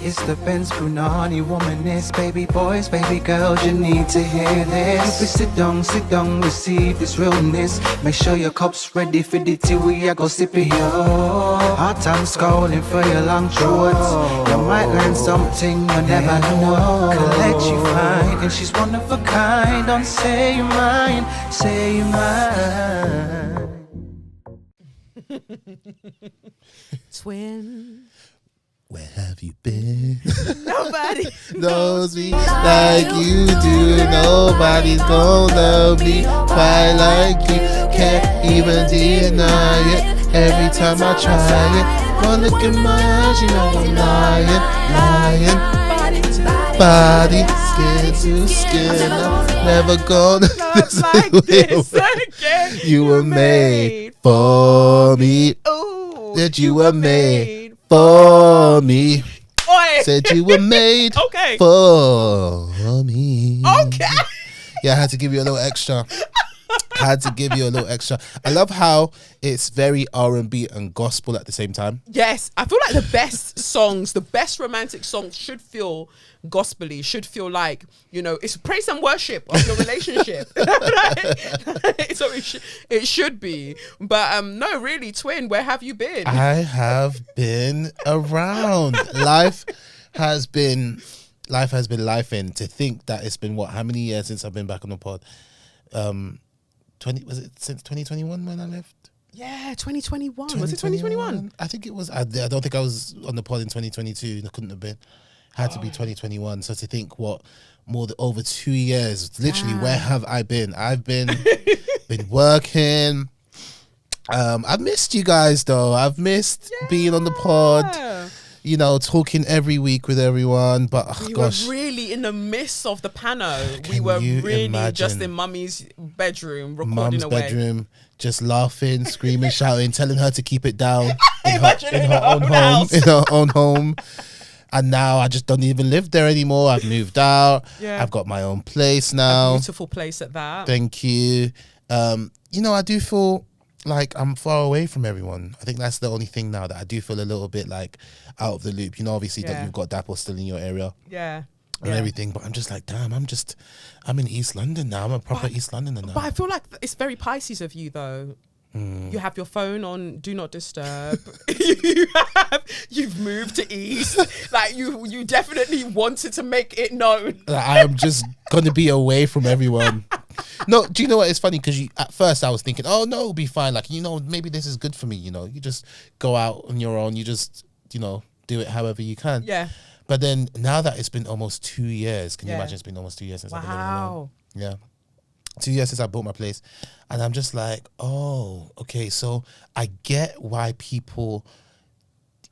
It's the Benz Brunani womanist. Baby boys, baby girls, you need to hear this. If sit down, receive this realness. Make sure your cup's ready for the tea, we are go sip it, yo. Hard time scrolling for your long shorts. You might learn something you never know. Collect you fine, and she's one of a kind. Don't say you're mine, say you're mine. Twin. Where have you been? Nobody knows me like you do. Nobody's gonna love me quite like you. Can't even deny it. Every time I try it, one look in my eyes, you know I'm lying. Body, skin to skin. I'm never gonna love like this again. You were made for me. Ooh, that you were made for me. Oi. Said you were made okay. for me. Okay. Yeah, I had to give you a little extra. I love how it's very R&B and gospel at the same time. Yes, I feel like the best songs, the best romantic songs should feel gospel-y, should feel like, you know, it's praise and worship of your relationship. So it should be. But no, really, Twin, where have you been? I have been around. Life has been lifing. To think that it's been how many years since I've been back on the pod? Was it since 2021 when I left? Yeah, 2021. Was it 2021? I think it was. I don't think I was on the pod in 2022. It couldn't have been. Had to be 2021. So to think over 2 years, literally, where have I been? I've been working. I've missed you guys though. I've missed being on the pod. You know, talking every week with everyone, but we were really in the midst of the pano. We were really just in Mummy's bedroom, recording away. Bedroom, just laughing, screaming, shouting, telling her to keep it down in her own home. And now I just don't even live there anymore. I've moved out. Yeah. I've got my own place now. A beautiful place at that. Thank you. You know, I do feel like I'm far away from everyone. I think that's the only thing now, that I do feel a little bit like out of the loop. You know, obviously that you've got Dapple still in your area. Yeah. And everything, but I'm just like, damn, I'm in East London now. I'm a proper East Londoner now. But I feel like it's very Pisces of you though. You have your phone on do not disturb. You've moved to East. Like you definitely wanted to make it known. I am just gonna be away from everyone. No, do you know what? It's funny because at first I was thinking, oh no, it'll be fine. Like, you know, maybe this is good for me. You know, you just go out on your own. You just, you know, do it however you can. Yeah. But then now that it's been almost 2 years, can you imagine? It's been almost 2 years since I've been living alone. Yeah. 2 years since I bought my place. And I'm just like, oh, okay. So I get why people,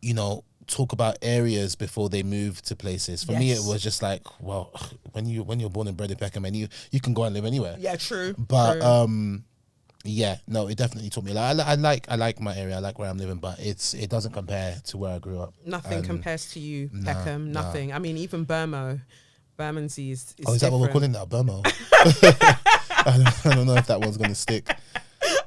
you know, talk about areas before they move to places. For me, it was just like, well, when you're born and bred in Peckham, and you can go and live anywhere. Yeah, true. But yeah, no, it definitely taught me. Like, I like my area. I like where I'm living, but it doesn't compare to where I grew up. Nothing compares to you, Peckham. Nothing. I mean, even Bermondsey is is that what we're calling that? Burmo? I don't know if that one's gonna stick.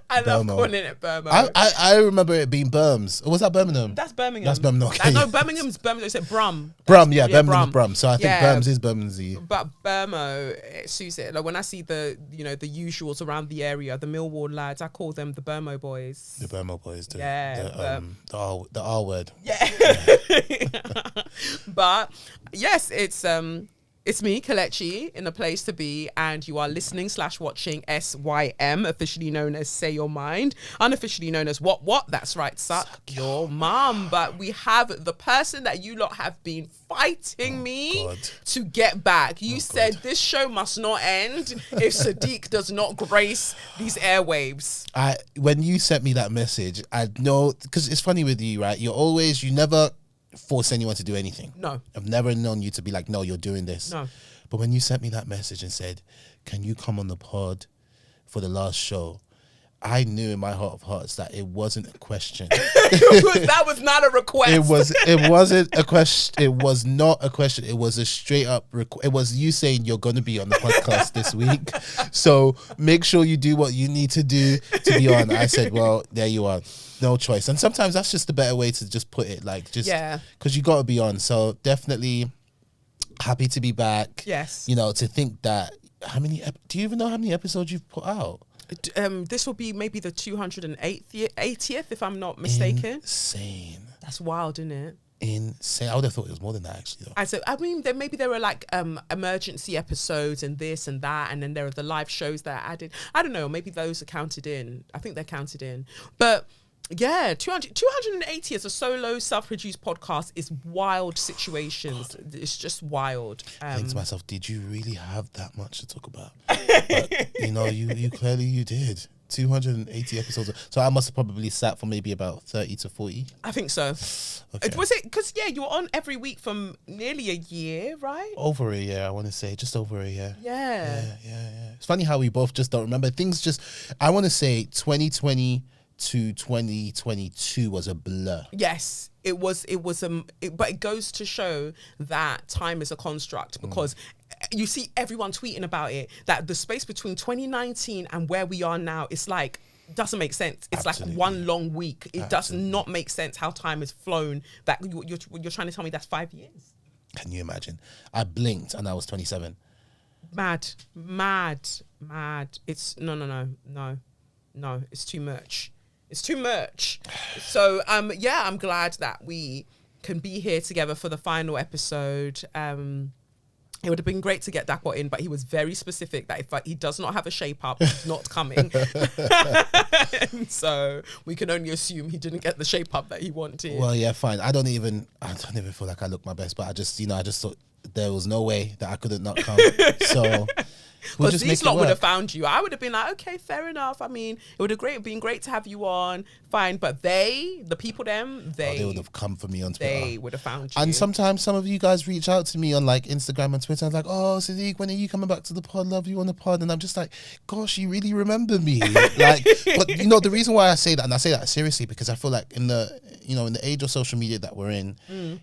I love calling it Burmo. I remember it being Berms. Or was that Birmingham? That's Birmingham. That's Birmingham. Okay. No, Birmingham's Birmingham. It's at Brum. Birmingham's Brum. So I think Berms is Bermondsey. But Burmo, it suits it. Like when I see the usuals around the area, the Millwall lads, I call them the Burmo boys. The Burmo boys. The R word. Yeah. But yes, it's me, Kelechi, in a place to be, and you are listening / watching SYM, officially known as Say Your Mind, unofficially known as What? That's right, Suck Your Mum. But we have the person that you lot have been fighting me to get back. You said this show must not end if Sadiq does not grace these airwaves. When you sent me that message, I know, because it's funny with you, right? You never force anyone to do anything. No. I've never known you to be like, no, you're doing this. No. But when you sent me that message and said, can you come on the pod for the last show? I knew in my heart of hearts that it wasn't a question. That was not a request. It wasn't a question. It was not a question. It was a straight up it was you saying you're going to be on the podcast this week. So make sure you do what you need to do to be on. I said, well, there you are. No choice. And sometimes that's just the better way to just put it. Like, just because you got to be on. So definitely happy to be back. Yes. You know, to think that, do you even know how many episodes you've put out? This will be maybe the 280th, if I'm not mistaken. Insane. That's wild, isn't it? Insane. I would have thought it was more than that, actually, though. I mean, there were like emergency episodes and this and that, and then there are the live shows that are added. I don't know, maybe those are counted in. I think they're counted in. But yeah, 280 as a solo self-produced podcast is wild situations. God. It's just wild. I think to myself, did you really have that much to talk about? But, you know, you clearly you did. 280 episodes. So I must have probably sat for maybe about 30 to 40. I think so. Okay. Was it because you were on every week from nearly a year, right? Over a year, I want to say, just over a year. Yeah. It's funny how we both just don't remember things. I want to say 2020 to 2022 was a blur. Yes, it was. But it goes to show that time is a construct, because you see everyone tweeting about it, that the space between 2019 and where we are now, it's like, doesn't make sense. It's Absolutely. like one long week. It does not make sense how time has flown. That you're trying to tell me that's 5 years. Can you imagine? I blinked and I was 27. Mad. It's no. It's too much. It's too much. So I'm glad that we can be here together for the final episode. It would have been great to get Dakwa in, but he was very specific that if he does not have a shape up, he's not coming. So we can only assume he didn't get the shape up that he wanted. Well, yeah, fine. I don't even feel like I look my best, but I just thought there was no way that I couldn't not come. So we'll just these lot would have found you. I would have been like, okay, fair enough. I mean, it would have been great to have you on. Fine. But they would have come for me on Twitter. They would have found you. And sometimes some of you guys reach out to me on like Instagram and Twitter. I'm like, oh, Sadiq, when are you coming back to the pod? Love you on the pod. And I'm just like, gosh, you really remember me. Like, but you know, the reason why I say that, and I say that seriously, because I feel like in the age of social media that we're in,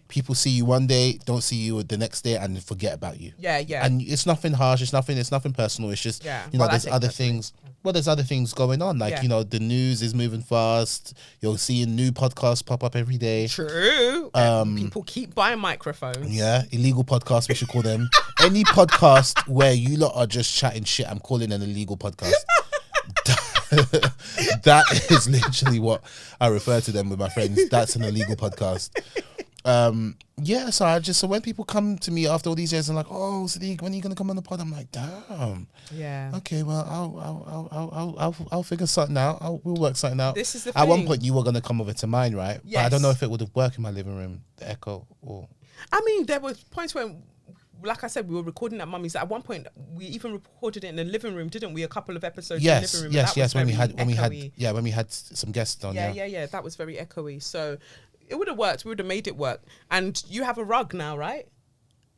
people see you one day, don't see you the next day, and forget about you. Yeah. And it's nothing harsh. It's nothing personal. It's just, there's other things. Well, there's other things going on. Like, the news is moving fast. You're seeing new podcasts pop up every day. True. People keep buying microphones. Yeah. Illegal podcasts, we should call them. Any podcast where you lot are just chatting shit, I'm calling an illegal podcast. That is literally what I refer to them with my friends. That's an illegal podcast. So when people come to me after all these years and like, oh, Sadiq, when are you gonna come on the pod? I'm like, damn. Yeah. Okay, well, I'll figure something out. We'll work something out. This is the At thing. one point, you were gonna come over to mine, right? Yes. But I don't know if it would have worked in my living room, the echo, or. I mean, there were points when, like I said, we were recording at Mummy's. At one point, we even recorded it in the living room, didn't we? A couple of episodes in the living room. Yes. When we had some guests on. Yeah. That was very echoey. So it would have worked. We would have made it work. And you have a rug now, right?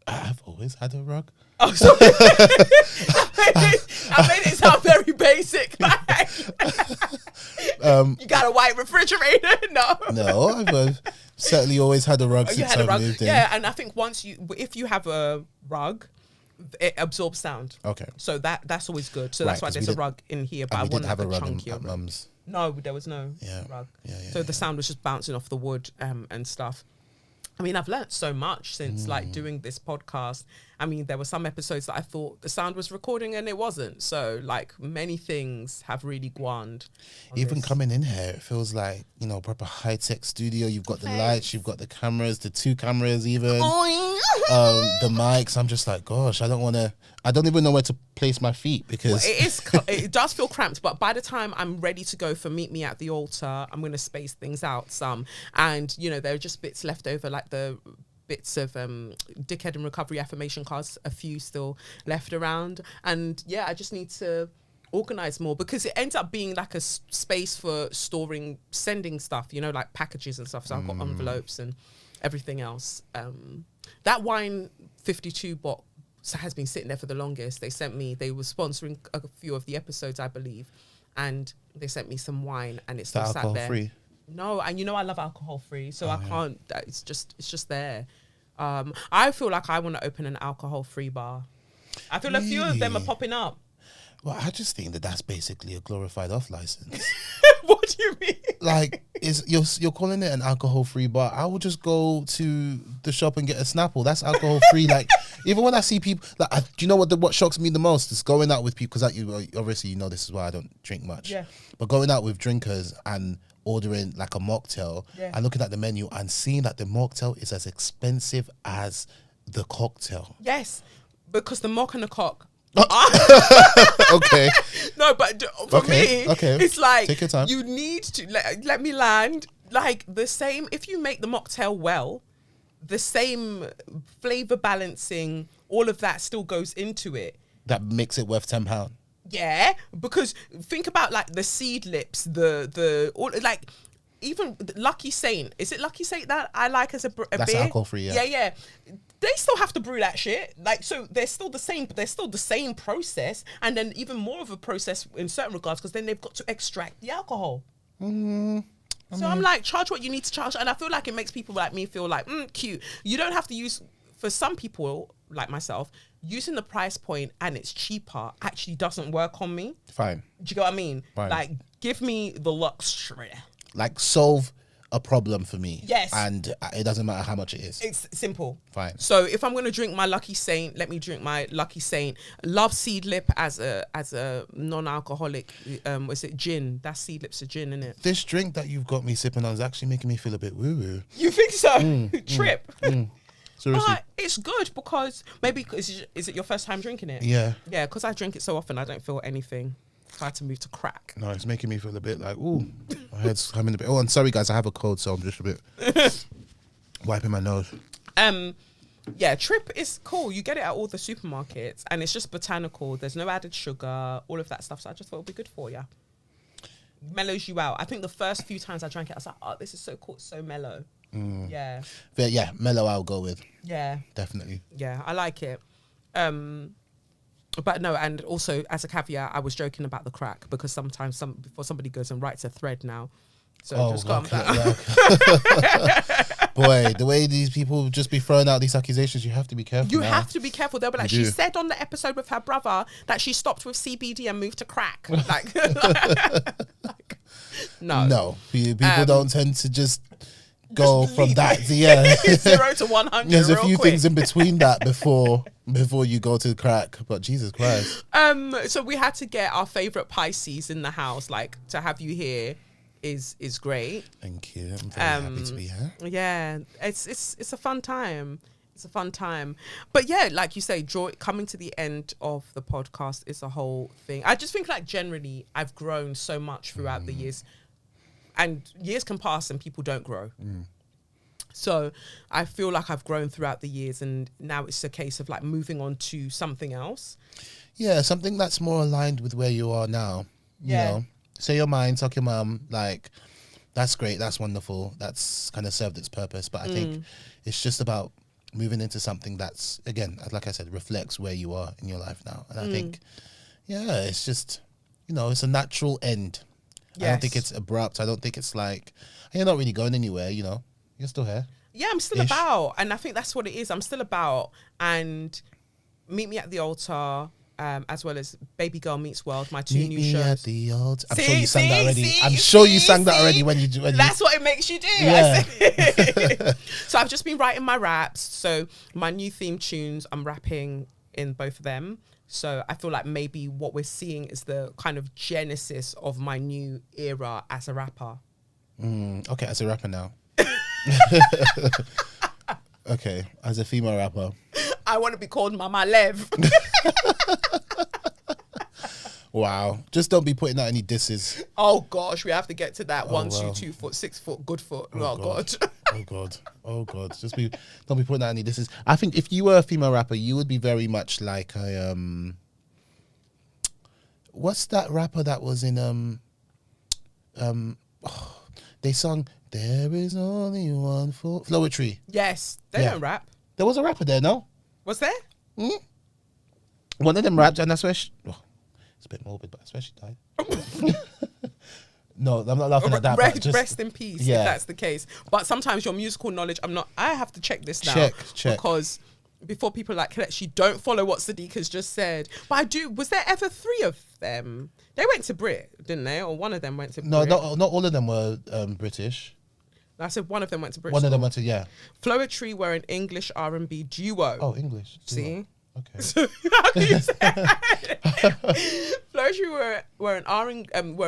I've always had a rug. Oh, sorry. I made it sound very basic. You got a white refrigerator? No, I've certainly always had a rug since I moved in. Yeah, and I think if you have a rug, it absorbs sound. Okay. So that's always good. So that's why there's a rug in here. But I want have like a rug chunkier at Mum's. No, there was no rug. So the sound was just bouncing off the wood and stuff. I mean, I've learnt so much since like doing this podcast. I mean, there were some episodes that I thought the sound was recording and it wasn't. So like many things have really guaned. Even coming in here, it feels like, proper high-tech studio. You've got the lights, you've got the cameras, the 2 cameras even. The mics. I'm just like, gosh, I don't even know where to place my feet because it does feel cramped, but by the time I'm ready to go for Meet Me at the Altar, I'm going to space things out some. And, there are just bits left over, like the bits of Dickhead and Recovery affirmation cards, a few still left around. And I just need to organize more because it ends up being like a space for sending stuff, like packages and stuff. So I've got envelopes and everything else. That Wine 52 box has been sitting there for the longest. They were sponsoring a few of the episodes, I believe. and they sent me some wine, and it's Is that still sat alcohol there. free? No, and I love alcohol free, so I can't. It's just there. I feel like I want to open an alcohol free bar. I feel a few of them are Really? popping up. Well, I just think that that's basically a glorified off license. What do you mean? Like, you're calling it an alcohol-free bar. I will just go to the shop and get a Snapple. That's alcohol-free. Like, even when I see people, like, do you know what shocks me the most? Is going out with people, because obviously you know this is why I don't drink much. Yeah. But going out with drinkers and ordering like a mocktail and looking at the menu and seeing that the mocktail is as expensive as the cocktail. Yes, because the mock and the cock. Okay. No, but for me, okay. it's like Take your time. you need to let me land. Like the same, if you make the mocktail well, the same flavor balancing, all of that still goes into it. That makes it worth £10. Yeah, because think about like the seed lips, the all like. Even Lucky Saint, is it Lucky Saint that I like as a That's beer? alcohol free, yeah. Yeah. They still have to brew that shit. Like, so they're still the same, but they're still the same process. And then even more of a process in certain regards, because then they've got to extract the alcohol. So I'm like, charge what you need to charge. And I feel like it makes people like me feel like, cute. You don't have to use, for some people like myself, using the price point and it's cheaper actually doesn't work on me. Fine. Do you get what I mean? Fine. Like, give me the luxury. Like, solve a problem for me. Yes. And it doesn't matter how much it is. It's simple. Fine. So if I'm going to drink my Lucky Saint, let me drink my Lucky Saint. Love Seedlip as a non-alcoholic. Was it gin? That's Seedlip's a gin, isn't it? This drink that you've got me sipping on is actually making me feel a bit woo-woo. You think so? Trip. Seriously. But it's good because maybe is it your first time drinking it? Yeah. Yeah, because I drink it so often, I don't feel anything. Try to move to crack. No, it's making me feel a bit like, ooh, my head's coming a bit. Oh, and sorry guys, I have a cold, so I'm just a bit wiping my nose. Yeah, Trip is cool. You get it at all the supermarkets, and it's just botanical. There's no added sugar, all of that stuff. So I just thought it'd be good for you. Mellows you out. I think the first few times I drank it, I was like, oh, this is so cool. It's so mellow. Yeah. But yeah, mellow I'll go with. Yeah. Definitely. Yeah, I like it. But no, and also as a caveat, I was joking about the crack because sometimes before somebody goes and writes a thread now. So just calm down. Yeah. Boy, the way these people just be throwing out these accusations, you have to be careful. You now. have to be careful. They'll be like, You she do. said on the episode with her brother that she stopped with CBD and moved to crack. Like, no. No, people don't tend to just go from that to 0 to 100. There's a real few quick. things in between that before you go to crack. But Jesus Christ. So we had to get our favorite Pisces in the house. Like, to have you here is great. Thank you. I'm very happy to be here. Yeah, it's a fun time. It's a fun time. But yeah, like you say, coming to the end of the podcast is a whole thing. I just think like generally I've grown so much throughout the years, and years can pass and people don't grow. So I feel like I've grown throughout the years, and now it's a case of like moving on to something else. Yeah, something that's more aligned with where you are now. You know, say your mind, talk your mum, like that's great, that's wonderful, that's kind of served its purpose. But I think it's just about moving into something that's, again, like I said, reflects where you are in your life now. And I think, yeah, it's just, it's a natural end. I don't think it's abrupt. I don't think it's like, you're not really going anywhere, you're still here. Yeah, I'm still about. And I think that's what it is. I'm still about. And Meet Me at the Altar, as well as Baby Girl Meets World, my two new shows. At the altar. I'm See, sure you sang that already. see, I'm sure you see, sang that see. already when you That's what it makes you do. Yeah. So I've just been writing my raps. So my new theme tunes, I'm rapping in both of them. So I feel like maybe what we're seeing is the kind of genesis of my new era as a rapper. Okay, as a rapper now. Okay, as a female rapper. I want to be called Mama Lev. Wow. Just don't be putting out any disses. Oh gosh, we have to get to that. 1, wow. 2, 2 foot, 6 foot, good foot. Oh God. Oh God. Oh God. Don't be putting out any disses. I think if you were a female rapper, you would be very much like a what's that rapper that was in they sung There Is Only One for Floetry. Yes, they Yeah. don't rap. There was a rapper there, no? Was there? One of them rapped, and that's where it's a bit morbid, but that's where she died. No, I'm not laughing at that. But just, Rest in peace, if that's the case. But sometimes your musical knowledge, I have to check this now. Check. Because before people like Kelechi don't follow what Sadiq has just said. But I do, was there ever 3 of them? They went to Brit, didn't they? Or one of them went to Brit? No, not all of them were British. I said one of them went to Brit. One of them went to, Floetry were an English R&B duo. Oh, English. See? Okay. So, how can you say Floetry were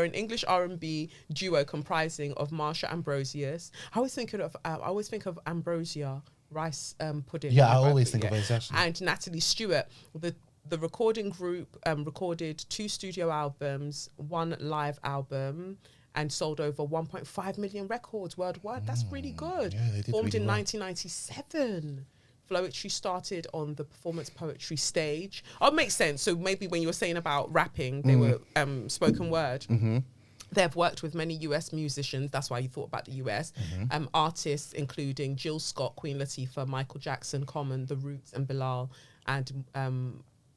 an English R&B duo comprising of Marsha Ambrosius. I always think of Ambrosia rice pudding. Yeah, I always think of it actually. And Natalie Stewart. The recording group recorded 2 studio albums, 1 live album, and sold over 1.5 million records worldwide. That's really good. Yeah, they did Formed really in well. 1997. Floetry started on the performance poetry stage. Oh, it makes sense. So maybe when you were saying about rapping, they were spoken word. Mm-hmm. They've worked with many US musicians. That's why you thought about the US. Artists including Jill Scott, Queen Latifah, Michael Jackson, Common, The Roots, and Bilal, and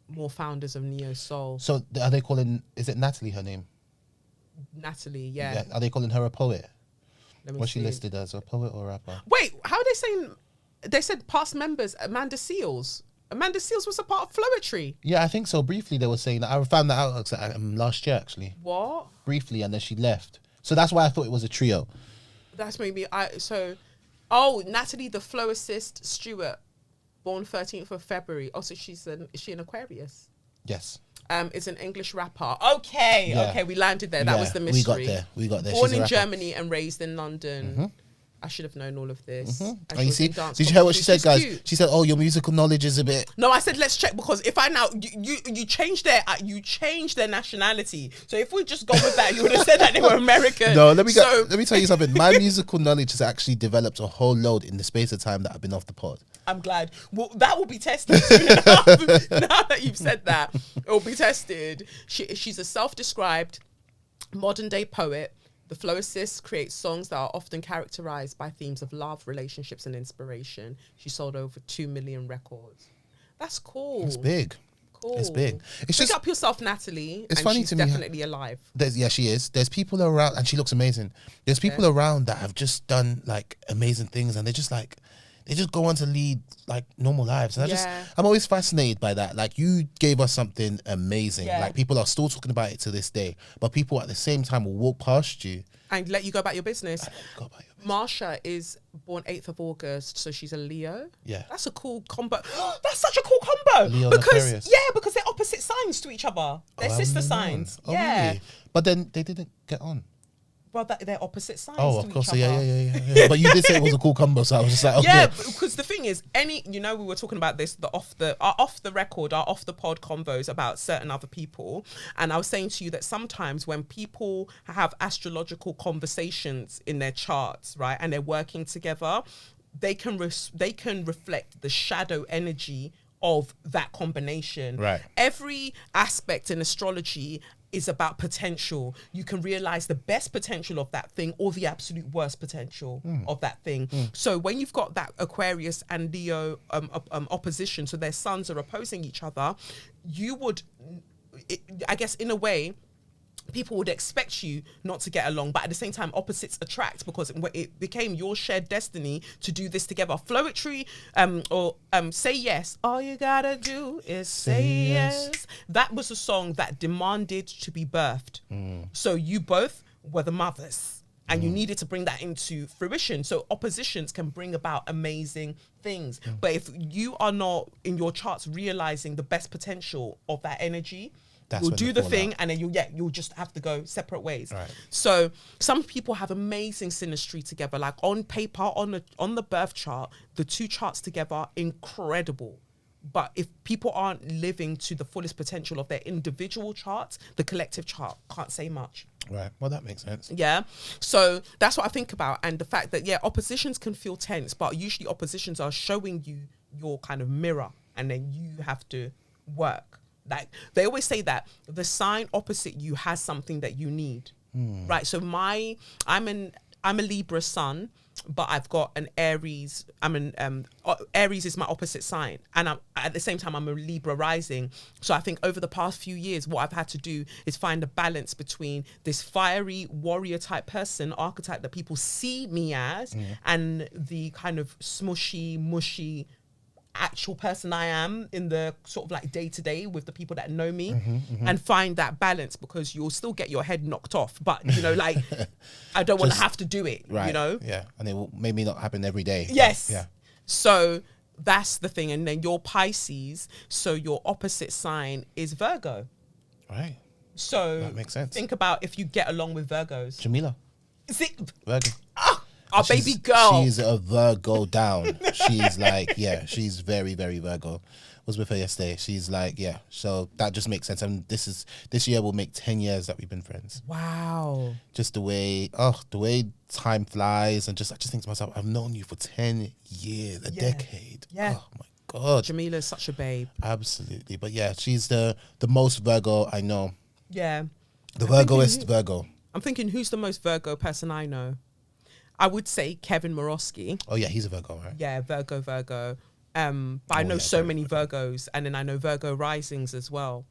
more founders of Neo Soul. So are they calling? Is it Natalie? Her name? Natalie, yeah. Are they calling her a poet? Was she see. listed as a poet or rapper? Wait, how are they saying? They said past members, Amanda Seales. Amanda Seales was a part of Floetry. Yeah, I think so. Briefly, they were saying that. I found that out last year, actually. What? Briefly, and then she left. So that's why I thought it was a trio. That's maybe Natalie the Flowicist Stewart, born 13th of February. Oh, so is she an Aquarius? Yes. Is an English rapper. Okay, we landed there. That was the mystery. We got there. Born She's a in rapper. Germany and raised in London. Mm-hmm. I should have known all of this. And she you was see, in dance did you hear what she said, competitions. guys? She's cute. She said, "Oh, your musical knowledge is a bit." No, I said let's check because if I now you changed their nationality. So if we just go with that, you would have said that they were American. No, let me tell you something. My musical knowledge has actually developed a whole load in the space of time that I've been off the pod. I'm glad. Well, that will be tested soon enough. Now that you've said that, it will be tested. She's a self-described modern day poet. The Flowicist creates songs that are often characterized by themes of love, relationships, and inspiration. She sold over 2 million records. That's cool. It's big. Cool. It's big. It's Pick just up yourself, Natalie. It's and funny she's to me. definitely alive. She is. There's people around, and she looks amazing. There's people around that have just done like amazing things, and they just go on to lead like normal lives. And I'm always fascinated by that. Like, you gave us something amazing. Yeah. Like, people are still talking about it to this day, but people at the same time will walk past you And let you go about your business. Go about your business. Marsha is born 8th of August, so she's a Leo. Yeah. That's a cool combo. That's such a cool combo. Leo and Aquarius. Because they're opposite signs to each other. They're sister signs. Oh, yeah. really? But then they didn't get on. Well, they're opposite signs Oh, to of course. each other. Yeah. But you did say it was a cool combo, so I was just like, okay. Yeah, because the thing is, we were talking about this, our off the pod convos about certain other people, and I was saying to you that sometimes when people have astrological conversations in their charts, right, and they're working together, they can reflect the shadow energy of that combination. Right. Every aspect in astrology is about potential. You can realize the best potential of that thing or the absolute worst potential of that thing. So when you've got that Aquarius and Leo opposition, so their suns are opposing each other, I guess in a way, people would expect you not to get along, but at the same time, opposites attract, because it became your shared destiny to do this together. Floetry, Say Yes. All you gotta do is say yes. That was a song that demanded to be birthed. So you both were the mothers, and you needed to bring that into fruition. So oppositions can bring about amazing things. But if you are not in your charts realizing the best potential of that energy, you'll do the thing, and then you'll just have to go separate ways. Right. So some people have amazing synastry together. Like on paper, on the birth chart, the two charts together, incredible. But if people aren't living to the fullest potential of their individual charts, the collective chart can't say much. Right. Well, that makes sense. Yeah. So that's what I think about. And the fact that, oppositions can feel tense, but usually oppositions are showing you your kind of mirror, and then you have to work. Like they always say that the sign opposite you has something that you need, right? So I'm a Libra sun. but I've got an Aries. Aries is my opposite sign, and at the same time I'm a Libra rising. So I think over the past few years, what I've had to do is find a balance between this fiery warrior type person archetype that people see me as, and the kind of smushy, mushy actual person I am in the sort of like day to day with the people that know me, and find that balance, because you'll still get your head knocked off, but you know, like I don't want to have to do it, right, you know? Yeah, and it will maybe not happen every day. Yes. Yeah. So that's the thing. And then you're Pisces, so your opposite sign is Virgo. Right. So that makes sense. Think about if you get along with Virgos. Jamila. Is it Virgo. our baby girl? She's a Virgo down. She's like, yeah, she's very, very Virgo. Was with her yesterday. She's like, yeah. So that just makes sense. And this year will make 10 years that we've been friends. Wow. Just the way time flies, and I just think to myself, I've known you for 10 years, a decade. Yeah. Oh my God. Jamila's such a babe. Absolutely. But yeah, she's the most Virgo I know. Yeah. The Virgoist Virgo. I'm thinking, who's the most Virgo person I know? I would say Kevin Morosky. Oh yeah, he's a Virgo, right? Yeah, Virgo. But I know so many Virgos, and then I know Virgo risings as well.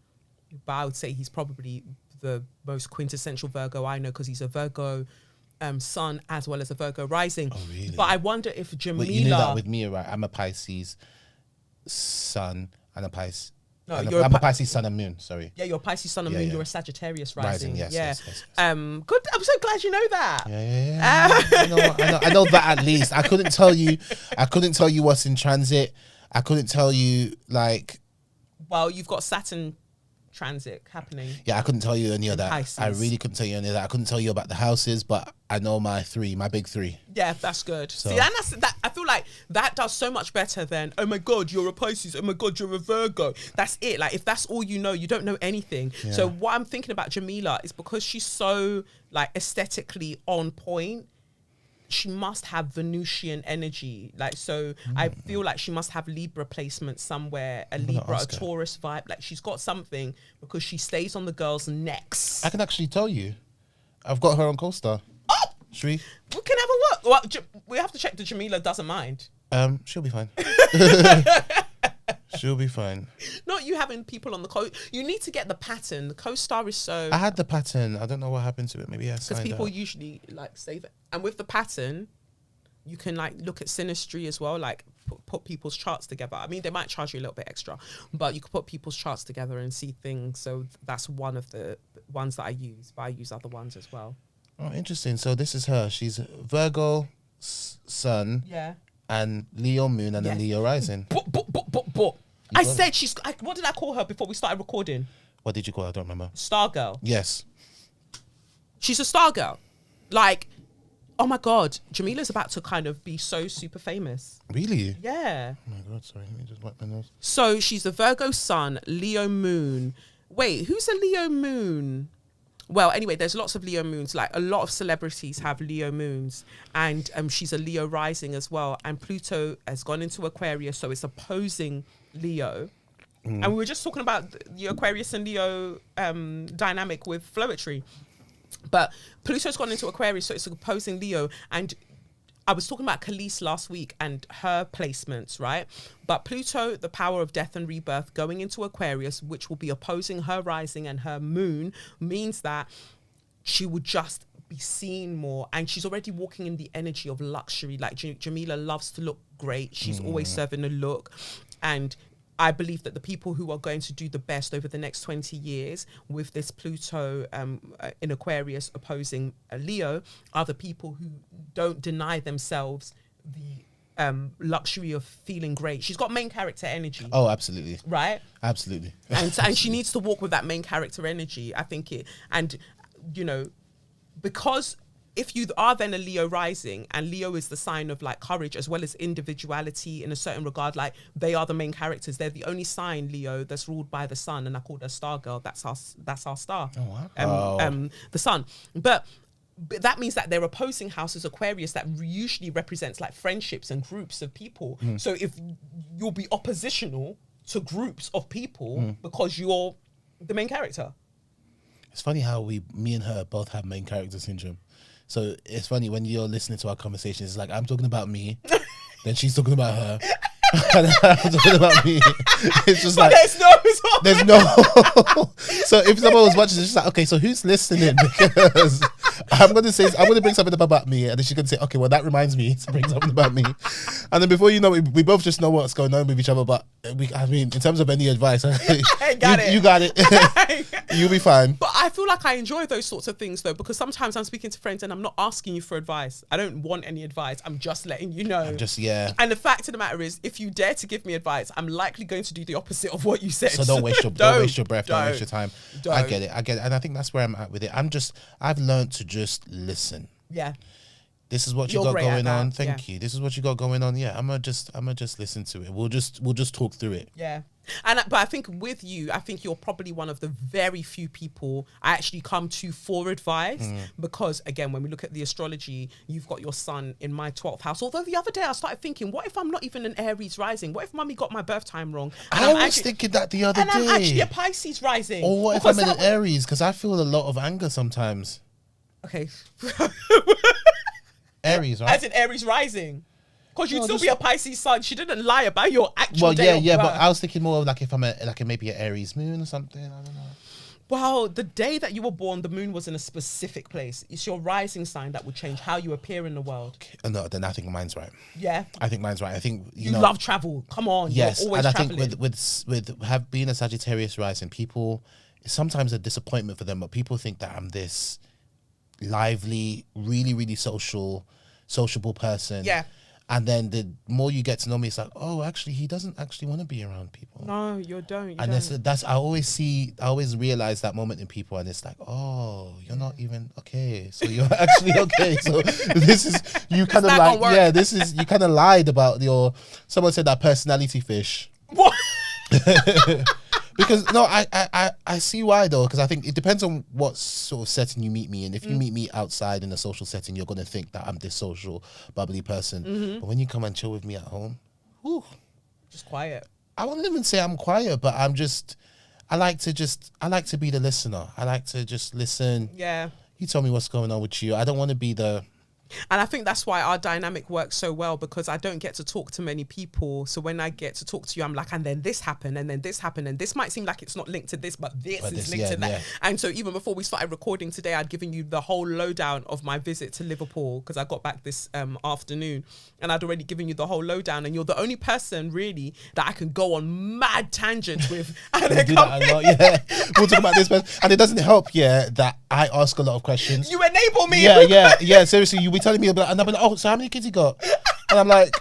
But I would say he's probably the most quintessential Virgo I know, because he's a Virgo sun as well as a Virgo rising. Oh really? But I wonder if Jamila... But you knew that with me, right? I'm a Pisces sun and a Pisces... No, I'm you're a Pisces sun and moon, sorry. Yeah, you're a Pisces sun and moon. Yeah. You're a Sagittarius rising. Yes. Good. I'm so glad you know that. Yeah. I know that at least. I couldn't tell you what's in transit. I couldn't tell you, like... Well, you've got Saturn transit happening. Yeah, I couldn't tell you any of that. Pisces. I really couldn't tell you any of that. I couldn't tell you about the houses, but I know my big three. Yeah, that's good. So. See, and that I feel like that does so much better than, oh my God, you're a Pisces. Oh my God, you're a Virgo. That's it. Like, if that's all you don't know anything. Yeah. So what I'm thinking about Jamila is, because she's so like aesthetically on point, she must have Venusian energy. Like, so I feel like she must have Libra placement somewhere, a Libra, a Taurus vibe. Like, she's got something, because she stays on the girls' necks. I can actually tell you. I've got her on CoStar. Oh! Should we? We can have a look. Well, we have to check that Jamila doesn't mind. She'll be fine. She'll be fine. Not you having people on the you need to get the pattern. The CoStar is so... I had the pattern. I don't know what happened to it. Maybe I signed because people out. usually like save it. And with the pattern, you can like look at synastry as well, like put people's charts together. I mean, they might charge you a little bit extra, but you could put people's charts together and see things. So that's one of the ones that I use, but I use other ones as well. Oh, interesting. So this is her. She's Virgo sun. Yeah. And Leo moon and a Leo rising. I said she's... what did I call her before we started recording? What did you call her? I don't remember. Star girl. Yes. She's a star girl. Like, oh my God, Jamila's about to kind of be so super famous. Really? Yeah. Oh my God, sorry. Let me just wipe my nose. So she's a Virgo sun, Leo moon. Wait, who's a Leo moon? Well, anyway, there's lots of Leo moons. Like, a lot of celebrities have Leo moons, and she's a Leo rising as well. And Pluto has gone into Aquarius, so it's opposing Leo. And we were just talking about the Aquarius and Leo dynamic with Floetry. But Pluto's gone into Aquarius, so it's opposing Leo. And I was talking about Khalees last week and her placements, right? But Pluto, the power of death and rebirth, going into Aquarius, which will be opposing her rising and her moon, means that she would just be seen more. And she's already walking in the energy of luxury. Like, Jamila loves to look great. She's always serving a look. And I believe that the people who are going to do the best over the next 20 years with this Pluto in Aquarius opposing Leo are the people who don't deny themselves the luxury of feeling great. She's got main character energy. Oh, absolutely. Right? Absolutely. And she needs to walk with that main character energy, I think it. And, you know, because... if you are then a Leo rising, and Leo is the sign of like courage as well as individuality in a certain regard, like they are the main characters. They're the only sign, Leo, that's ruled by the sun, and I called her Star Girl. That's our star. Oh, wow. The sun. But that means that they're opposing houses Aquarius that usually represents like friendships and groups of people. So if you'll be oppositional to groups of people because you're the main character. It's funny how me and her both have main character syndrome. So it's funny when you're listening to our conversations. It's like I'm talking about me, then she's talking about her. And I'm talking about me. It's just but like there's no. So if someone was watching, it's just like, okay, so who's listening? Because I'm gonna bring something up about me, and then she's gonna say, okay, well that reminds me to bring something about me, and then before you know, we both just know what's going on with each other. But I mean, in terms of any advice, you got it. You'll be fine. But I feel like I enjoy those sorts of things though, because sometimes I'm speaking to friends and I'm not asking you for advice. I don't want any advice. I'm just letting you know. And the fact of the matter is, if you dare to give me advice, I'm likely going to do the opposite of what you said. So don't waste your breath, don't waste your time. I get it, and I think that's where I'm at with it. I've learned to just listen. Yeah. This is what you got going on. Thank you. This is what you got going on. Yeah, I'm gonna just listen to it. We'll just talk through it. Yeah. But I think with you, I think you're probably one of the very few people I actually come to for advice, because again, when we look at the astrology, you've got your sun in my 12th house. Although the other day I started thinking, what if I'm not even an Aries rising? What if mummy got my birth time wrong? And I was thinking that the other day. And I'm actually a Pisces rising. Or what if I'm in an Aries? Because I feel a lot of anger sometimes. Okay. Aries, right? As in Aries rising. Because you'd still be a Pisces sun. She didn't lie about your actual day of birth. But I was thinking more of like if I'm maybe an Aries moon or something. I don't know. Well, the day that you were born, the moon was in a specific place. It's your rising sign that would change how you appear in the world. Okay. No, then I think mine's right. Yeah. I think mine's right. I think you love travel. Come on. Yes, you're always and traveling. I think with being a Sagittarius rising, people, it's sometimes a disappointment for them, but people think that I'm this lively, really, really sociable person. Yeah. And then the more you get to know me, it's like, oh, actually, he doesn't actually want to be around people. No, you don't. And that's I always realize that moment in people, and it's like, oh, you're not even okay. So you're actually okay. So this is you kind of like, yeah, this is you kind of lied about your. Someone said that personality fish. What? Because no, I see why though, because I think it depends on what sort of setting you meet me in. If you meet me outside in a social setting, you're gonna think that I'm this social, bubbly person. But when you come and chill with me at home, whew, just quiet. I wouldn't even say I'm quiet, but I like to be the listener. I like to just listen. Yeah. You tell me what's going on with you. I don't want to be the. And I think that's why our dynamic works so well, because I don't get to talk to many people. So when I get to talk to you, I'm like, and then this happened, and then this happened, and this might seem like it's not linked to this, but this is linked to that. Yeah. And so even before we started recording today, I'd given you the whole lowdown of my visit to Liverpool, because I got back this afternoon, and I'd already given you the whole lowdown, and you're the only person really that I can go on mad tangents with. And we do that a lot, yeah. We'll talk about this person, and it doesn't help, that I ask a lot of questions. You enable me. Yeah. Seriously, you be telling me about, and I'm like, oh, so how many kids you got? And I'm like,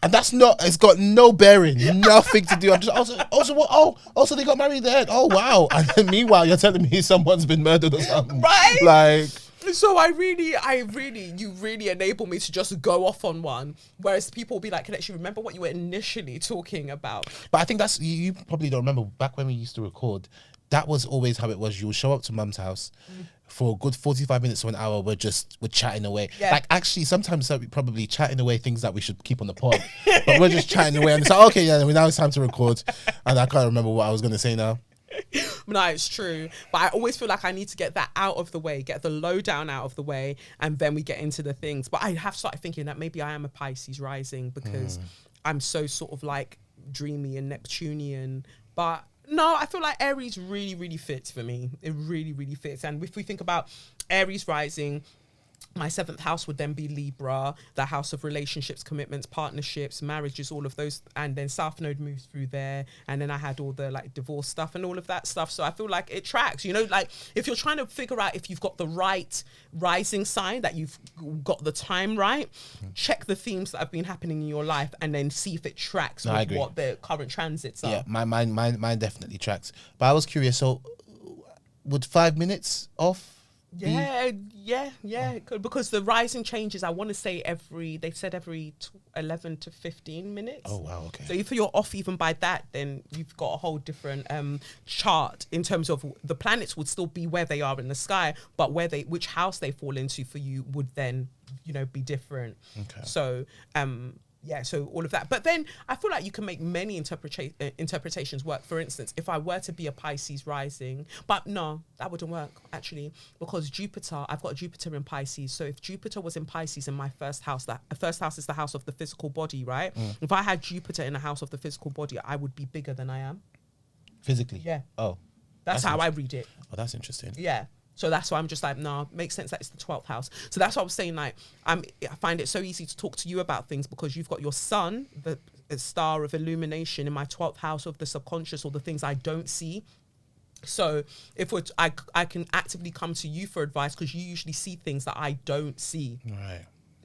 and it's got no bearing, nothing to do. I'm just also what? Oh, so they got married then. Oh wow. And then meanwhile, you're telling me someone's been murdered or something, right? Like. So you really enable me to just go off on one, whereas people will be like, can actually remember what you were initially talking about. But I think that's you probably don't remember back when we used to record. That was always how it was. You would show up to mum's house for a good 45 minutes to an hour. We're chatting away. Yeah. Like actually, sometimes we're probably chatting away things that we should keep on the pod, but we're just chatting away. And it's like, okay, yeah, now it's time to record. And I can't remember what I was going to say now. No, it's true. But I always feel like I need to get that out of the way, get the lowdown out of the way, and then we get into the things. But I have started thinking that maybe I am a Pisces rising, because I'm so sort of like dreamy and Neptunian. But no, I feel like Aries really, really fits for me. It really, really fits. And if we think about Aries rising, my 7th house would then be Libra, the house of relationships, commitments, partnerships, marriages, all of those. And then South Node moves through there. And then I had all the like divorce stuff and all of that stuff. So I feel like it tracks, like if you're trying to figure out if you've got the right rising sign, that you've got the time right, check the themes that have been happening in your life and then see if it tracks with what the current transits are. Yeah, mine definitely tracks. But I was curious, so would 5 minutes off? Yeah. Because the rising changes, I want to say they said every 11 to 15 minutes. Oh, wow, okay. So if you're off even by that, then you've got a whole different chart in terms of the planets would still be where they are in the sky, but which house they fall into for you would then, be different. Okay. So, Yeah, so all of that. But then I feel like you can make many interpretations work. For instance, if I were to be a Pisces rising, but no, that wouldn't work actually, because I've got Jupiter in Pisces. So if Jupiter was in Pisces in my first house, that first house is the house of the physical body, right? If I had Jupiter in the house of the physical body, I would be bigger than I am. Physically? Yeah. Oh. That's how I read it. Oh, that's interesting. Yeah. So that's why I'm just like, no, makes sense that it's the 12th house. So that's what I was saying, like, I find it so easy to talk to you about things because you've got your sun, the star of illumination, in my 12th house of the subconscious, or the things I don't see. So if I can actively come to you for advice because you usually see things that I don't see.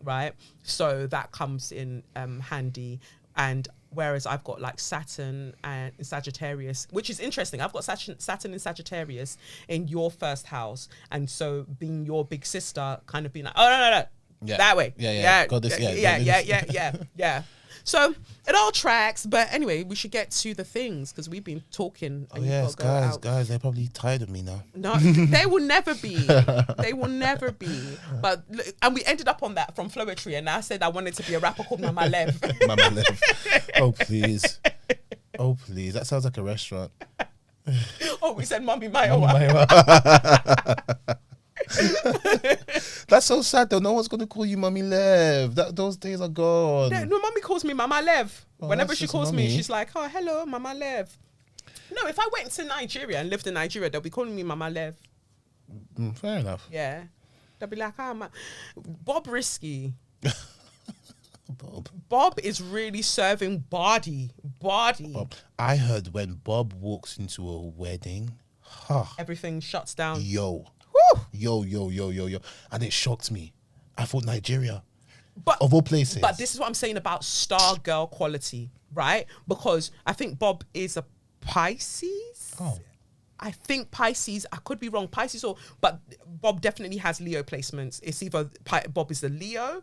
Right. So that comes in handy. And whereas I've got like Saturn and Sagittarius, which is interesting. I've got Saturn and Sagittarius in your first house. And so being your big sister, kind of being like, oh, no. Yeah. That way. Yeah. Got this. Yeah. So it all tracks. But anyway, we should get to the things because we've been talking. Oh, yes, guys, they're probably tired of me now. No, they will never be. They will never be. But and we ended up on that from Floetry, and I said I wanted to be a rapper called Mama Lev. Mama Lev. Oh, please. Oh, please. That sounds like a restaurant. Oh, we said Mummy Mayowa. That's so sad though. No one's gonna call you Mummy Lev. Those days are gone. No, Mummy calls me Mama Lev. Oh, whenever she calls Mummy. me, she's like, "Oh, hello, Mama Lev." No, if I went to Nigeria and lived in Nigeria, they'll be calling me Mama Lev. Fair enough. Yeah, they'll be like, "Ah, Bobrisky." Bob is really serving body. Bob. I heard when Bob walks into a wedding, everything shuts down. Yo, and it shocked me. I thought Nigeria, but of all places. But this is what I'm saying about star girl quality, right? Because I think Bob is a Pisces. Oh. I think Pisces, I could be wrong, but Bob definitely has Leo placements. It's either Bob is a Leo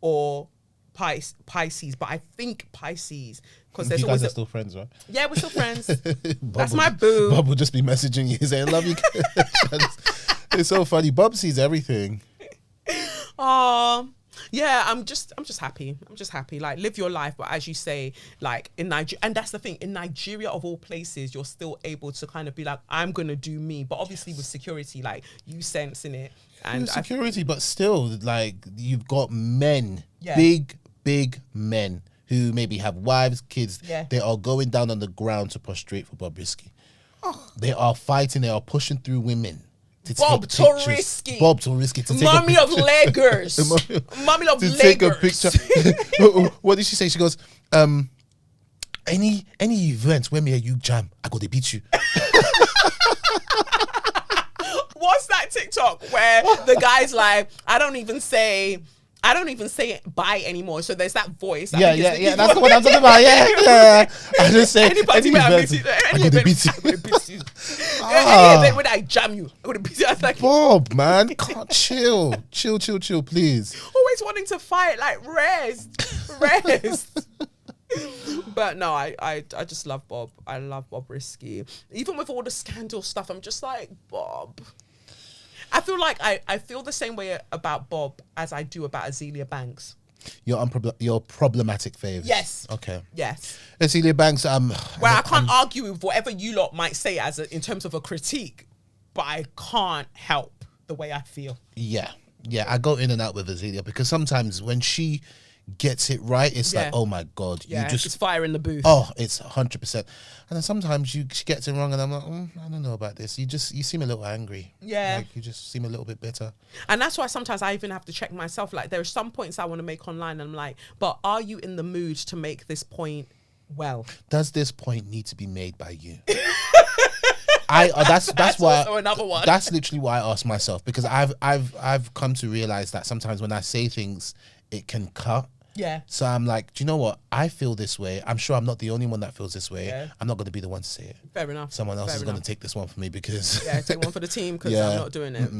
or Pisces, but I think Pisces, because there's you always guys are still friends, right? Yeah, we're still friends. That's my boo. Bob will just be messaging you saying, "Love you." It's so funny. Bob sees everything. Yeah, I'm just happy. I'm just happy. Like, live your life, but as you say, like in Nigeria, and that's the thing, in Nigeria of all places, you're still able to kind of be like, I'm gonna do me, but obviously with security, like you sensing it, and security, but still, like you've got men, Yeah. big men who maybe have wives, kids. Yeah. They are going down on the ground to prostrate for Bobrisky. They are fighting. They are pushing through women. Bobrisky. Bob Bobrisky to take Mommy a of Lagos. Mommy of to Lagos. take a picture. What did she say? She goes, any event where me and you jam, I go to beat you. What's that TikTok where the guy's like, I don't even say bye anymore. So there's that voice. Yeah. That's the one I'm talking about. Yeah. I just say Any event, I go to beat you. Any event when I jam you, I would beat you. I was like, Bob, man, can't chill, please. always wanting to fight, like rest. But no, I just love Bob. I love Bobrisky. Even with all the scandal stuff, I'm just like, Bob. I feel like I feel the same way about Bob as I do about Azealia Banks. Your problematic faves. Yes. Okay. Yes. Azealia Banks. Where I can't argue with whatever you lot might say in terms of a critique, but I can't help the way I feel. Yeah. I go in and out with Azealia because sometimes when she gets it right, it's like, oh my God, Yeah, you just it's fire in the booth. Oh, it's 100%. And then sometimes she gets it wrong, and I'm like, I don't know about this. You seem a little angry. Yeah, like you just seem a little bit bitter. And that's why sometimes I even have to check myself. Like there are some points I want to make online, and I'm like, but are you in the mood to make this point well? Does this point need to be made by you? That's why also another one. That's literally why I ask myself, because I've come to realize that sometimes when I say things, it can cut. Yeah. So I'm like, do you know what? I feel this way. I'm sure I'm not the only one that feels this way. Yeah. I'm not going to be the one to say it. Fair enough. Someone else is going to take this one for me because... Yeah, take one for the team because I'm not doing it.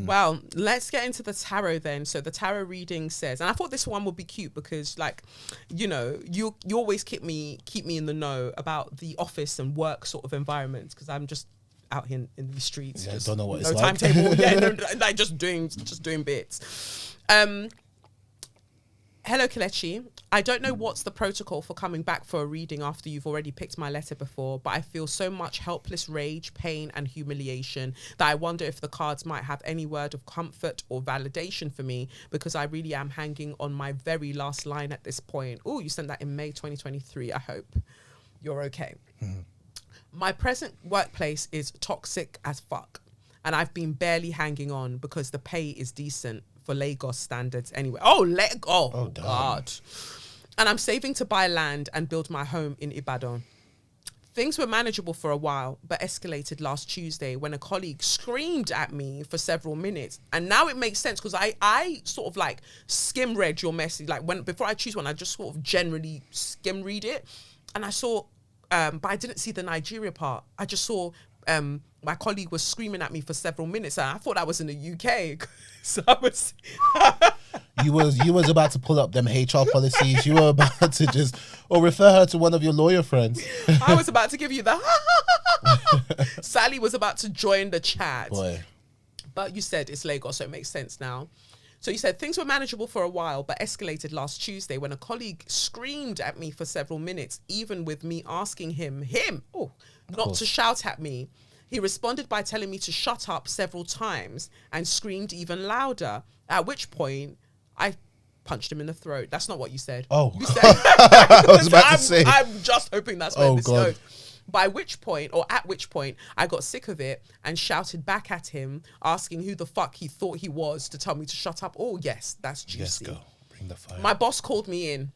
Well, let's get into the tarot then. So the tarot reading says, and I thought this one would be cute because, like, you know, you always keep me in the know about the office and work sort of environments because I'm just out here in the streets. Yeah, just don't know what no it's like. timetable. Yeah, no, like just doing bits. Hello, Kelechi. I don't know what's the protocol for coming back for a reading after you've already picked my letter before, but I feel so much helpless rage, pain, and humiliation that I wonder if the cards might have any word of comfort or validation for me, because I really am hanging on my very last line at this point. Oh, you sent that in May 2023. I hope you're okay. My present workplace is toxic as fuck, and I've been barely hanging on because the pay is decent for Lagos standards anyway. Oh, God. And I'm saving to buy land and build my home in Ibadan. Things were manageable for a while, but escalated last Tuesday when a colleague screamed at me for several minutes. And now it makes sense, because I sort of like skim read your message. Like before I choose one, I just sort of generally skim read it. And I saw, but I didn't see the Nigeria part. I just saw my colleague was screaming at me for several minutes, and I thought I was in the UK. So I was you was about to pull up them HR policies. You were about to just refer her to one of your lawyer friends. I was about to give you the Sally was about to join the chat. Boy. But you said it's Lagos, so it makes sense now. So you said things were manageable for a while, but escalated last Tuesday when a colleague screamed at me for several minutes, even with me asking him not to shout at me. He responded by telling me to shut up several times and screamed even louder, at which point I punched him in the throat. That's not what you said. Oh. You said, I was about to say. I'm just hoping that's where this God. goes. At which point, I got sick of it and shouted back at him, asking who the fuck he thought he was to tell me to shut up. Oh, yes, that's juicy. Yes, go. Bring the fire. My boss called me in,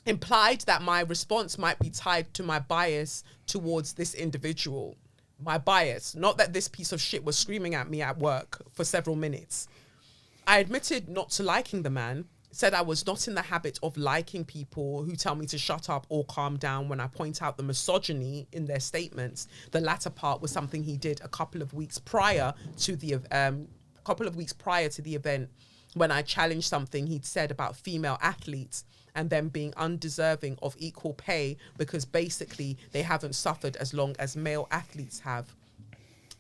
implied that my response might be tied to my bias towards this individual. My bias, not that this piece of shit was screaming at me at work for several minutes. I admitted not to liking the man, said I was not in the habit of liking people who tell me to shut up or calm down when I point out the misogyny in their statements. The latter part was something he did a couple of weeks prior to the event, when I challenged something he'd said about female athletes and them being undeserving of equal pay because basically they haven't suffered as long as male athletes have.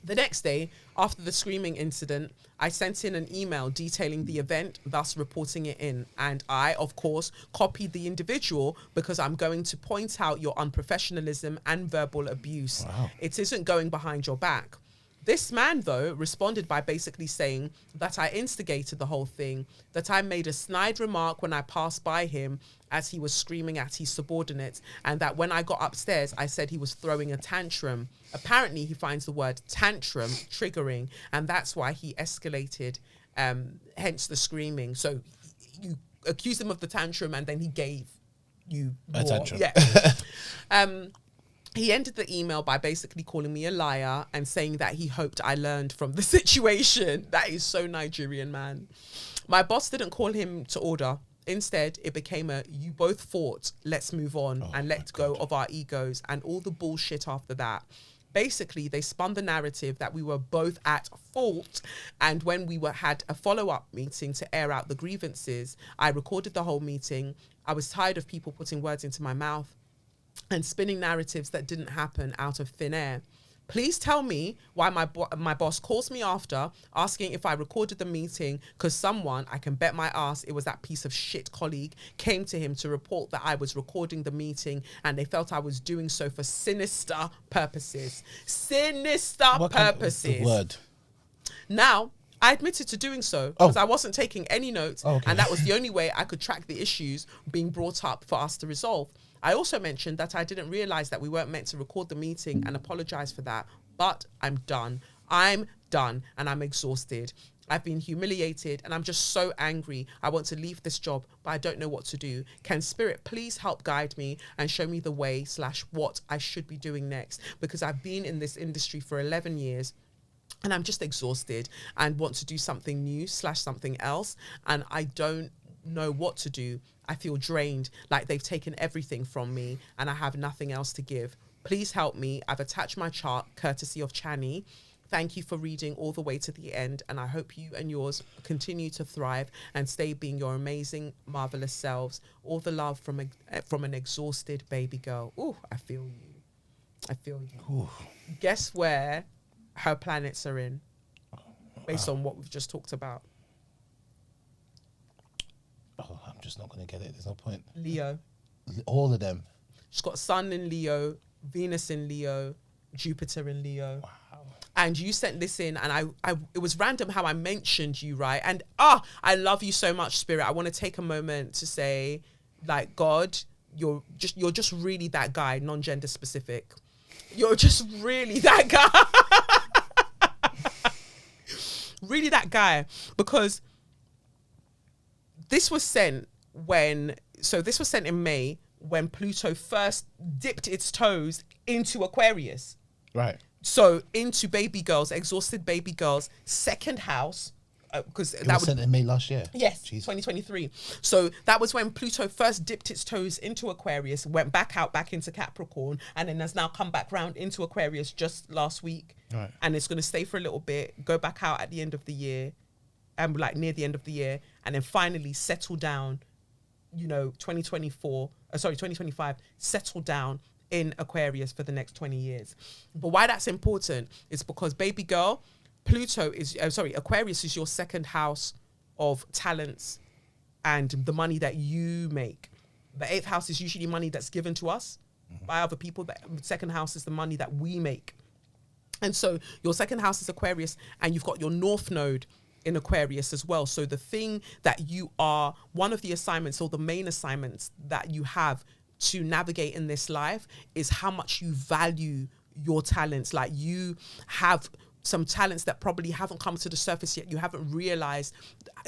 The next day, after the screaming incident, I sent in an email detailing the event, thus reporting it in. And I, of course, copied the individual because I'm going to point out your unprofessionalism and verbal abuse. Wow. It isn't going behind your back. This man, though, responded by basically saying that I instigated the whole thing, that I made a snide remark when I passed by him as he was screaming at his subordinates, and that when I got upstairs, I said he was throwing a tantrum. Apparently, he finds the word tantrum triggering, and that's why he escalated, hence the screaming. So you accused him of the tantrum, and then he gave you a more. tantrum. Yeah. He ended the email by basically calling me a liar and saying that he hoped I learned from the situation. That is so Nigerian, man. My boss didn't call him to order. Instead, it became a, you both fought, let's move on and let go of our egos and all the bullshit after that. Basically, they spun the narrative that we were both at fault, and when we had a follow-up meeting to air out the grievances, I recorded the whole meeting. I was tired of people putting words into my mouth and spinning narratives that didn't happen out of thin air. Please tell me why my boss calls me after asking if I recorded the meeting, because someone, I can bet my ass it was that piece of shit colleague, came to him to report that I was recording the meeting and they felt I was doing so for sinister purposes. Sinister purposes. The word. Now, I admitted to doing so because I wasn't taking any notes, and that was the only way I could track the issues being brought up for us to resolve. I also mentioned that I didn't realize that we weren't meant to record the meeting and apologize for that, but I'm done. I'm done and I'm exhausted. I've been humiliated and I'm just so angry. I want to leave this job, but I don't know what to do. Can Spirit please help guide me and show me the way / what I should be doing next? Because I've been in this industry for 11 years. And I'm just exhausted and want to do something new / something else. And I don't know what to do. I feel drained, like they've taken everything from me and I have nothing else to give. Please help me. I've attached my chart, courtesy of Chani. Thank you for reading all the way to the end. And I hope you and yours continue to thrive and stay being your amazing, marvelous selves. All the love from an exhausted baby girl. Ooh, I feel you. I feel you. Ooh. Guess where her planets are in, based on what we've just talked about. Oh, just not going to get it. There's no point. Leo. All of them. She's got Sun in Leo, Venus in Leo, Jupiter in Leo. Wow. And you sent this in, and I it was random how I mentioned you, right? And I love you so much, Spirit. I want to take a moment to say, like, God, you're just really that guy, non-gender specific. You're just really that guy. Really that guy. Because this was sent in May when Pluto first dipped its toes into Aquarius. Right. So into baby girls, exhausted baby girls, second house, because That was sent in May last year. Yes, Jeez. 2023. So that was when Pluto first dipped its toes into Aquarius, went back into Capricorn, and then has now come back round into Aquarius just last week. Right. And it's going to stay for a little bit, go back out at the end of the year, like near the end of the year, and then finally settle down, 2025, settle down in Aquarius for the next 20 years. But why that's important is because, baby girl, Aquarius is your second house of talents and the money that you make. The 8th house is usually money that's given to us by other people. The second house is the money that we make. And so your second house is Aquarius, and you've got your North Node in Aquarius as well. So the thing that you are, one of the assignments or the main assignments that you have to navigate in this life is how much you value your talents. Like, you have some talents that probably haven't come to the surface yet. You haven't realized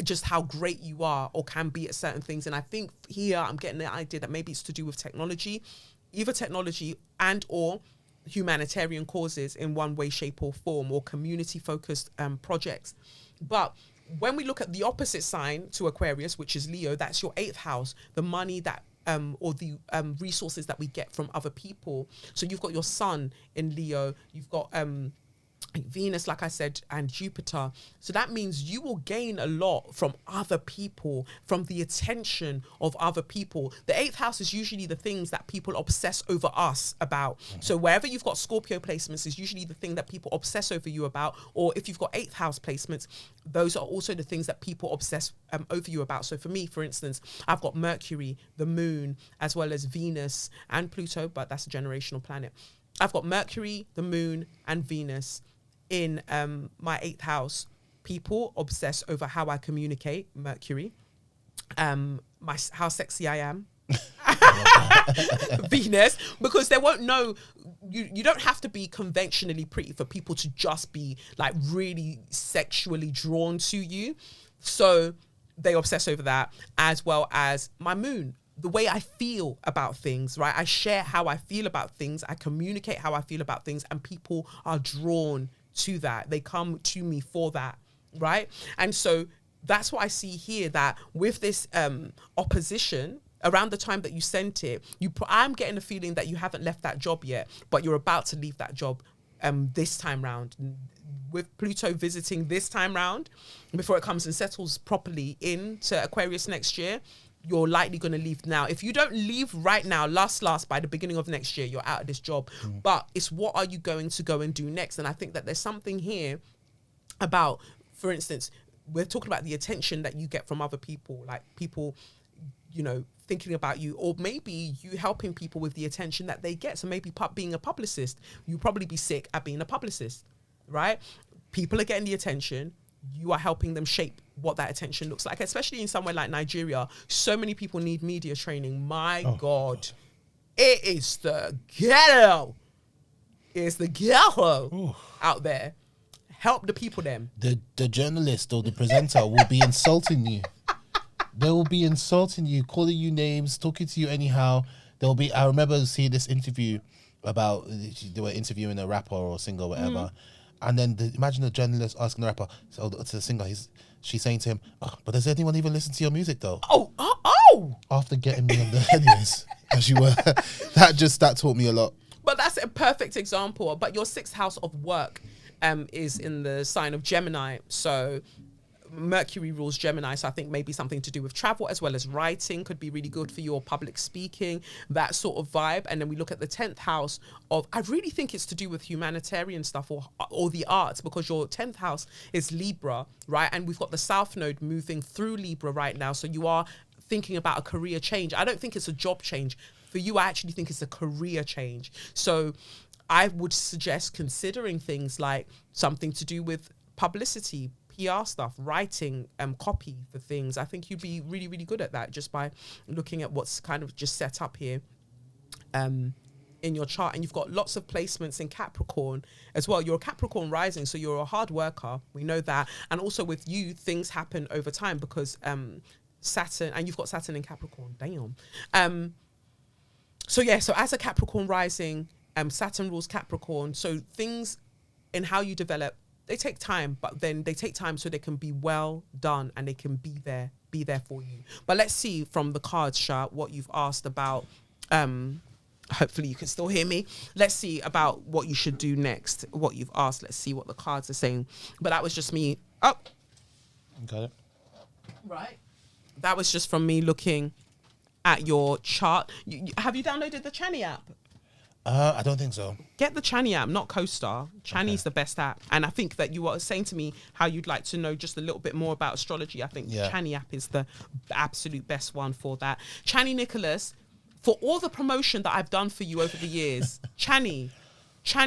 just how great you are or can be at certain things. And I think here I'm getting the idea that maybe it's to do with technology, either technology and or humanitarian causes in one way, shape or form, or community focused projects. But when we look at the opposite sign to Aquarius, which is Leo, that's your 8th house, the money that or the resources that we get from other people. So you've got your Sun in Leo, you've got Venus, like I said, and Jupiter. So that means you will gain a lot from other people, from the attention of other people. The 8th house is usually the things that people obsess over us about. So wherever you've got Scorpio placements is usually the thing that people obsess over you about. Or if you've got 8th house placements, those are also the things that people obsess over you about. So for me, for instance, I've got Mercury, the moon, as well as Venus and Pluto, but that's a generational planet. I've got Mercury, the moon, and Venus in my 8th house. People obsess over how I communicate, Mercury, how sexy I am, Venus, because they won't know. You don't have to be conventionally pretty for people to just be like really sexually drawn to you. So they obsess over that, as well as my moon, the way I feel about things, right? I share how I feel about things. I communicate how I feel about things, and people are drawn to that. They come to me for that, right? And so that's what I see here, that with this opposition, around the time that you sent it, I'm getting a feeling that you haven't left that job yet, but you're about to leave that job this time round. With Pluto visiting this time round, before it comes and settles properly into Aquarius next year, you're likely going to leave now. If you don't leave right now, last by the beginning of next year, you're out of this job. But it's what are you going to go and do next? And I think that there's something here about, for instance, we're talking about the attention that you get from other people, like people, thinking about you, or maybe you helping people with the attention that they get. So maybe being a publicist, you'll probably be sick at being a publicist, right? People are getting the attention. You are helping them shape what that attention looks like, especially in somewhere like Nigeria. So many people need media training. My God, it is the ghetto. It's the ghetto out there. Help the people then. The journalist or the presenter will be insulting you. They will be insulting you, calling you names, talking to you anyhow. I remember seeing this interview about, they were interviewing a rapper or singer or whatever. And then imagine a journalist asking the rapper, to the singer, she's saying to him, but does anyone even listen to your music though? Oh! After getting me on the headlines, as you were, that taught me a lot. But that's a perfect example. But your 6th house of work is in the sign of Gemini. So Mercury rules Gemini, so I think maybe something to do with travel as well as writing could be really good for your public speaking, that sort of vibe. And then we look at the 10th house of, I really think it's to do with humanitarian stuff or the arts, because your 10th house is Libra, right? And we've got the South Node moving through Libra right now. So you are thinking about a career change. I don't think it's a job change. For you, I actually think it's a career change. So I would suggest considering things like something to do with publicity, PR stuff, writing, copy for things. I think you'd be really, really good at that just by looking at what's kind of just set up here in your chart. And you've got lots of placements in Capricorn as well. You're a Capricorn rising, so you're a hard worker. We know that. And also with you, things happen over time because Saturn, and you've got Saturn in Capricorn. Damn. So as a Capricorn rising, Saturn rules Capricorn. So things in how you develop, they take time, but then they take time so they can be well done and they can be there for you. But let's see from the cards, Sha, what you've asked about. Hopefully you can still hear me. Let's see about what you should do next, what you've asked. Let's see what the cards are saying. But that was just me. Oh. Got it. Right. That was just from me looking at your chart. Have you downloaded the Chani app? I don't think so. Get the Chani app, not CoStar. Chani's the best app. And I think that you were saying to me how you'd like to know just a little bit more about astrology. I think Chani app is the absolute best one for that. Chani Nicholas, for all the promotion that I've done for you over the years, Chani, how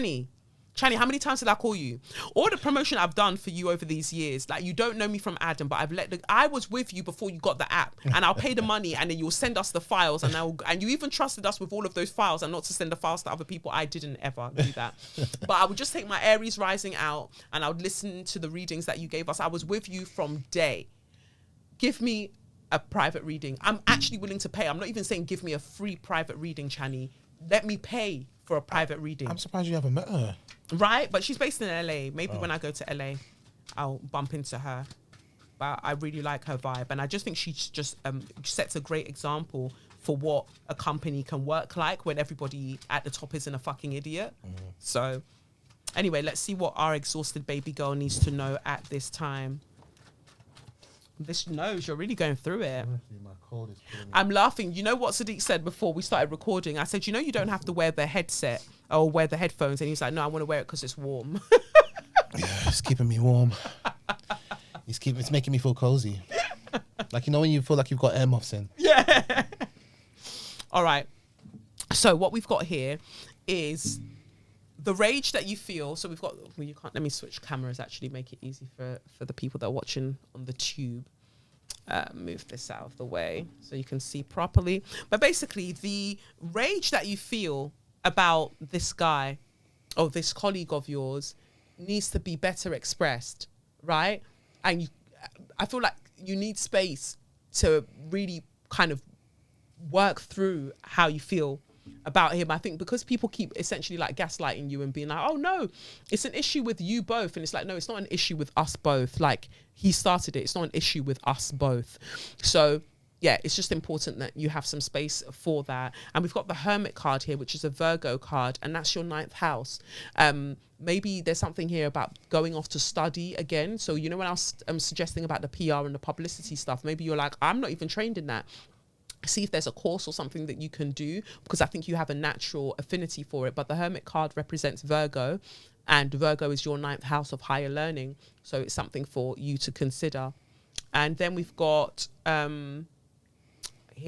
many times did I call you? All the promotion I've done for you over these years, like you don't know me from Adam, but I was with you before you got the app, and I'll pay the money, and then you'll send us the files, and you even trusted us with all of those files, and not to send the files to other people. I didn't ever do that, but I would just take my Aries rising out, and I would listen to the readings that you gave us. I was with you from day. Give me a private reading. I'm actually willing to pay. I'm not even saying give me a free private reading, Chani. Let me pay for a private reading. I'm surprised you haven't met her. Right, but she's based in LA. Maybe when I go to LA, I'll bump into her. But I really like her vibe, and I just think she just sets a great example for what a company can work like when everybody at the top isn't a fucking idiot. So, anyway, let's see what our exhausted baby girl needs to know at this time. This knows you're really going through it. I'm laughing. You know what Sadiq said before we started recording? I said, you don't have to wear the headset or wear the headphones. And he's like, no, I want to wear it because it's warm. Yeah, it's keeping me warm. It's making me feel cozy. Like, when you feel like you've got air muffs in. Yeah. All right. So what we've got here is the rage that you feel. So we've got, let me switch cameras, actually make it easy for the people that are watching on the tube. Move this out of the way so you can see properly. But basically the rage that you feel about this guy or this colleague of yours needs to be better expressed, right? And I feel like you need space to really kind of work through how you feel about him. I think because people keep essentially like gaslighting you and being like, oh no, it's an issue with you both. And it's like, no, it's not an issue with us both. Like, he started it. It's not an issue with us both. So yeah, it's just important that you have some space for that. And we've got the Hermit card here, which is a Virgo card, and that's your 9th house. Maybe there's something here about going off to study again. So, when I was suggesting about the PR and the publicity stuff, maybe you're like, I'm not even trained in that. See if there's a course or something that you can do, because I think you have a natural affinity for it. But the Hermit card represents Virgo, and Virgo is your 9th house of higher learning. So it's something for you to consider. And then we've got, here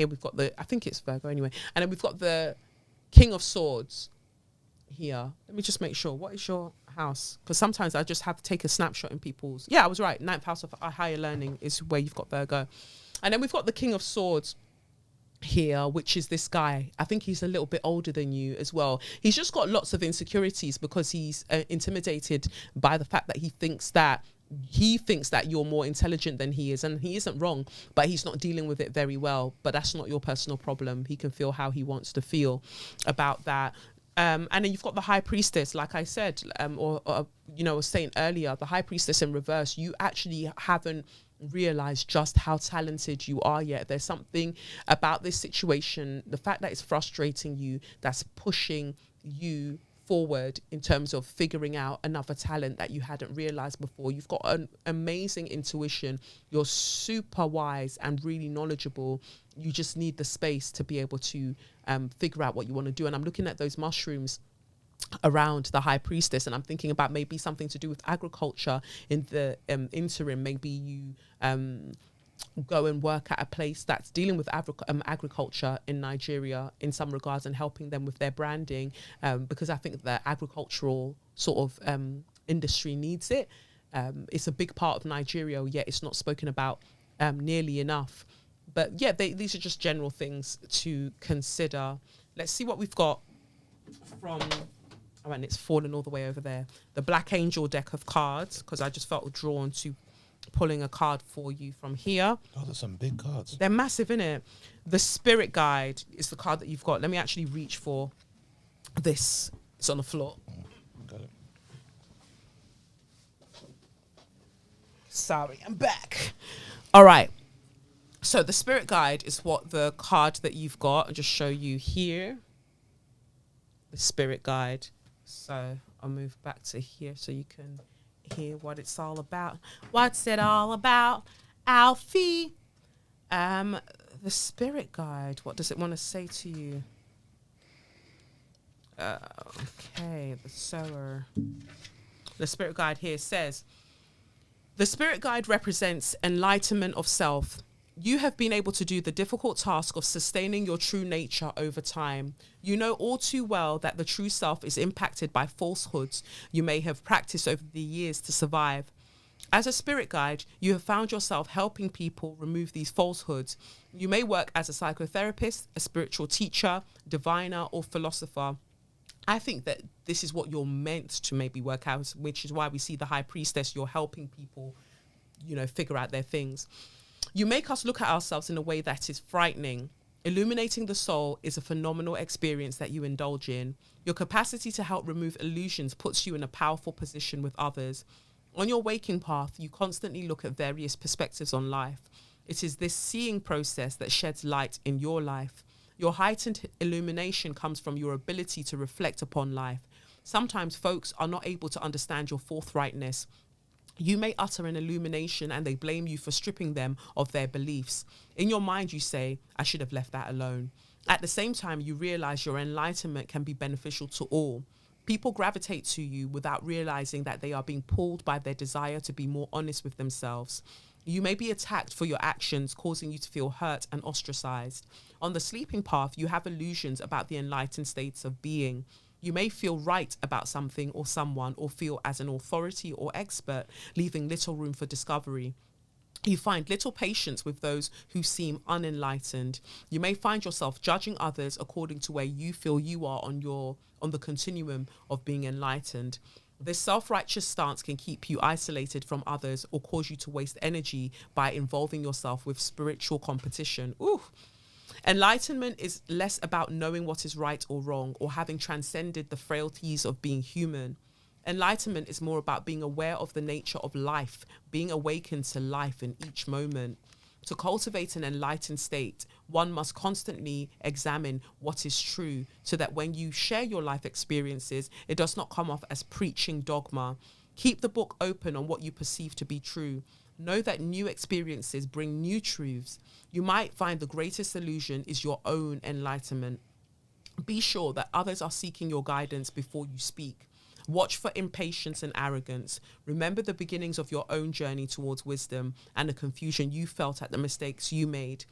we've got I think it's Virgo anyway. And then we've got the King of Swords here. Let me just make sure. What is your house? Because sometimes I just have to take a snapshot in people's. Yeah, I was right. 9th house of higher learning is where you've got Virgo. And then we've got the King of Swords here, which is this guy. I think he's a little bit older than you as well. He's just got lots of insecurities because he's intimidated by the fact that he thinks that you're more intelligent than he is, and he isn't wrong, but he's not dealing with it very well. But that's not your personal problem. He can feel how he wants to feel about that. And then you've got the High Priestess, like I said, or I was saying earlier, the High Priestess in reverse. You actually haven't realize just how talented you are yet. There's something about this situation, the fact that it's frustrating you, that's pushing you forward in terms of figuring out another talent that you hadn't realized before. You've got an amazing intuition. You're super wise and really knowledgeable. You just need the space to be able to figure out what you want to do. And I'm looking at those mushrooms around the High Priestess, and I'm thinking about maybe something to do with agriculture in the interim. Maybe you go and work at a place that's dealing with agriculture in Nigeria in some regards and helping them with their branding, because I think the agricultural sort of industry needs it. It's a big part of Nigeria, yet it's not spoken about nearly enough. But yeah, these are just general things to consider. Let's see what we've got from, oh, and it's fallen all the way over there. The Black Angel deck of cards, because I just felt drawn to pulling a card for you from here. Oh, there's some big cards. They're massive, innit? The Spirit Guide is the card that you've got. Let me actually reach for this. It's on the floor. Got it. Sorry, I'm back. All right. So the Spirit Guide is what the card that you've got. I'll just show you here. The Spirit Guide. So I'll move back to here so you can hear what it's all about. What's it all about, Alfie? The Spirit Guide. What does it want to say to you? Okay, the Sower. The Spirit Guide here says, the Spirit Guide represents enlightenment of self. You have been able to do the difficult task of sustaining your true nature over time. You know all too well that the true self is impacted by falsehoods you may have practiced over the years to survive. As a spirit guide, you have found yourself helping people remove these falsehoods. You may work as a psychotherapist, a spiritual teacher, diviner, or philosopher. I think that this is what you're meant to maybe work out, which is why we see the High Priestess. You're helping people, you know, figure out their things. You make us look at ourselves in a way that is frightening. Illuminating the soul is a phenomenal experience that you indulge in. Your capacity to help remove illusions puts you in a powerful position with others. On your waking path, you constantly look at various perspectives on life. It is this seeing process that sheds light in your life. Your heightened illumination comes from your ability to reflect upon life. Sometimes folks are not able to understand your forthrightness. You may utter an illumination and they blame you for stripping them of their beliefs. In your mind, you say, I should have left that alone. At the same time, you realize your enlightenment can be beneficial to all. People gravitate to you without realizing that they are being pulled by their desire to be more honest with themselves. You may be attacked for your actions, causing you to feel hurt and ostracized. On the sleeping path, you have illusions about the enlightened states of being. You may feel right about something or someone, or feel as an authority or expert, leaving little room for discovery. You find little patience with those who seem unenlightened. You may find yourself judging others according to where you feel you are on the continuum of being enlightened. This self-righteous stance can keep you isolated from others or cause you to waste energy by involving yourself with spiritual competition. Ooh. Enlightenment is less about knowing what is right or wrong or having transcended the frailties of being human. Enlightenment is more about being aware of the nature of life, being awakened to life in each moment. To cultivate an enlightened state, one must constantly examine what is true so that when you share your life experiences, it does not come off as preaching dogma. Keep the book open on what you perceive to be true. Know that new experiences bring new truths. You might find the greatest illusion is your own enlightenment. Be sure that others are seeking your guidance before you speak. Watch for impatience and arrogance. Remember the beginnings of your own journey towards wisdom and the confusion you felt at the mistakes you made.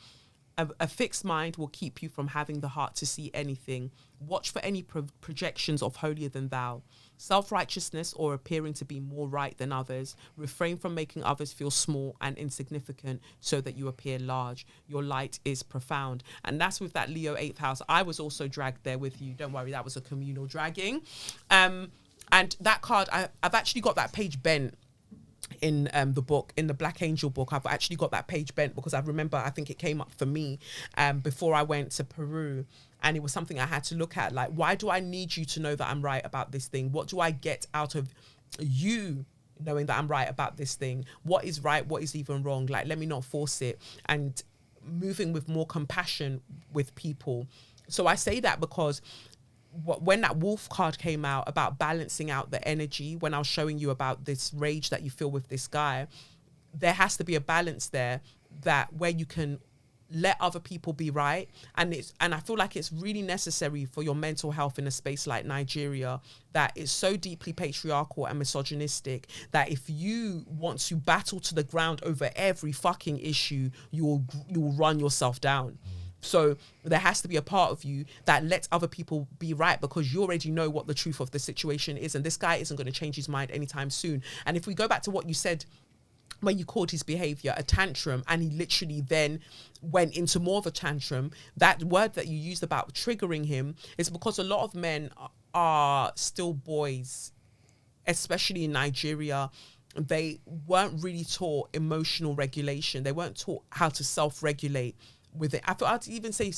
A fixed mind will keep you from having the heart to see anything. Watch for any projections of holier than thou. Self-righteousness or appearing to be more right than others. Refrain from making others feel small and insignificant so that you appear large. Your light is profound. And that's with that Leo 8th house. I was also dragged there with you. Don't worry, that was a communal dragging. And that card, I've actually got that page bent in the book, in the Black Angel book. I've actually got that page bent because I remember, I think it came up for me before I went to Peru. And it was something I had to look at. Like, why do I need you to know that I'm right about this thing? What do I get out of you knowing that I'm right about this thing? What is right? What is even wrong? Like, let me not force it. And moving with more compassion with people. So I say that because when that wolf card came out about balancing out the energy, when I was showing you about this rage that you feel with this guy, there has to be a balance there, that where you can let other people be right. And I feel like it's really necessary for your mental health in a space like Nigeria that is so deeply patriarchal and misogynistic that if you want to battle to the ground over every fucking issue, you will run yourself down. So there has to be a part of you that lets other people be right, because you already know what the truth of the situation is, and this guy isn't going to change his mind anytime soon. And if we go back to what you said when you called his behavior a tantrum, and he literally then went into more of a tantrum, that word that you used about triggering him is because a lot of men are still boys, especially in Nigeria. They weren't really taught emotional regulation. They weren't taught how to self-regulate with it. I'd even say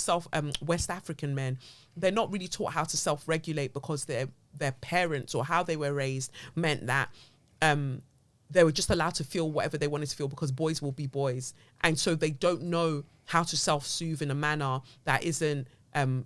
West African men, they're not really taught how to self-regulate because their parents or how they were raised meant that they were just allowed to feel whatever they wanted to feel because boys will be boys. And so they don't know how to self-soothe in a manner that isn't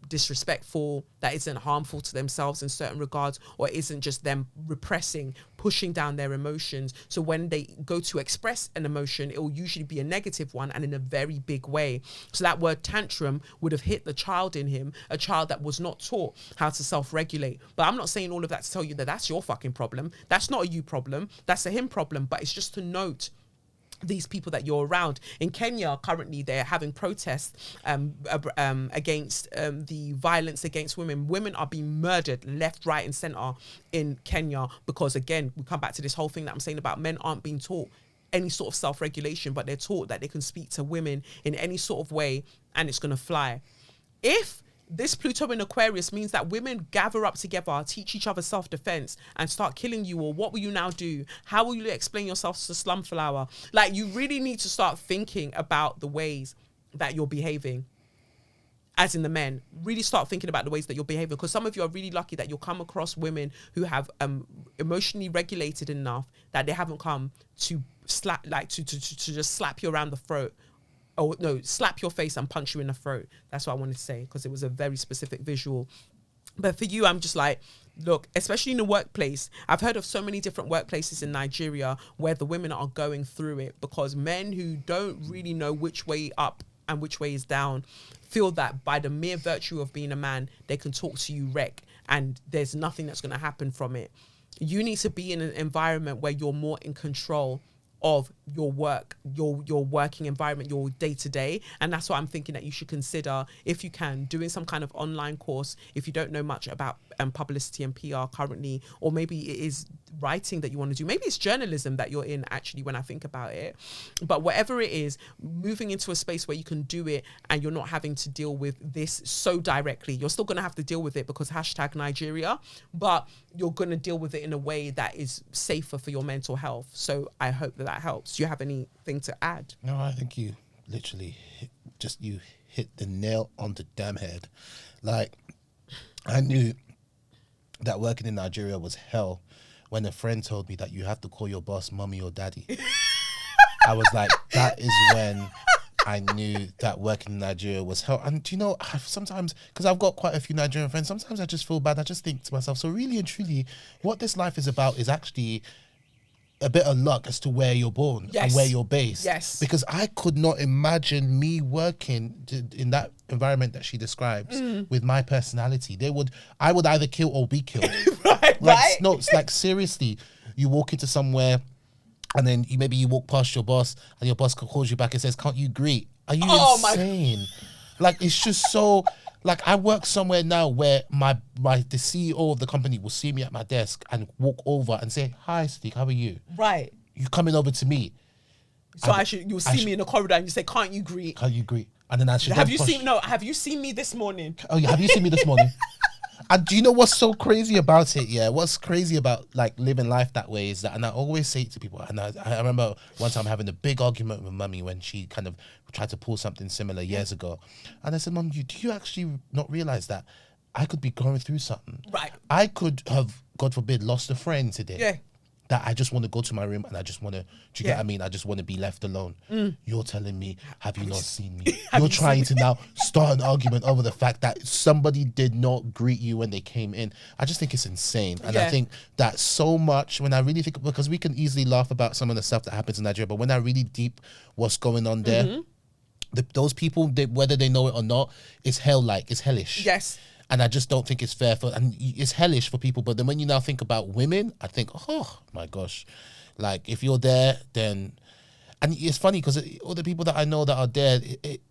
disrespectful, that isn't harmful to themselves in certain regards, or isn't just them repressing, pushing down their emotions. So when they go to express an emotion, it will usually be a negative one and in a very big way. So that word tantrum would have hit the child in him, a child that was not taught how to self-regulate. But I'm not saying all of that to tell you that that's your fucking problem. That's not a you problem. That's a him problem. But it's just to note these people that you're around. In Kenya, currently, they're having protests against the violence against women. Women are being murdered left, right, and center in Kenya because, again, we come back to this whole thing that I'm saying about men aren't being taught any sort of self-regulation, but they're taught that they can speak to women in any sort of way and it's going to fly. If this Pluto in Aquarius means that women gather up together, teach each other self-defense and start killing you, or what will you now do? How will you explain yourself to Slumflower? Like, you really need to start thinking about the ways that you're behaving. As in the men, really start thinking about the ways that you're behaving, because some of you are really lucky that you'll come across women who have emotionally regulated enough that they haven't come to slap, like to just slap you around the throat. Oh, no, slap your face and punch you in the throat. That's what I wanted to say, because it was a very specific visual. But for you, I'm just like, look, especially in the workplace, I've heard of so many different workplaces in Nigeria where the women are going through it because men who don't really know which way up and which way is down feel that by the mere virtue of being a man, they can talk to you wreck and there's nothing that's going to happen from it. You need to be in an environment where you're more in control of your work, your working environment, your day-to-day. And that's what I'm thinking that you should consider, if you can, doing some kind of online course if you don't know much about publicity and PR currently, or maybe it is writing that you want to do. Maybe it's journalism that you're in, actually, when I think about it. But whatever it is, moving into a space where you can do it and you're not having to deal with this so directly. You're still going to have to deal with it because #Nigeria, but you're going to deal with it in a way that is safer for your mental health. So I hope that helps. Do you have anything to add? No, I think you literally hit the nail on the damn head. Like, I knew that working in Nigeria was hell when a friend told me that you have to call your boss mommy or daddy. I was like, that is when I knew that working in Nigeria was hell. And do you know, sometimes, because I've got quite a few Nigerian friends, sometimes I just feel bad. I just think to myself, so really and truly, what this life is about is actually a bit of luck as to where you're born and where you're based. Yes. Because I could not imagine me working in that environment that she describes with my personality. I would either kill or be killed. right? No, it's like, seriously, you walk into somewhere and then maybe you walk past your boss and your boss calls you back and says, can't you greet? Are you insane? Like, it's just so... Like, I work somewhere now where the CEO of the company will see me at my desk and walk over and say, hi, Sadiq, how are you? Right. You coming over to me. So you'll see me in the corridor and you say, can't you greet? Can't you greet? And then I should have you seen me this morning? Oh, yeah, have you seen me this morning? And do you know what's so crazy about it? Yeah, what's crazy about like living life that way is that, and I always say it to people, and I remember one time having a big argument with Mummy when she kind of tried to pull something similar years ago. And I said, Mum, do you actually not realize that I could be going through something? Right. I could have, God forbid, lost a friend today. Yeah. That I just want to go to my room and I just want to, do you get what I mean? I just want to be left alone. You're telling me, have you not seen me? You're trying to now start an argument over the fact that somebody did not greet you when they came in. I just think it's insane. And I think that so much, when I really think, because we can easily laugh about some of the stuff that happens in Nigeria, but when I really deep what's going on there, those people, whether they know it or not, it's hell-like, it's hellish. Yes. And I just don't think it's fair and it's hellish for people. But then when you now think about women, I think, oh my gosh, like if you're there, then, and it's funny because all the people that I know that are there,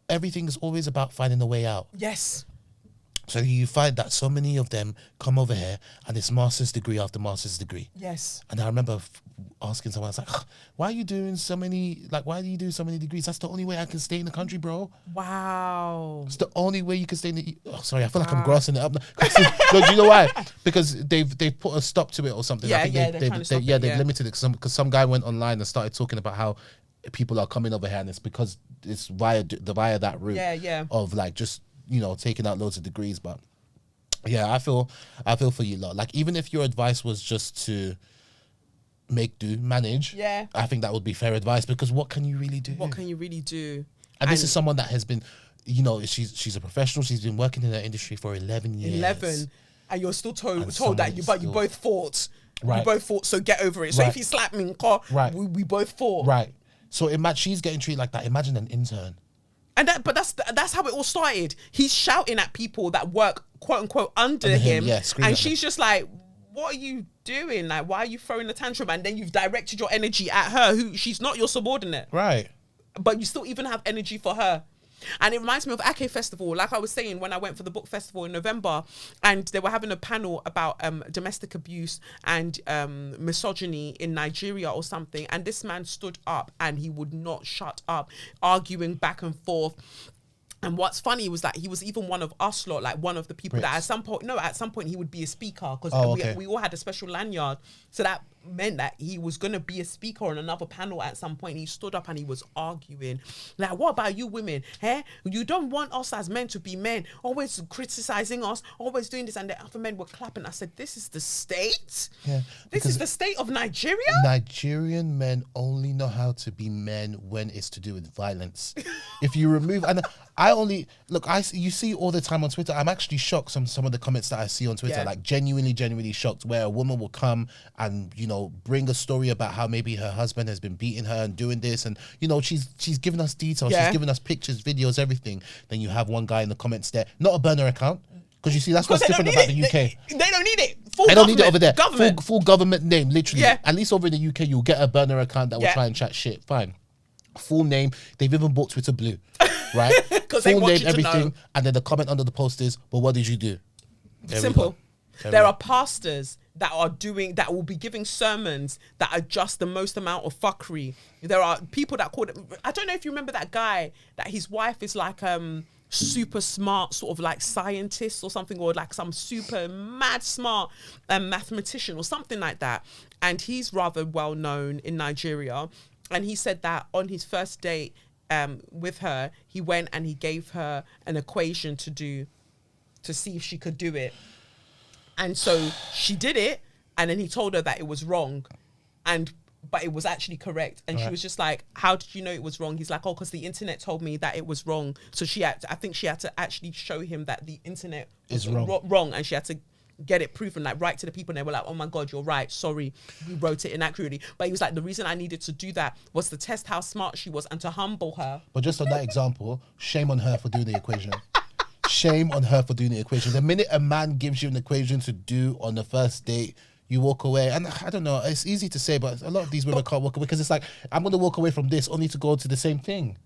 everything is always about finding a way out. Yes. So you find that so many of them come over here and it's master's degree after master's degree. Yes. And I remember asking someone, I was like, why are you doing so many degrees? That's the only way I can stay in the country, bro. Wow. It's the only way you can stay in the... Oh, sorry, I feel like I'm grassing it up. No, do you know why? Because they've put a stop to it or something. Yeah, I think they're trying to stop it, they've limited it because some guy went online and started talking about how people are coming over here and it's because it's via that route of like just, you know, taking out loads of degrees. But yeah, I feel for you lot. Like even if your advice was just to manage, I think that would be fair advice, because what can you really do? What can you really do? And this is someone that has been, you know, she's a professional. She's been working in the industry for 11 years. 11, and you're still told that you both fought. Right. You both fought, so get over it. So if he slapped me, we both fought. Right. So she's getting treated like that. Imagine an intern. And that's how it all started. He's shouting at people that work, quote unquote, under him. And she's just like, what are you doing? Like, why are you throwing a tantrum? And then you've directed your energy at her, who she's not your subordinate. Right. But you still even have energy for her. And it reminds me of Ake Festival. Like I was saying, when I went for the book festival in November, and they were having a panel about domestic abuse and misogyny in Nigeria or something. And this man stood up and he would not shut up, arguing back and forth. And what's funny was that he was even one of us lot, like one of the people that at some point he would be a speaker, because we all had a special lanyard. So that meant that he was going to be a speaker on another panel at some point. He stood up and he was arguing. Like, what about you women? You don't want us as men to be men, always criticizing us, always doing this. And the other men were clapping. I said, this is the state? Yeah. This is the state of Nigeria? Nigerian men only know how to be men when it's to do with violence. If you remove... And you see all the time on Twitter, I'm actually shocked some of the comments that I see on Twitter, like genuinely shocked, where a woman will come and, you know, bring a story about how maybe her husband has been beating her and doing this, and, you know, she's giving us details, she's giving us pictures, videos, everything. Then you have one guy in the comments there, not a burner account, because you see that's what's different about the UK. They don't need it. They don't need it over there. Full government name, literally. At least over in the UK, you'll get a burner account that will try and chat shit. Fine. Full name. They've even bought Twitter Blue, right? Full name, everything, and then the comment under the post is, "But what did you do?" Simple. There are pastors that will be giving sermons that are just the most amount of fuckery. There are people that call it. I don't know if you remember that guy that his wife is like super smart, sort of like scientist or something, or like some super mad smart mathematician or something like that. And he's rather well known in Nigeria. And he said that on his first date with her, he went and he gave her an equation to do to see if she could do it. And so she did it, and then he told her that it was wrong, but it was actually correct. And she was just like, how did you know it was wrong? He's like, oh, because the internet told me that it was wrong. So I think she had to actually show him that the internet was wrong, and she had to get it proven, like, right to the people, and they were like, oh my God, you're right, sorry, we wrote it inaccurately. But he was like, the reason I needed to do that was to test how smart she was and to humble her. But just on that example, shame on her for doing the equation. Shame on her for doing the equation. The minute a man gives you an equation to do on the first date, you walk away. And I don't know, it's easy to say, but a lot of these women can't walk away, because it's like, I'm going to walk away from this only to go to the same thing.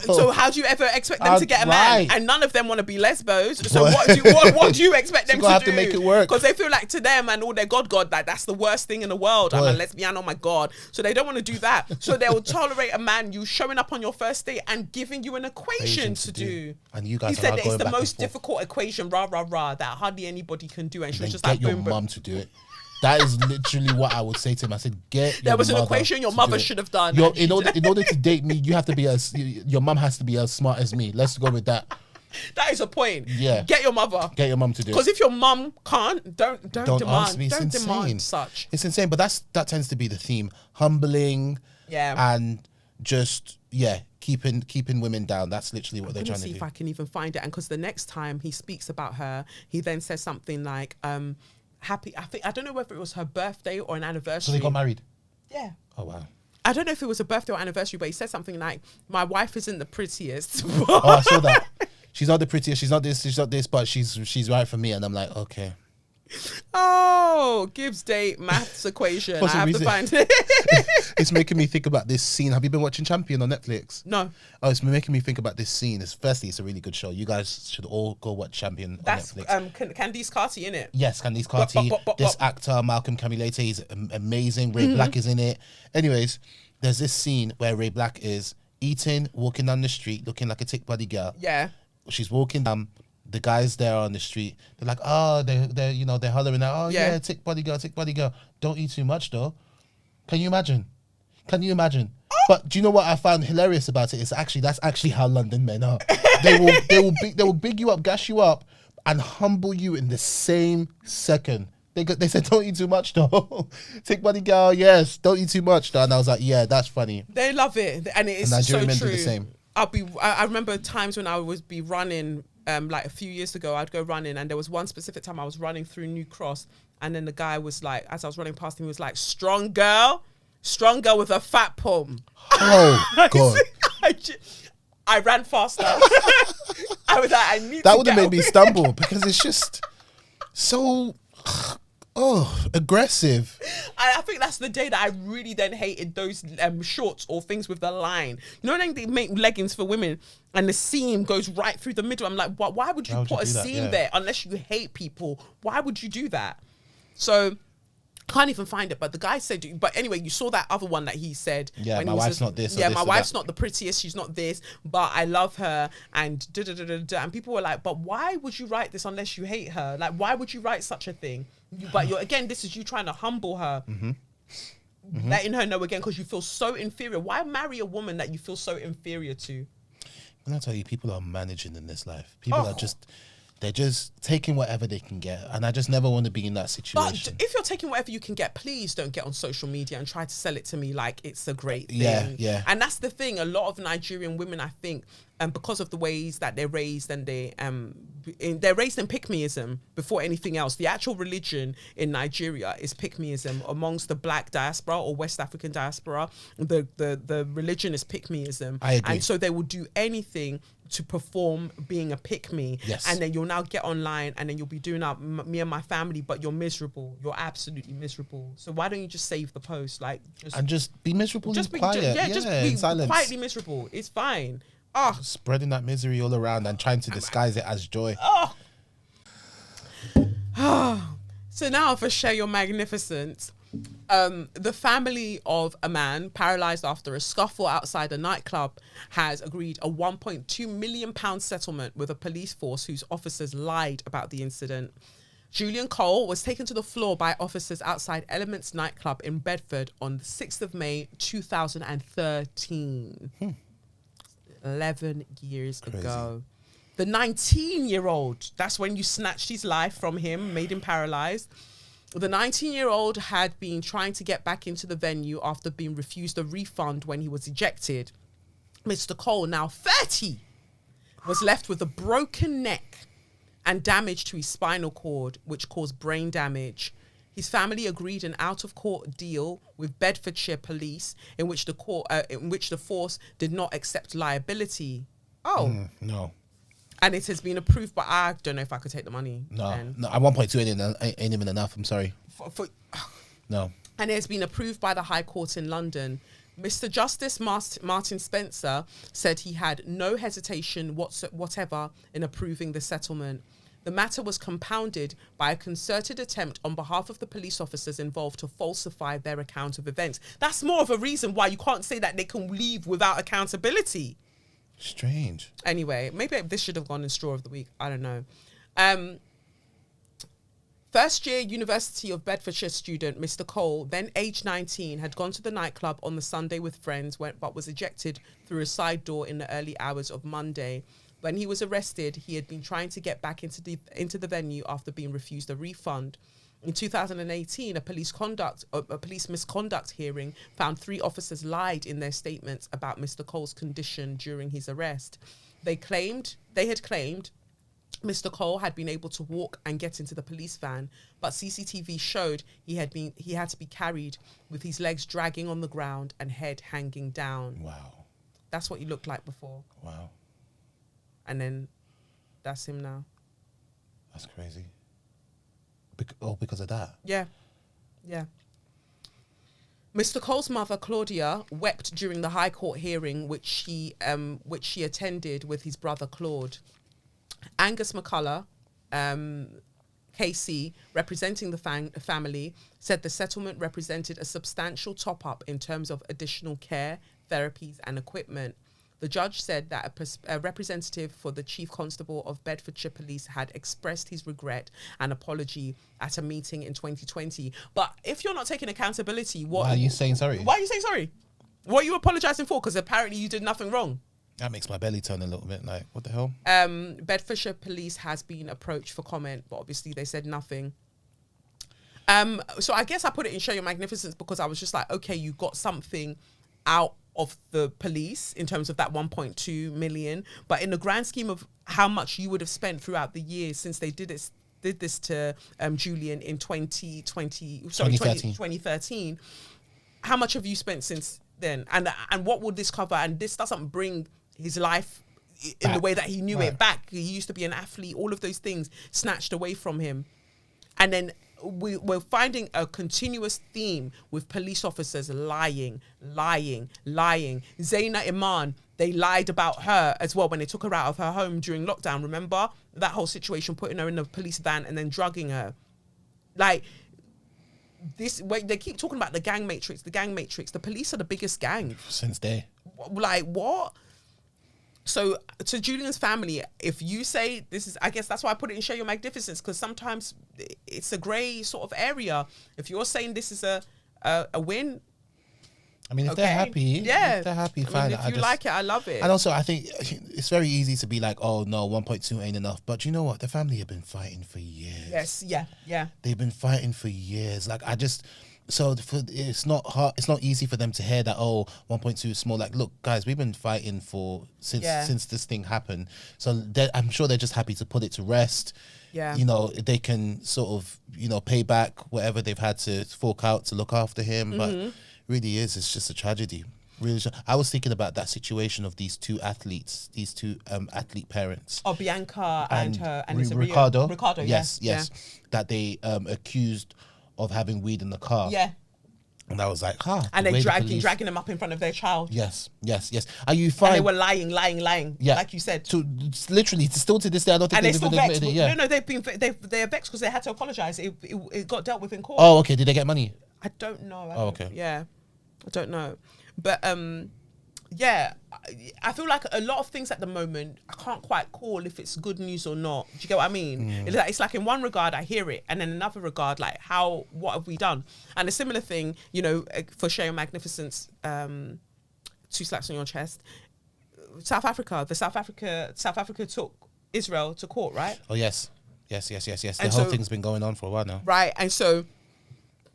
So how do you ever expect them to get a man? And none of them want to be lesbos. So what do you expect them to do? Have to make it work, because they feel like to them and all their God, like that's the worst thing in the world. I'm a lesbian, oh my God. So they don't want to do that. So they will tolerate a man you showing up on your first date and giving you an equation to do. And you guys, he said that it's the most difficult equation, that hardly anybody can do. And she was just like, get your mum to do it. That is literally what I would say to him. I said, there was an equation your mother should have done. In order to date me, you have to be your mum has to be as smart as me. Let's go with that. That is a point. Yeah. Get your mother. Get your mum to do it. Because if your mum can't, don't demand. Ask me. Don't demand such. It's insane, but that tends to be the theme. Humbling. Yeah. And just keeping women down. That's literally what they're trying to do. See if I can even find it. And because the next time he speaks about her, he then says something like, happy, I don't know whether it was her birthday or an anniversary. So they got married? Yeah. Oh, wow. I don't know if it was a birthday or anniversary, but he said something like, "My wife isn't the prettiest." Oh, I saw that. She's not the prettiest. She's not this, but she's right for me. And I'm like, okay. Oh, Gibbs date maths equation. For I some have reason. to find it. It's making me think about this scene. Have you been watching Champion on Netflix? No. Oh, it's making me think about this scene. Firstly, it's a really good show. You guys should all go watch Champion That's on Netflix. Candice Carty in it. Yes, Candice Carty. This actor, Malcolm Camilete, is amazing. Ray Black is in it. Anyways, there's this scene where Ray Black is eating, walking down the street, looking like a tick body girl. Yeah. She's walking down. The guys there on the street, they're like, oh, they're hollering out, oh yeah, tick body girl. Don't eat too much though. Can you imagine? But do you know what I found hilarious about it? That's actually how London men are. They will big you up, gas you up, and humble you in the same second. They said, don't eat too much though. Tick body girl, yes, don't eat too much though. And I was like, yeah, that's funny. They love it, and it is And so Nigerian men true. do the same. I remember times when I would be running. Like a few years ago, I'd go running, and there was one specific time I was running through New Cross, and then the guy was like, as I was running past him, he was like, strong girl with a fat palm. Oh God. I ran faster. I was like, I need That to would have get made me away. stumble because it's just so aggressive. I think that's the day that I really then hated those shorts or things with the line. You know when they make leggings for women and the seam goes right through the middle? I'm like, why would you put a seam there unless you hate people? Why would you do that? So can't even find it, but the guy said, but anyway, you saw that other one that he said. Yeah, when my he was wife's not this or Yeah, this my or wife's that. not the prettiest. She's not this, but I love her. And and people were like, but why would you write this unless you hate her? Like, why would you write such a thing? But again, this is you trying to humble her. Letting her know again because you feel so inferior. Why marry a woman that you feel so inferior to? And I tell you, people are managing in this life. People are they're just taking whatever they can get. And I just never want to be in that situation. But if you're taking whatever you can get, please don't get on social media and try to sell it to me like it's a great thing. Yeah. And that's the thing. A lot of Nigerian women, I think, because of the ways that they're raised, and they're raised in pick-meism before anything else. The actual religion in Nigeria is pick-meism. Amongst the black diaspora or West African diaspora, the religion is pick-meism. I agree. And so they will do anything to perform being a pick-me. Yes. And then you'll now get online and then you'll be doing up me and my family, but you're miserable. You're absolutely miserable. So why don't you just save the post? Like, just be miserable and quiet. Just in be silence. quietly miserable. It's fine. Spreading that misery all around and trying to disguise it as joy. So now for Share Your Magnificence. The family of a man paralyzed after a scuffle outside a nightclub has agreed a £1.2 million settlement with a police force whose officers lied about the incident. Julian Cole was taken to the floor by officers outside Elements nightclub in Bedford on the 6th of May 2013. 11 years ago. The 19-year-old, that's when you snatched his life from him, made him paralyzed. The 19-year-old had been trying to get back into the venue after being refused a refund when he was ejected. Mr. Cole, now 30, was left with a broken neck and damage to his spinal cord, which caused brain damage. His family agreed an out-of-court deal with Bedfordshire Police, in which the force did not accept liability. No. And it has been approved, but I don't know if I could take the money. No. At 1.2 ain't even enough. I'm sorry. No. And it has been approved by the High Court in London. Mr. Justice Martin Spencer said he had no hesitation whatever in approving the settlement. The matter was compounded by a concerted attempt on behalf of the police officers involved to falsify their account of events. That's more of a reason why you can't say that they can leave without accountability. Strange. Anyway, maybe this should have gone in Straw of the Week. I don't know. First year University of Bedfordshire student Mr. Cole, then aged 19, had gone to the nightclub on the Sunday with friends, but was ejected through a side door in the early hours of Monday. When he was arrested, he had been trying to get back into the venue after being refused a refund. In 2018, a police misconduct hearing found 3 officers lied in their statements about Mr. Cole's condition during his arrest. They had claimed Mr. Cole had been able to walk and get into the police van, but CCTV showed he had to be carried with his legs dragging on the ground and head hanging down. Wow. That's what he looked like before. Wow. And then that's him now. That's crazy. Because of that? Yeah. Yeah. Mr. Cole's mother, Claudia, wept during the High Court hearing, which she attended with his brother, Claude. Angus McCullough, KC, representing the family, said the settlement represented a substantial top-up in terms of additional care, therapies and equipment. The judge said that a representative for the Chief Constable of Bedfordshire Police had expressed his regret and apology at a meeting in 2020. But if you're not taking accountability, why are you saying sorry? Why are you saying sorry? What are you apologising for? Because apparently you did nothing wrong. That makes my belly turn a little bit. Like, what the hell? Bedfordshire Police has been approached for comment, but obviously they said nothing. So I guess I put it in Show Your Magnificence because I was just like, okay, you got something out of the police in terms of that 1.2 million, but in the grand scheme of how much you would have spent throughout the years since they did this to Julian in 2013, how much have you spent since then? And what would this cover? And this doesn't bring his life in the way that he knew it back. He used to be an athlete, all of those things snatched away from him. And then we're finding a continuous theme with police officers lying. Zaina Iman, they lied about her as well when they took her out of her home during lockdown. Remember that whole situation, putting her in a police van and then drugging her? Like this, they keep talking about the gang matrix. The police are the biggest gang Since day. Like what? So to Julian's family, if you say this is, I guess that's why I put it in Show Your Magnificence, because sometimes it's a grey sort of area. If you're saying this is a win, I mean, if they're happy, if they're happy, fine. If you like it, I love it. And also, I think it's very easy to be like, oh no, 1.2 ain't enough. But you know what? The family have been fighting for years. Yes, yeah. They've been fighting for years. Like it's not hard. It's not easy for them to hear that. Oh, 1.2 is small. Like, look, guys, we've been fighting since this thing happened. So I'm sure they're just happy to put it to rest. Yeah. You know, they can sort of, pay back whatever they've had to fork out to look after him. But really it's just a tragedy. Really, I was thinking about that situation of these two athletes, athlete parents. Oh, Bianca and Ricardo. Ricardo, yes. That they accused of having weed in the car. Yeah. And I was like, and they dragging them up in front of their child. Yes. Are you fine? And they were lying. Yeah. Like you said. Still to this day, I don't think they've still vexed. Yeah. No, they're vexed because they had to apologise. It got dealt with in court. Oh, okay. Did they get money? I don't know. Okay. Yeah. I don't know. But yeah, I feel like a lot of things at the moment, I can't quite call if it's good news or not. Do you get what I mean? It's like in one regard, I hear it. And in another regard, like what have we done? And a similar thing, for Show Your Magnificence, 2 slaps on your chest. South Africa took Israel to court, right? Oh, yes. The whole thing's been going on for a while now. Right. And so,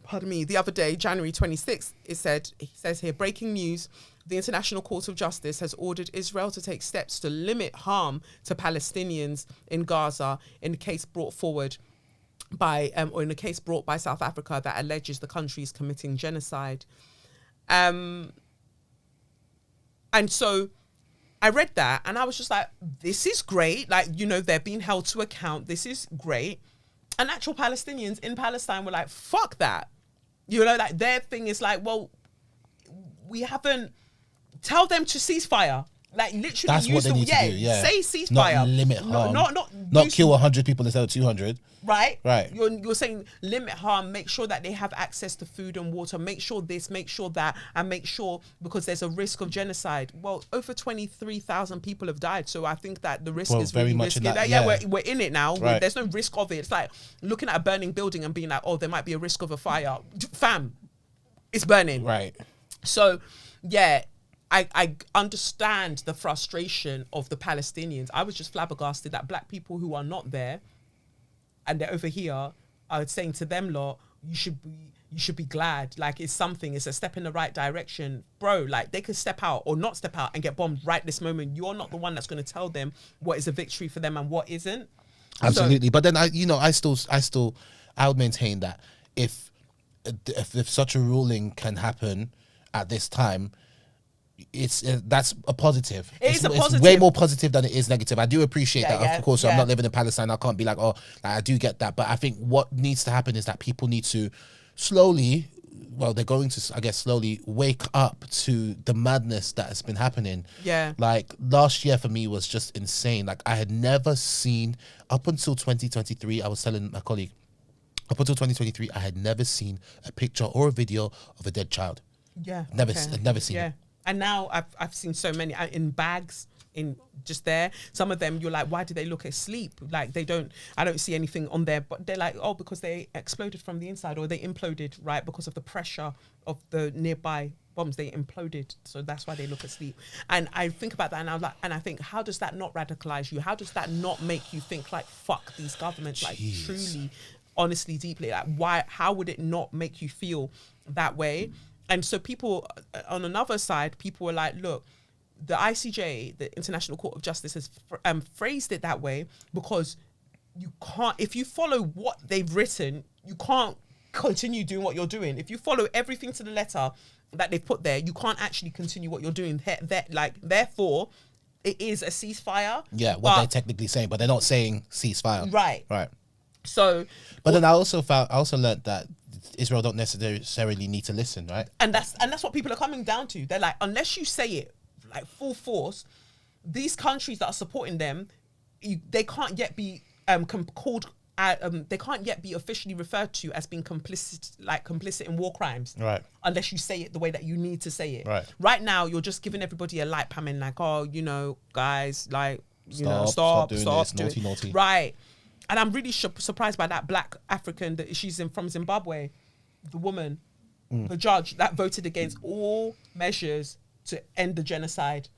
pardon me, the other day, January 26th, he says here, breaking news, the International Court of Justice has ordered Israel to take steps to limit harm to Palestinians in Gaza in a case brought by South Africa that alleges the country is committing genocide. And so I read that and I was just like, this is great. Like, they're being held to account. This is great. And actual Palestinians in Palestine were like, fuck that. Like their thing is like, well, we haven't, tell them to ceasefire. Like literally, that's what they need to do. Yeah, say ceasefire. Not limit harm. Not kill 100 people instead of 200. Right. You're saying limit harm. Make sure that they have access to food and water. Make sure this. Make sure that. And make sure because there's a risk of genocide. Well, over 23,000 people have died. So I think that the risk is very much risky. We're in it now. Right. There's no risk of it. It's like looking at a burning building and being like, oh, there might be a risk of a fire. Fam, it's burning. Right. So, yeah. I understand the frustration of the Palestinians. I was just flabbergasted that black people who are not there and they're over here are saying to them lot, you should be glad. Like it's a step in the right direction. Bro, like they could step out or not step out and get bombed right this moment. You're not the one that's going to tell them what is a victory for them and what isn't. Absolutely. But then I would maintain that if such a ruling can happen at this time, that's a positive. It's a positive. It's way more positive than it is negative. I do appreciate that. Yeah, Of course, yeah. I'm not living in Palestine. I can't be like, I do get that. But I think what needs to happen is that people need to slowly, they're going to, I guess, slowly wake up to the madness that has been happening. Yeah. Like last year for me was just insane. Like I had never seen, up until 2023, I was telling my colleague, up until 2023, I had never seen a picture or a video of a dead child. Yeah. Never seen it. And now I've seen so many in bags, in just there. Some of them you're like, why do they look asleep? Like I don't see anything on there, but they're like, because they exploded from the inside, or they imploded, right? Because of the pressure of the nearby bombs, they imploded. So that's why they look asleep. And I think about that, and I think, how does that not radicalize you? How does that not make you think like, fuck these governments, like truly, honestly, deeply? Like how would it not make you feel that way? And so people, on another side, people were like, look, the ICJ, the International Court of Justice, has phrased it that way because you can't, if you follow what they've written, you can't continue doing what you're doing. If you follow everything to the letter that they've put there, you can't actually continue what you're doing. Therefore, it is a ceasefire. Yeah, what they're technically saying, but they're not saying ceasefire. Right. So, but then I also learned that Israel don't necessarily need to listen, right? And that's what people are coming down to. They're like, unless you say it like full force, these countries that are supporting them, they can't yet be called. They can't yet be officially referred to as being complicit in war crimes, right? Unless you say it the way that you need to say it. Right. Right now, you're just giving everybody a light pamming, like, guys, like, stop doing this, naughty. Right. And I'm really surprised by that black African that she's from Zimbabwe, the woman, the judge that voted against all measures to end the genocide.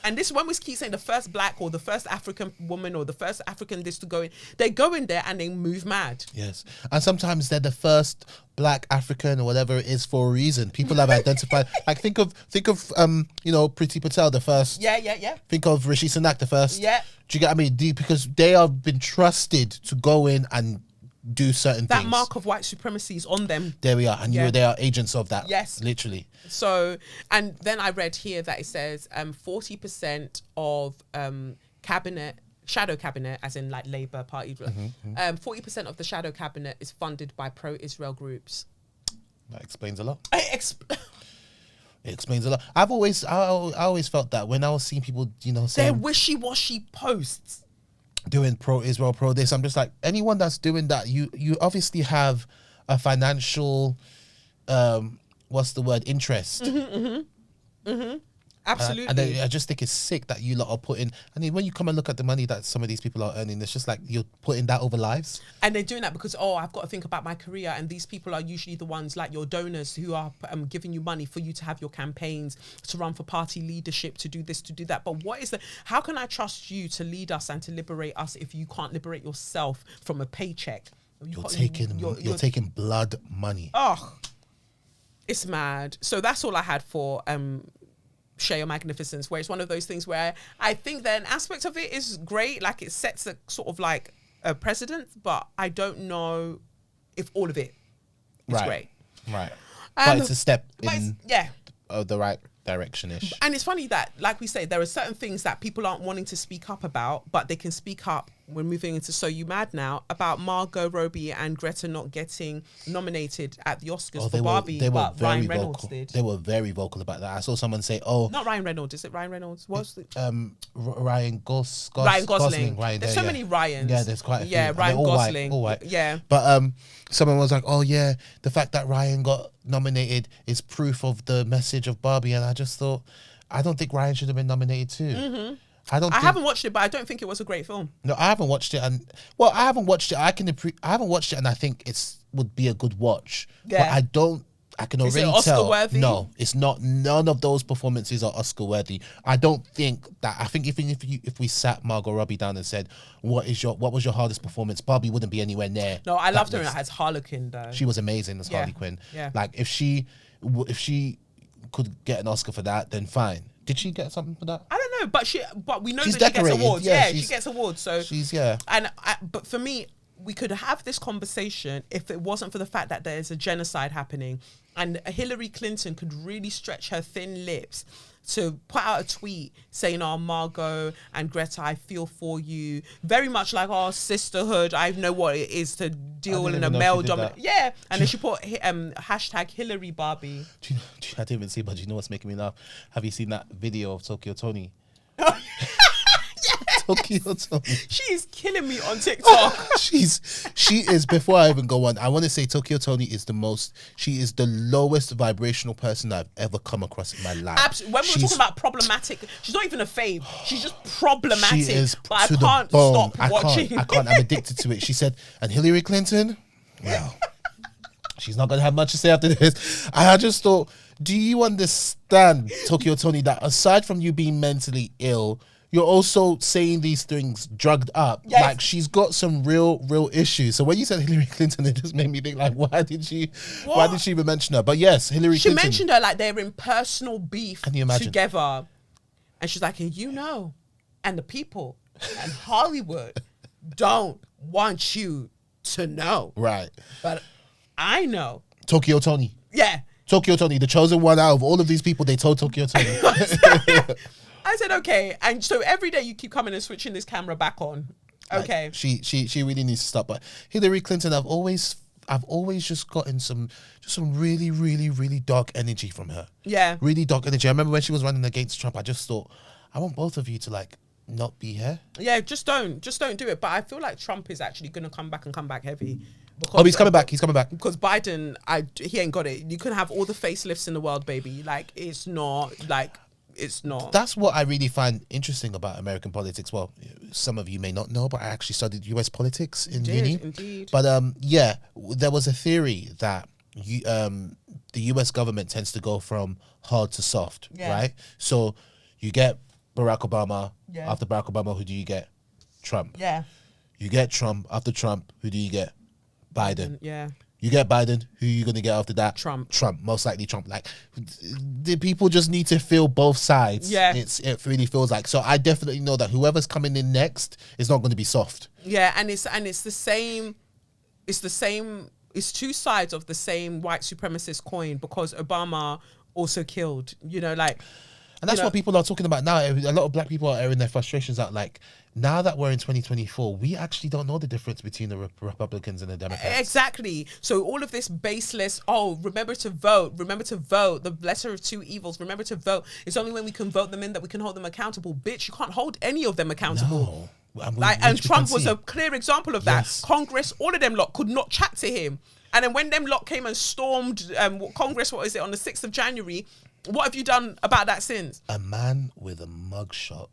And this one, we keep saying the first black or the first African woman or the first African this to go in. They go in there and they move mad. Yes. And sometimes they're the first black African or whatever it is for a reason. People have identified, like think of Priti Patel, the first. Yeah. Think of Rishi Sunak, the first. Yeah. Do you get what I mean? Because they have been trusted to go in and do certain things. That mark of white supremacy is on them. There we are. And they are agents of that. Yes. Literally. So, and then I read here that it says 40% of shadow cabinet, as in like Labour Party, 40% of the shadow cabinet is funded by pro-Israel groups. That explains a lot. It explains a lot. I always felt that when I was seeing people, saying they're wishy-washy posts doing pro-Israel, pro this, I'm just like, anyone that's doing that, you obviously have a financial interest. Absolutely. And I just think it's sick that you lot are putting, I mean, when you come and look at the money that some of these people are earning, it's just like you're putting that over lives. And they're doing that because, I've got to think about my career. And these people are usually the ones like your donors who are giving you money for you to have your campaigns, to run for party leadership, to do this, to do that. But how can I trust you to lead us and to liberate us if you can't liberate yourself from a paycheck? You're taking blood money. Oh, it's mad. So that's all I had for Share Your Magnificence, where it's one of those things where I think that an aspect of it is great, like it sets a sort of like a precedent, but I don't know if all of it is great. Right. But it's a step in the right direction-ish. And it's funny that, like we say, there are certain things that people aren't wanting to speak up about, but they can speak up. We're moving into So You Mad now about Margot Robbie and Greta not getting nominated at the Oscars for Barbie, but Ryan Reynolds did. They were very vocal about that. I saw someone say, not Ryan Reynolds, is it Ryan Reynolds? What's the Ryan Gosling. There's so many Ryans. Yeah, there's quite a few. Yeah, Ryan Gosling. All white. Yeah. But someone was like, the fact that Ryan got nominated is proof of the message of Barbie, and I just thought, I don't think Ryan should have been nominated too. Mm-hmm. I haven't watched it, but I don't think it was a great film. No, I haven't watched it, I haven't watched it. I haven't watched it, and I think would be a good watch. Yeah. But I can already tell. Oscar worthy? No, it's not. None of those performances are Oscar worthy. I don't think that. I think if we sat Margot Robbie down and said, what was your hardest performance, Barbie wouldn't be anywhere near. No, I loved her as Harlequin though. She was amazing as Harley Quinn. Yeah. Like if she could get an Oscar for that, then fine. Did she get something for that? I don't no. But we know She's that she decorated. gets awards. Yeah, Yeah, she gets awards. So she's but for me, we could have this conversation if it wasn't for the fact that there is a genocide happening, and Hillary Clinton could really stretch her thin lips to put out a tweet saying, "Oh, Margot and Greta, I feel for you." Very much like our sisterhood. I know what it is to deal in a male dominant. Yeah, and then she put hashtag Hillary Barbie. I didn't even see, but do you know what's making me laugh? Have you seen that video of Tokyo Tony? Tokyo Tony. She is killing me on TikTok. she is, before I even go on, I want to say Tokyo Tony is she is the lowest vibrational person I've ever come across in my life. Absolutely. When we were talking about problematic, she's not even a fave. She's just problematic. She is but I to can't the bone. stop watching. I can't. I'm addicted to it. She said, and Hillary Clinton, well, she's not going to have much to say after this. I just thought, do you understand, Tokyo Tony, that aside from you being mentally ill, you're also saying these things drugged up. Yes. Like, she's got some real issues. So when you said Hillary Clinton, it just made me think, like, why did she even mention her? But yes, Hillary Clinton. She mentioned her like they're in personal beef Can you imagine? together. And she's like, and and the people and Hollywood don't want you to know. Right. But I know. Tokyo Tony. Yeah. Tokyo Tony, the chosen one out of all of these people, they told Tokyo Tony. I said, okay. And so every day you keep coming and switching this camera back on. Okay. Like, she really needs to stop. But Hillary Clinton, I've always just gotten some really dark energy from her. Yeah. Really dark energy. I remember when she was running against Trump, I just thought, I want both of you to, like, not be here. Yeah, just don't do it. But I feel like Trump is actually going to come back heavy. Because, he's coming back. Because Biden, he ain't got it. You can have all the facelifts in the world, baby. Like, it's not. That's what I really find interesting about American politics. Well, some of you may not know, but I actually studied US politics in uni. Indeed. But there was a theory that the US government tends to go from hard to soft, right? So you get Barack Obama. Yeah. After Barack Obama, who do you get? Trump. Yeah. You get Trump. After Trump, who do you get? Biden. Yeah. You get Biden. Who are you going to get after that? Trump. Most likely Trump. Like, the people just need to feel both sides. Yeah. It really feels like. So I definitely know that whoever's coming in next is not going to be soft. Yeah, and it's the same. It's two sides of the same white supremacist coin, because Obama also killed. And that's what people are talking about now. A lot of black people are airing their frustrations out. Like, now that we're in 2024, we actually don't know the difference between the Republicans and the Democrats. Exactly. So all of this baseless, remember to vote, the lesser of two evils, remember to vote. It's only when we can vote them in that we can hold them accountable. Bitch, you can't hold any of them accountable. No. And Trump was a clear example of that. Yes. Congress, all of them lot could not chat to him. And then when them lot came and stormed Congress, on the 6th of January, what have you done about that since? A man with a mugshot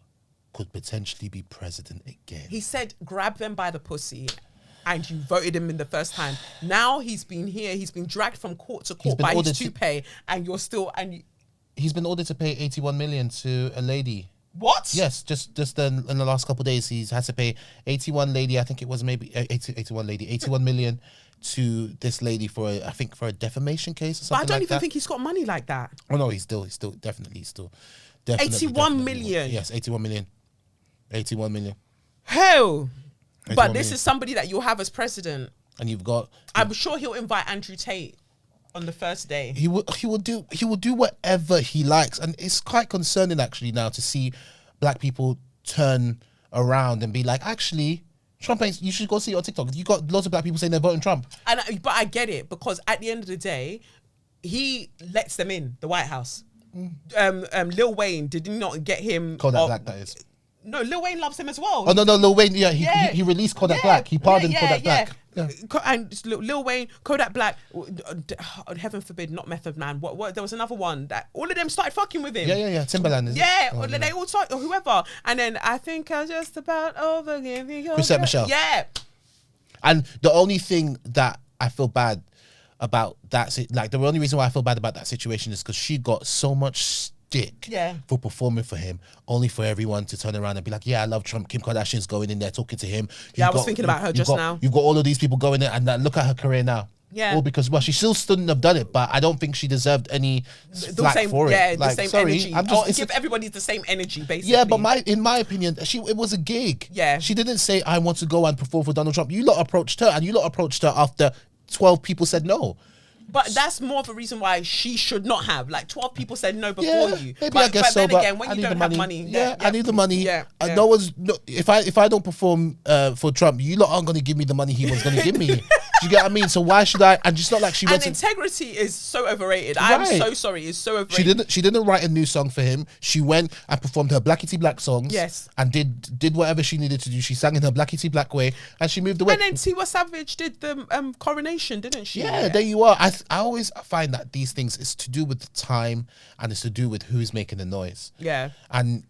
could potentially be president again. He said, grab them by the pussy, and you voted him in the first time. Now he's been dragged from court to court by his toupee, and you're still... He's been ordered to pay 81 million to a lady. What? Yes, just in the last couple of days, he's had to pay 81 million to this lady for a defamation case or something. But I don't even think he's got money like that. Oh no, he's still definitely 81 million. Yes, 81 million. 81 million. Hell. But this is somebody that you'll have as president. And you've got... I'm sure he'll invite Andrew Tate on the first day. He will do whatever he likes. And it's quite concerning actually now to see black people turn around and be like, actually, Trump ain't... You should go see it on TikTok. You got lots of black people saying they're voting Trump. But I get it, because at the end of the day, he lets them in the White House. Lil Wayne, did not get him... Kodak Black, that is. No, Lil Wayne loves him as well. Oh, no, Lil Wayne, he released Kodak Black. He pardoned Kodak Black. Yeah. And Lil Wayne, Kodak Black, heaven forbid, not Method Man. What? There was another one that all of them started fucking with him. Yeah. Timberland. They all started, or whoever. And then I think I just about over giving you. Chrisette Michelle. Yeah. And the only thing that I feel bad about that, like the only reason why I feel bad about that situation is because she got so much stick for performing for him, only for everyone to turn around and be like, yeah, I love Trump. Kim Kardashian's going in there talking to him. I was thinking about her just now. You've got all of these people going in, and look at her career now. Yeah. Or because, well, she still shouldn't have done it, but I don't think she deserved any flack for it. Yeah, Like, the same sorry, energy. I'm just, Give everybody the same energy, basically. yeah, but in my opinion, it was a gig. Yeah. She didn't say, I want to go and perform for Donald Trump. You lot approached her, and you lot approached her after 12 people said no. But that's more of a reason why she should not have. Like 12 people said no before Yeah, you. maybe I guess so. Then But again, when I you need don't the have money. money, Yeah, I need the money. Yeah, No one's. No, if I don't perform for Trump, you lot aren't going to give me the money he was going to give me. Do you get what I mean? So why should I? And it's not like she went. And integrity is so overrated. I'm so sorry. It's so overrated. She didn't write a new song for him. She went and performed her Blackity Black songs. Yes. And did whatever she needed to do. She sang in her Blackity Black way, and she moved away. And then Tiwa Savage did the coronation, didn't she? Yeah, there you are. I always find that these things is to do with the time, and it's to do with who's making the noise. Yeah. And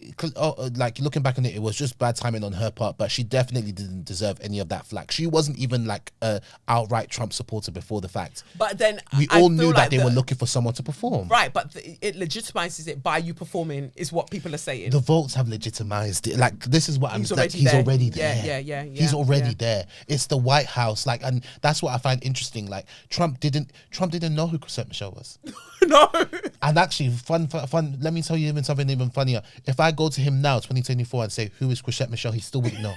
like looking back on it, it was just bad timing on her part, but she definitely didn't deserve any of that flack. She wasn't even like a outright Trump supporter before the fact. But then we all knew that they were looking for someone to perform. Right, but it legitimizes it by you performing, is what people are saying. The votes have legitimized it. Like, this is what he's already there. Yeah. He's already there. It's the White House. Like, and that's what I find interesting. Like, Trump didn't know who Chrisette Michelle was. No. And actually, fun. Let me tell you even something even funnier. If I go to him now, 2024, and say, who is Chrisette Michelle, he still wouldn't know.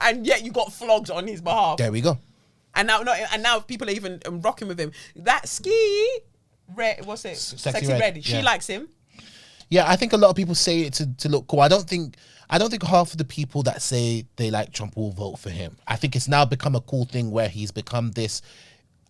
And yet you got flogged on his behalf. There we go. And now people are even rocking with him. That red, what's it? Sexy Red. She likes him. Yeah, I think a lot of people say it to look cool. I don't think half of the people that say they like Trump will vote for him. I think it's now become a cool thing where he's become this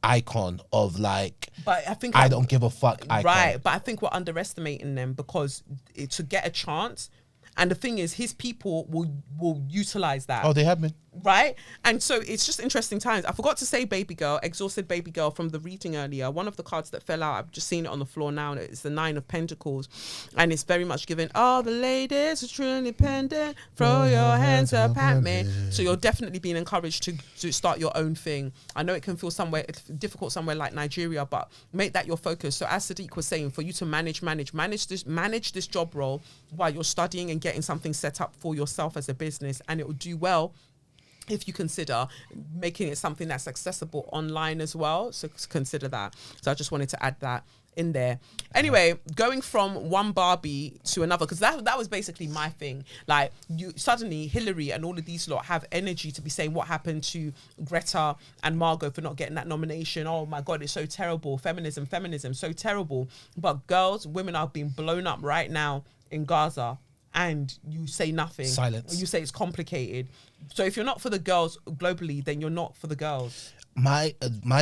icon of like, but I think I don't give a fuck icon. Right, but I think we're underestimating them because to get a chance, and the thing is, his people will utilize that. Oh, they have been. Right? And so it's just interesting times. I forgot to say baby girl, exhausted baby girl from the reading earlier. One of the cards that fell out, I've just seen it on the floor now. It's the 9 of Pentacles. And it's very much given, all the ladies are truly independent. Throw your hands up at me. So you're definitely being encouraged to start your own thing. I know it can feel difficult somewhere like Nigeria, but make that your focus. So as Sadiq was saying, for you to manage this job role while you're studying and getting something set up for yourself as a business, and it will do well if you consider making it something that's accessible online as well. So consider that. So I just wanted to add that in there. Anyway, going from one Barbie to another, because that was basically my thing. Like, you suddenly Hillary and all of these lot have energy to be saying what happened to Greta and Margot for not getting that nomination. Oh my God, it's so terrible. Feminism, so terrible. But women are being blown up right now in Gaza, and you say nothing. Silence. You say it's complicated. So if you're not for the girls globally, then you're not for the girls. My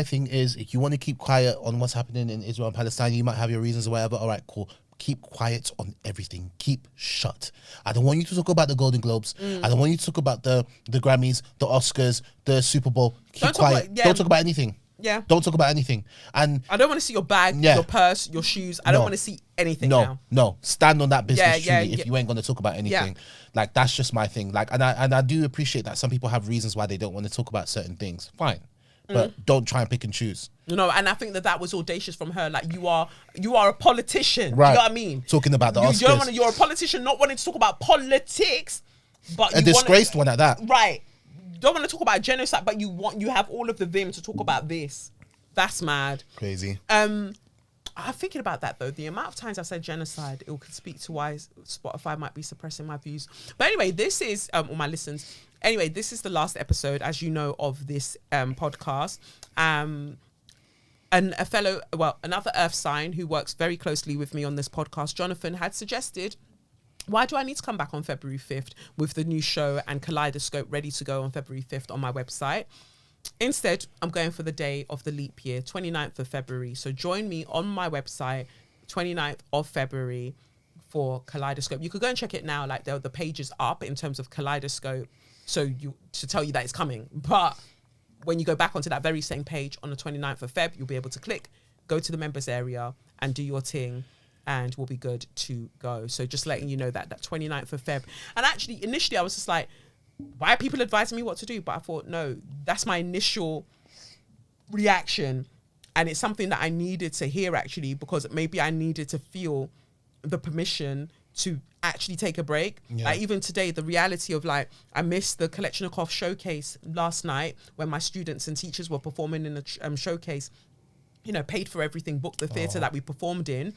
thing is, if you want to keep quiet on what's happening in Israel and Palestine, you might have your reasons or whatever. All right, cool. Keep quiet on everything. Keep shut. I don't want you to talk about the Golden Globes. I don't want you to talk about the Grammys, the Oscars, the Super Bowl. Keep quiet. Don't talk about anything. Yeah. Don't talk about anything. And I don't want to see your bag, your purse, your shoes. I don't want to see anything now. No. Stand on that business truly if you ain't going to talk about anything. Like, that's just my thing. Like, and I do appreciate that some people have reasons why they don't want to talk about certain things. Fine. But don't try and pick and choose. No, and I think that was audacious from her. Like, you are a politician. Right. You know what I mean? Talking about the Oscars. You're a politician not wanting to talk about politics, but a disgraced one at that. Right. Don't want to talk about genocide, but you have all of the vim to talk about this. That's mad. Crazy. I'm thinking about that though. The amount of times I've said genocide, it could speak to why Spotify might be suppressing my views. But anyway, this is or my listens. Anyway, this is the last episode, as you know, of this podcast. And another Earth sign who works very closely with me on this podcast, Jonathan, had suggested, why do I need to come back on February 5th with the new show and Kaleidoscope ready to go on February 5th on my website? Instead, I'm going for the day of the leap year, 29th of February. So join me on my website, 29th of February for Kaleidoscope. You could go and check it now. Like, the page is up in terms of Kaleidoscope, so to tell you that it's coming. But when you go back onto that very same page on the 29th of Feb, you'll be able to click, go to the members area and do your thing, and we'll be good to go. So just letting you know that 29th of Feb. And actually, initially, I was just like, why are people advising me what to do? But I thought, no, that's my initial reaction. And it's something that I needed to hear, actually, because maybe I needed to feel the permission to actually take a break. Like even today, the reality of like, I missed the Kolechnikov showcase last night when my students and teachers were performing in the showcase, you know, paid for everything, booked the theatre that we performed in,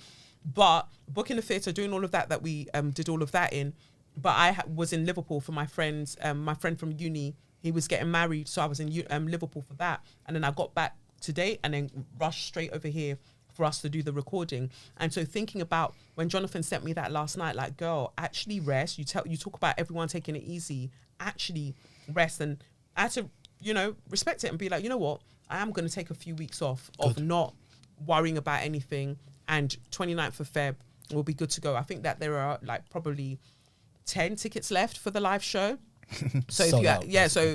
but booking the theatre, doing all of that we did all of that in. But I was in Liverpool for my friend from uni. He was getting married, so I was in Liverpool for that. And then I got back today and then rushed straight over here for us to do the recording. And so thinking about when Jonathan sent me that last night, like, girl, actually rest. You talk about everyone taking it easy, actually rest. And I had to, you know, respect it and be like, you know what? I am going to take a few weeks off of not worrying about anything. And 29th of Feb will be good to go. I think that there are like probably 10 tickets left for the live show. So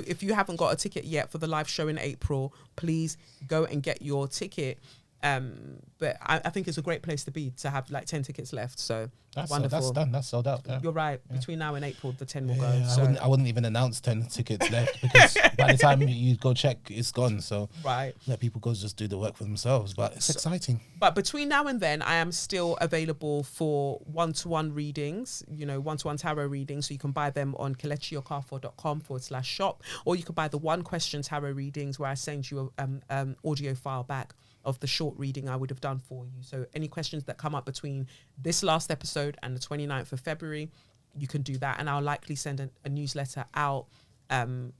if you haven't got a ticket yet for the live show in April, please go and get your ticket. But I think it's a great place to be, to have like 10 tickets left. So that's wonderful. That's done. That's sold out. Yeah. You're right. Yeah. Between now and April, the 10 will go. So. I wouldn't even announce 10 tickets left because by the time you go check, it's gone. So let people go just do the work for themselves. But it's exciting. But between now and then, I am still available for one-to-one readings, you know, one-to-one tarot readings. So you can buy them on kelechiokafo.com/shop, or you can buy the one question tarot readings where I send you a audio file back of the short reading I would have done for you. So any questions that come up between this last episode and the 29th of February, you can do that. And I'll likely send a newsletter out in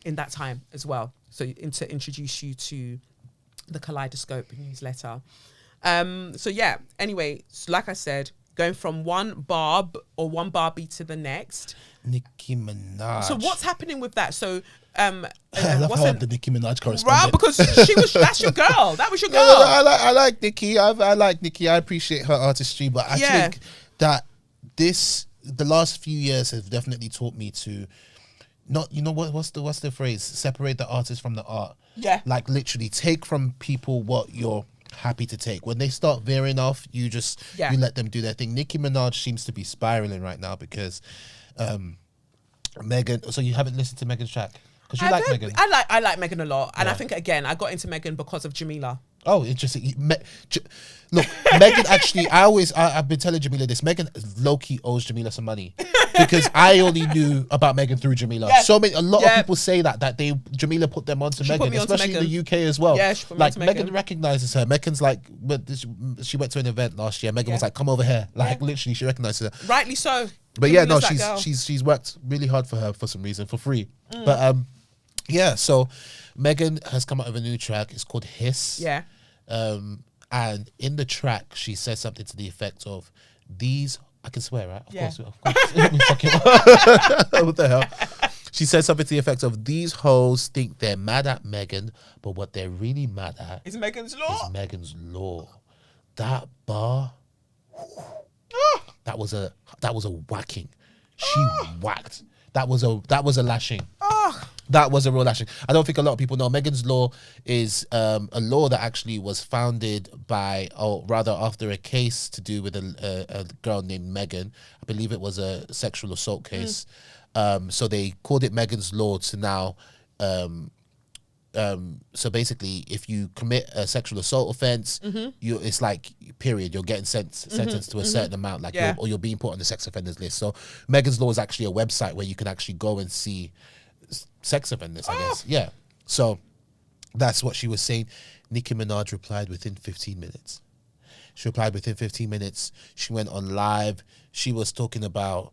that time as well. So to introduce you to the Kaleidoscope newsletter. So yeah, anyway, so like I said, going from one Barbie to the next. Nicki Minaj. So what's happening with that? So I love how I'm the Nicki Minaj correspondent. Right, because that's your girl. That was your girl. I like Nicki. I like Nicki. I appreciate her artistry, but I think that the last few years have definitely taught me to not, you know, what's the phrase? Separate the artist from the art. Yeah. Like literally take from people what you're happy to take. When they start veering off, you just you let them do their thing. Nicki Minaj seems to be spiraling right now because Megan. So you haven't listened to Megan's track? Because you like Megan. I like Megan a lot. And I think, again, I got into Megan because of Jamila. Oh, interesting. Look, Megan actually, I've been telling Jamila this. Megan low-key owes Jamila some money. Because I only knew about Megan through Jamila. Yeah. A lot of people say that Jamila put them onto Megan, especially in the UK as well. Yeah, she put me onto Megan recognizes her. Megan's like, she went to an event last year. Megan was like, come over here. Like, literally, she recognizes her. Rightly so. But yeah, no, she's worked really hard for her for some reason, for free. But yeah, so Megan has come out with a new track. It's called Hiss. Yeah. And in the track, she says something to the effect of these. I can swear, right? Of course. Let me fucking. What the hell? She says something to the effect of, these hoes think they're mad at Megan, but what they're really mad at is Megan's law. Is Megan's law. That bar. That was a whacking. She whacked. That was a lashing. That was a real lashing. I don't think a lot of people know Megan's Law is a law that actually was founded by, or rather after a case to do with a girl named Megan. I believe it was a sexual assault case. So they called it Megan's Law to now. So basically, if you commit a sexual assault offense, it's like, period, you're getting sentenced to a certain amount, like you're being put on the sex offenders list. So Megan's Law is actually a website where you can actually go and see sex offenders, I guess. Yeah. So that's what she was saying. Nicki Minaj replied within 15 minutes. She replied within 15 minutes. She went on live. She was talking about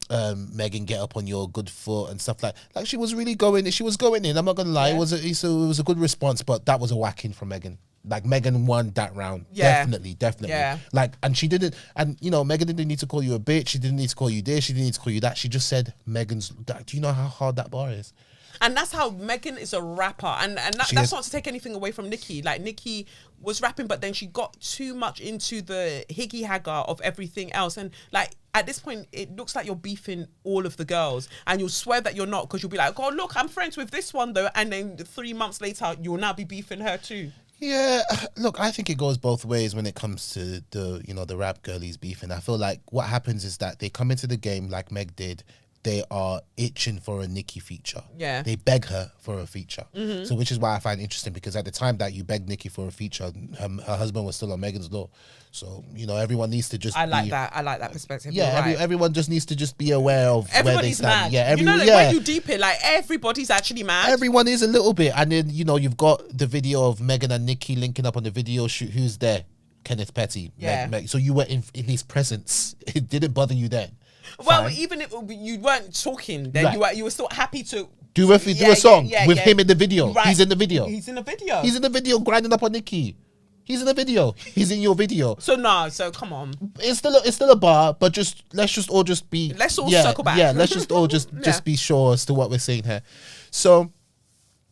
Megan, get up on your good foot and stuff like she was really going. She was going in. I'm not gonna lie. It was a good response, but that was a whacking from Megan. Like Megan won that round. Definitely. Yeah. Like, and she didn't. And you know, Megan didn't need to call you a bitch. She didn't need to call you this. She didn't need to call you that. She just said Megan's. Do you know how hard that bar is? And that's how Megan is a rapper. And that's not to take anything away from Nicki. Like, Nicki was rapping, but then she got too much into the higgy hagger of everything else. And like, at this point, it looks like you're beefing all of the girls. And you'll swear that you're not, because you'll be like, oh, look, I'm friends with this one though. And then 3 months later, you'll now be beefing her too. Yeah, look, I think it goes both ways when it comes to the rap girlies beefing. I feel like what happens is that they come into the game like Meg did. they are itching for a Nicki feature. Yeah. They beg her for a feature. So which is why I find it interesting, because at the time that you begged Nicki for a feature, her husband was still on Megan's law. So, everyone needs to just I like that perspective. Yeah, You're right. everyone just needs to just be aware of where they Everybody's stand. mad. Yeah, when you deep it, like everybody's actually mad. Everyone is a little bit. And then, you've got the video of Megan and Nicki linking up on the video shoot. Who's there? Kenneth Petty. Yeah. So you were in his presence. It didn't bother you then. Well, Fine. even if you weren't talking, then Right. you were still happy to do a song with him in the video. Right. He's in the video. He's in the video. He's in the video grinding up on Nicki. He's in the video. He's in your video. So come on. It's still a bar, but let's all circle back. Yeah, let's just all just be sure as to what we're saying here. So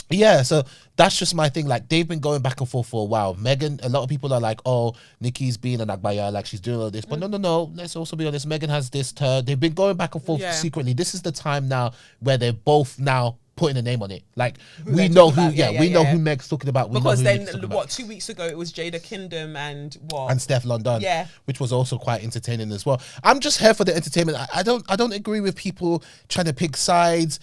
yeah, so that's just my thing. Like, they've been going back and forth for a while. Megan, a lot of people are like, oh, Nicki's being an Agbaya, like she's doing all this. But no, let's also be honest. Megan has this they've been going back and forth secretly. This is the time now where they're both now putting a name on it. Like, we know who who Meg's talking about. Because then, 2 weeks ago, it was Jada Kingdom and what? And Steph London. Yeah. Which was also quite entertaining as well. I'm just here for the entertainment. I don't agree with people trying to pick sides,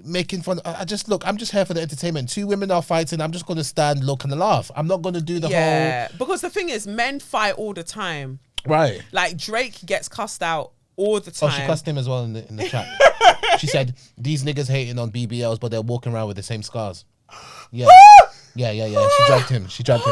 making fun. I'm just here for the entertainment. Two women are fighting. I'm just going to stand, look, and laugh. I'm not going to do the whole... Because the thing is, men fight all the time. Right. Like, Drake gets cussed out all the time. Oh, she cussed him as well in the chat. She said, these niggas hating on BBLs, but they're walking around with the same scars. Yeah. Yeah. She dragged him. She dragged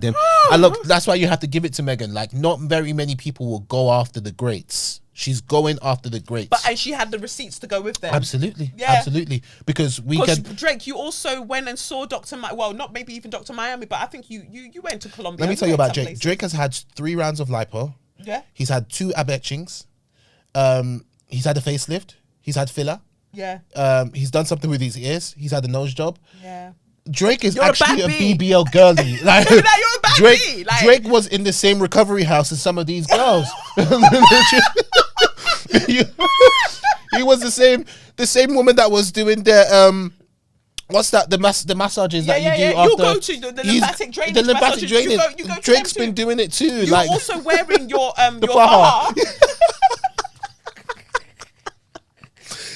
him. And look, that's why you have to give it to Megan. Like, not very many people will go after the greats. She's going after the greats. And she had the receipts to go with them. Absolutely. Yeah. Absolutely. Because Drake, you also went and saw Dr. Well, not maybe even Dr. Miami, but I think you went to Colombia. Let me tell you about Drake. Drake has had 3 rounds of lipo. Yeah. He's had 2 ab etchings. He's had a facelift. He's had filler. Yeah. He's done something with his ears. He's had a nose job. Yeah. Drake is You're actually a bad B. BBL girly. Like, You're a bad B. Like, Drake was in the same recovery house as some of these girls. He was the same woman that was doing the what's that? The massages that you do after. You go to the lymphatic drainage. The lymphatic drainage. You go Drake's been doing it too. You're like also wearing your the your faja.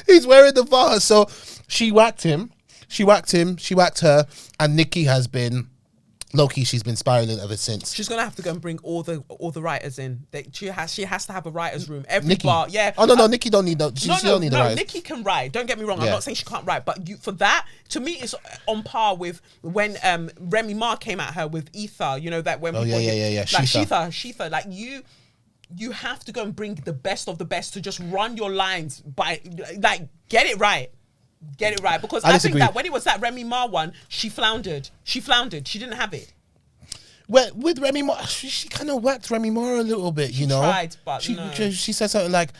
He's wearing the faja. So she whacked him. She whacked her, and Nicki has been low-key, she's been spiraling ever since. She's gonna have to go and bring all the writers in. She has to have a writers' room. Every Nicki. bar, yeah. Oh no, Nicki don't need no. She don't need the writers. Nicki can write. Don't get me wrong. Yeah. I'm not saying she can't write, but for that, to me, it's on par with when Remy Ma came at her with Ether. You know that when yeah. like Shitha. like you have to go and bring the best of the best to just run your lines by like get it right. Get it right, because I think disagree. that when it was that Remy Ma one, she floundered. She didn't have it. Well, with Remy Ma, she kind of whacked Remy Ma a little bit, you know. Tried, but she no. she said something like,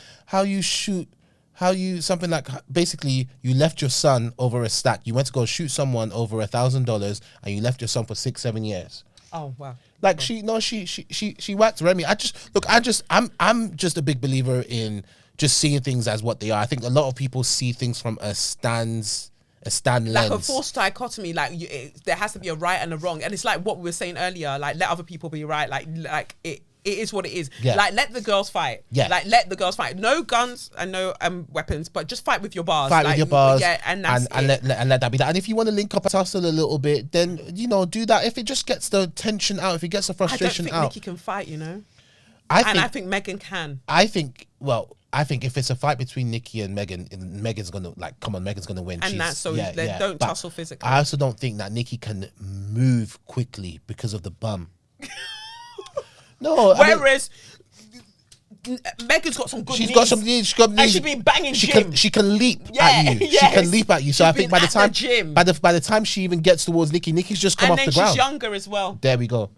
basically you left your son over a stack. You went to go shoot someone over $1,000, and you left your son for 6-7 years. Oh wow. Like she whacked Remy. I'm just a big believer in just seeing things as what they are. I think a lot of people see things from a stand lens. Like a forced dichotomy, like there has to be a right and a wrong, and it's like what we were saying earlier. Like let other people be right. Like it is what it is. Yeah. Like let the girls fight. Yeah. Like let the girls fight. No guns and no weapons, but just fight with your bars. Fight with your bars. Yeah, and that's and let that be that. And if you want to link up a tussle a little bit, then do that. If it just gets the tension out, if it gets the frustration I don't think out. Nicki can fight. I think Megan can. I think if it's a fight between Nicki and Megan, Megan's gonna Megan's gonna win. And don't But tussle physically. I also don't think that Nicki can move quickly because of the bum. No, Whereas Megan's got some good she's knees. got some knees. She's got knees. And she be banging gym. She can leap Yeah, at you. yes. She can leap at you. So I She's think by been the at time the gym. by the time she even gets towards Nicki's just come and off then the ground. she's younger as well. There we go.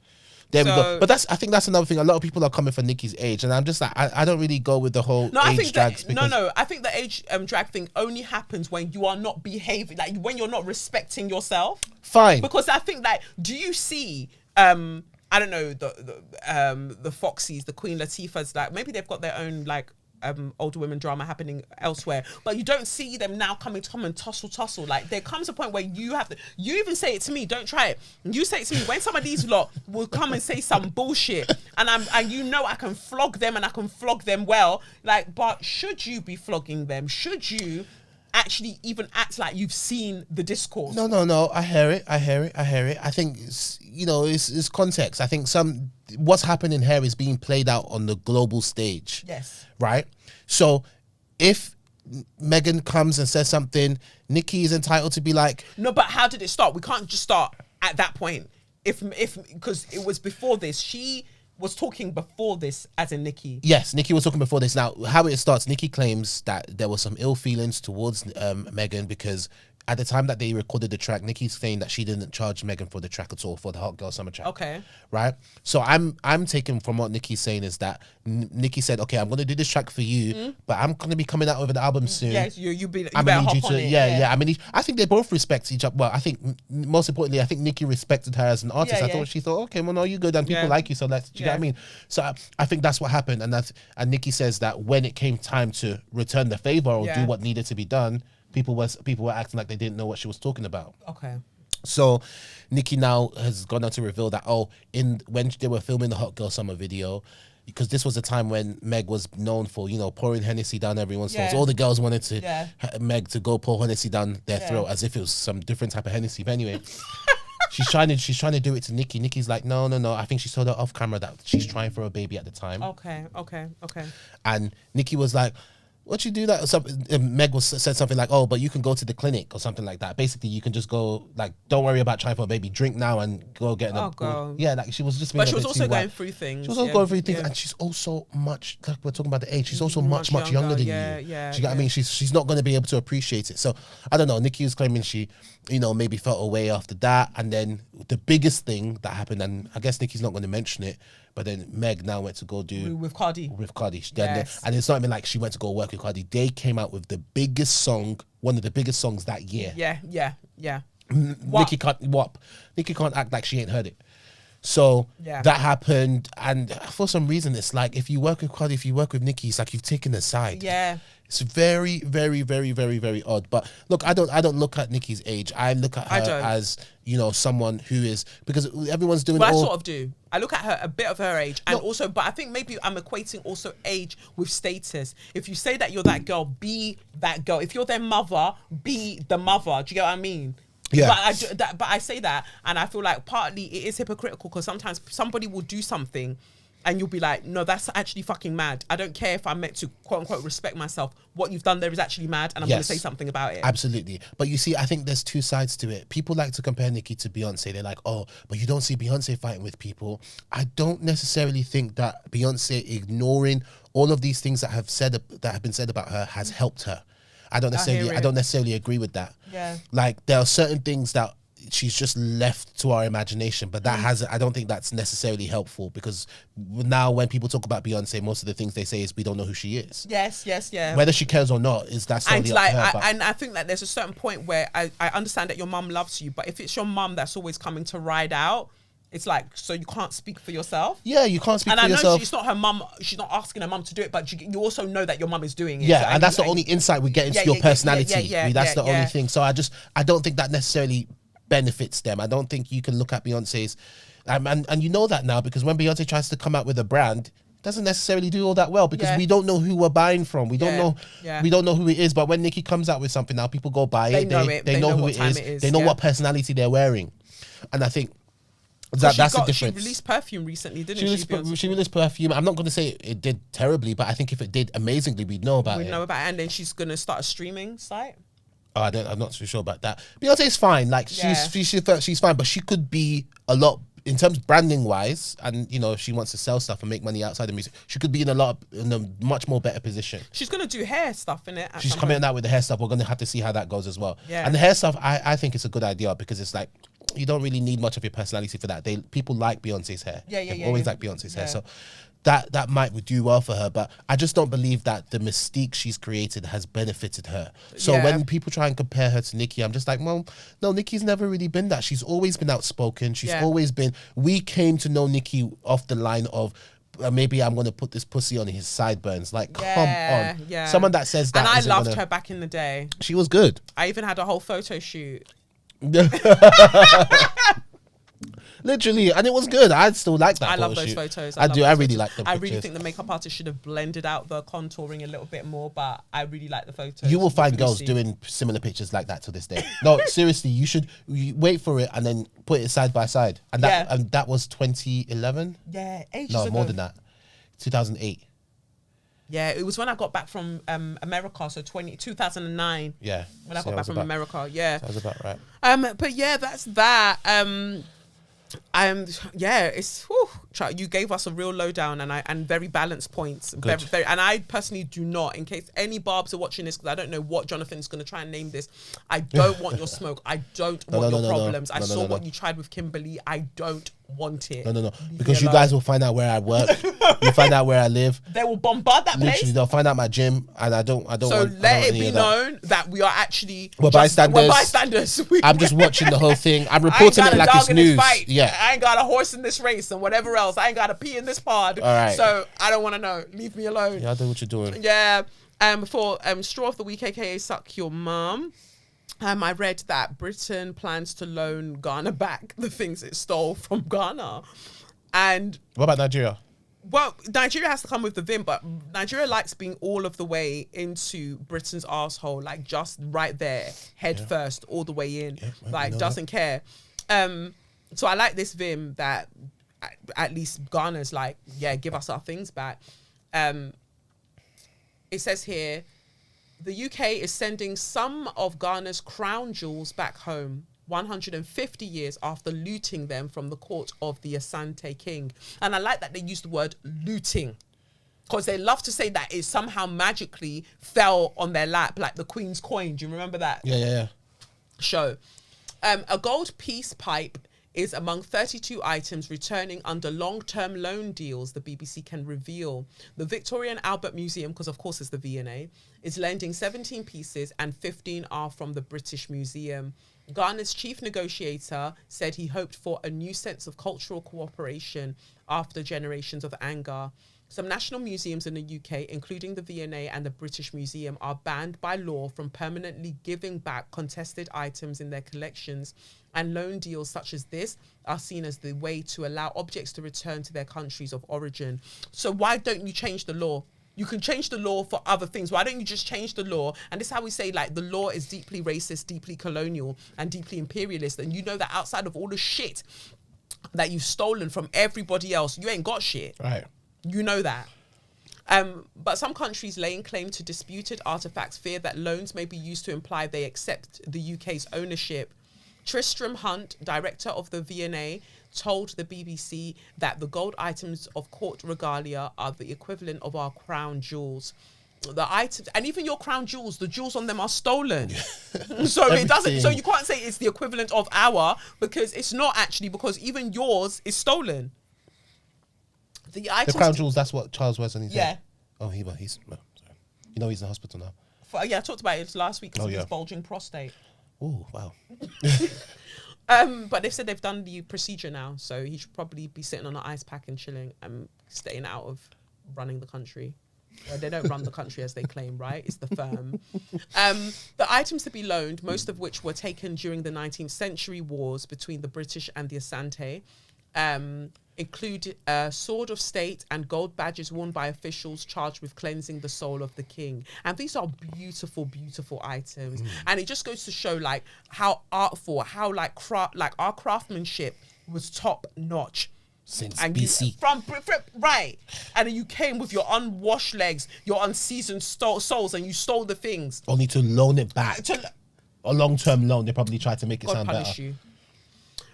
There we go. But I think that's another thing. A lot of people are coming for Nicki's age, and I'm just like, I don't really go with the whole age drags. I think the age drag thing only happens when you are not behaving, like when you're not respecting yourself. Fine. Because I think that, do you see, I don't know, the Foxies, the Queen Latifahs, like maybe they've got their own like older women drama happening elsewhere, but you don't see them now coming to come and tussle. Like there comes a point where you have to. You even say it to me. Don't try it. You say it to me when some of these lot will come and say some bullshit, and I can flog them and I can flog them well. Like, but should you be flogging them? Should you actually even act like you've seen the discourse? No. I hear it. I think it's context. I think what's happening here is being played out on the global stage. Yes. Right. So if Megan comes and says something, Nicki is entitled to be like, no, but how did it start? We can't just start at that point. If because it was before this, she was talking before this as in Nicki. Yes, Nicki was talking before this. Now, how it starts, Nicki claims that there was some ill feelings towards Megan because at the time that they recorded the track, Nicki's saying that she didn't charge Megan for the track at all, for the Hot Girl Summer track. Okay. Right? So I'm taking from what Nicki's saying is that Nicki said, okay, I'm going to do this track for you, but I'm going to be coming out with an album soon. Yes, you better need you hop on it. Yeah. I mean, I think they both respect each other. Well, I think most importantly, I think Nicki respected her as an artist. She thought, okay, well, no, you good and people like you, so do you get what I mean? So I think that's what happened. And Nicki says that when it came time to return the favor or do what needed to be done, people were acting like they didn't know what she was talking about. Okay. So Nicki now has gone on to reveal that when they were filming the Hot Girl Summer video, because this was a time when Meg was known for pouring Hennessy down everyone's throats. All the girls wanted to Meg to go pour Hennessy down their throat as if it was some different type of Hennessy. But anyway, she's trying to do it to Nicki. Nicki's like, no. I think she told her off camera that she's trying for a baby at the time. Okay. And Nicki was like, what you do that? Or something. Meg said something like, but you can go to the clinic or something like that. Basically, you can just go, like, don't worry about trying for a baby. Drink now and go get an girl. Yeah, like she was just. But she was also going through things. She was also going through things, and she's also much. Like we're talking about the age. She's also much younger than you. Yeah. Do you get what I mean? She's not going to be able to appreciate it. So I don't know. Nicki was claiming she, maybe felt away after that, and then the biggest thing that happened, and I guess Nicki's not going to mention it. But then Meg now went to go do with Cardi. Yes. And it's not even like she went to go work with Cardi. They came out with the biggest song, one of the biggest songs that year. Yeah. Nicki can't act like she ain't heard it. So that happened, and for some reason it's like if you work with Cardi, if you work with Nicki, it's like you've taken a side. Yeah. It's very, very, very, very, very odd. But look, I don't look at Nicki's age. I look at her as, someone who is, because everyone's doing I sort of do. I look at her a bit of her age, and also, but I think maybe I'm equating also age with status. If you say that you're that girl, be that girl. If you're their mother, be the mother. Do you get what I mean? Yeah. But I say that, and I feel like partly it is hypocritical because sometimes somebody will do something and you'll be like, no, that's actually fucking mad. I don't care if I'm meant to quote unquote respect myself. What you've done there is actually mad, and I'm going to say something about it. Absolutely. But you see, I think there's two sides to it. People like to compare Nicki to Beyonce. They're like, but you don't see Beyonce fighting with people. I don't necessarily think that Beyonce ignoring all of these things that have been said about her has helped her. I don't necessarily agree with that. Yeah. Like there are certain things that she's just left to our imagination, but I don't think that's necessarily helpful, because now when people talk about Beyonce, most of the things they say is we don't know who she is. Yes, yeah. Whether she cares or not that's only up to her. And I think that there's a certain point where I understand that your mum loves you, but if it's your mum that's always coming to ride out, it's like, so you can't speak for yourself. Yeah, you can't speak for yourself. And I know she's not her mum. She's not asking her mum to do it, but you also know that your mum is doing it. Yeah, and that's the only insight we get into your personality. That's the only thing. So I don't think that necessarily benefits them. I don't think you can look at Beyonce's, and you know that now, because when Beyonce tries to come out with a brand, it doesn't necessarily do all that well, because we don't know who we're buying from. We don't know who it is. But when Nicki comes out with something now, people go buy it. They know who it is. They know what personality they're wearing, and I think. That's the difference. She released perfume recently, didn't she? She released perfume. I'm not going to say it did terribly, but I think if it did amazingly, we'd know about it. We'd know about it, and then she's going to start a streaming site. I'm not too sure about that. Beyonce's fine. Like she's fine, but she could be a lot in terms branding wise, and if she wants to sell stuff and make money outside of music, she could be in a much more better position. She's going to do hair stuff in it. She's coming out with the hair stuff. We're going to have to see how that goes as well. Yeah. And the hair stuff, I think it's a good idea, because it's like, you don't really need much of your personality for that. People like Beyonce's hair. They've always liked Beyonce's hair. So that might do well for her, but I just don't believe that the mystique she's created has benefited her. So when people try and compare her to Nicki, I'm just like, well, no, Nicki's never really been that. She's always been outspoken. She's always been. We came to know Nicki off the line of maybe I'm gonna put this pussy on his sideburns. Like, come Yeah, on. yeah. Someone that says that. And I isn't loved gonna- her back in the day. She was good. I even had a whole photo shoot. Literally, and it was good. I still like that. I love photo those shoot. photos. I do. love I those really photos. like them. I really pictures. think the makeup artist should have blended out the contouring a little bit more, but I really like the photos. You will find Really girls see. doing similar pictures like that to this day. No, seriously, you should wait for it and then put it side by side. And that was 2011. Yeah, ages No, ago. more than that. 2008. Yeah, it was when I got back from America, so 2009. Yeah. When I So got back from America, yeah. That was about right. But yeah, that's that. Yeah, it's whew, you gave us a real lowdown and very balanced points. Very, and I personally do not, in case any barbs are watching this, because I don't know what Jonathan's going to try and name this. I don't want your smoke. I don't want your problems. I saw what you tried with Kimberly. I don't want it. No. Because you guys will find out where I work. You'll find out where I live. They will bombard that Literally, place. they'll find out my gym, and I don't. So want, let I it don't want be any of that. known that we are actually We're bystanders. We're bystanders. I'm just watching the whole thing. I'm I ain't reporting got it a like dog it's in this news. fight. Yeah. I ain't got a horse in this race and whatever else. I ain't got a pee in this pod. All right. So I don't want to know. Leave me alone. Yeah, I know what you're doing. Yeah. For Straw of the Week, aka Suck Your Mum. I read that Britain plans to loan Ghana back the things it stole from Ghana. And What about Nigeria? well, Nigeria has to come with the vim, but Nigeria likes being all of the way into Britain's arsehole, like just right there, head first, all the way in, like doesn't care. So I like this vim that at least Ghana's like, yeah, give us our things back. It says here, the UK is sending some of Ghana's crown jewels back home 150 years after looting them from the court of the Asante king. And I like that they use the word looting, because they love to say that it somehow magically fell on their lap, like the Queen's coin. Do you remember that Yeah. show? A gold peace pipe is among 32 items returning under long-term loan deals, the BBC can reveal. The Victoria and Albert Museum, because of course it's the V&A, is lending 17 pieces and 15 are from the British Museum. Ghana's chief negotiator said he hoped for a new sense of cultural cooperation after generations of anger. Some national museums in the UK, including the V&A and the British Museum, are banned by law from permanently giving back contested items in their collections, and loan deals such as this are seen as the way to allow objects to return to their countries of origin. So why don't you change the law? You can change the law for other things. Why don't you just change the law? And this is how we say, like, the law is deeply racist, deeply colonial, and deeply imperialist. And you know that outside of all the shit that you've stolen from everybody else, you ain't got shit. Right. You know that. But some countries laying claim to disputed artifacts fear that loans may be used to imply they accept the UK's ownership. Tristram Hunt, director of the V&A, told the BBC that the gold items of court regalia are the equivalent of our crown jewels. The items, and even your crown jewels, the jewels on them are stolen. So it doesn't, so you can't say it's the equivalent of our, because it's not actually, because even yours is stolen. The items, The crown jewels, that's what Charles wears on his yeah. head. Oh, he's sorry. You know he's in the hospital now. Yeah, I talked about it last week because of yeah. his bulging prostate. Oh, wow. But they've said they've done the procedure now, so he should probably be sitting on an ice pack and chilling and staying out of running the country. Well, they don't run the country as they claim, right? It's the firm. The items to be loaned, most of which were taken during the 19th century wars between the British and the Asante, include a sword of state and gold badges worn by officials charged with cleansing the soul of the king. And these are beautiful, beautiful items. And it just goes to show like how artful, how like our craftsmanship was top notch. Since And BC. from right, and then you came with your unwashed legs, your unseasoned souls, and you stole the things. Only to loan it back. A long-term loan. They probably tried to make it God sound punish better. you.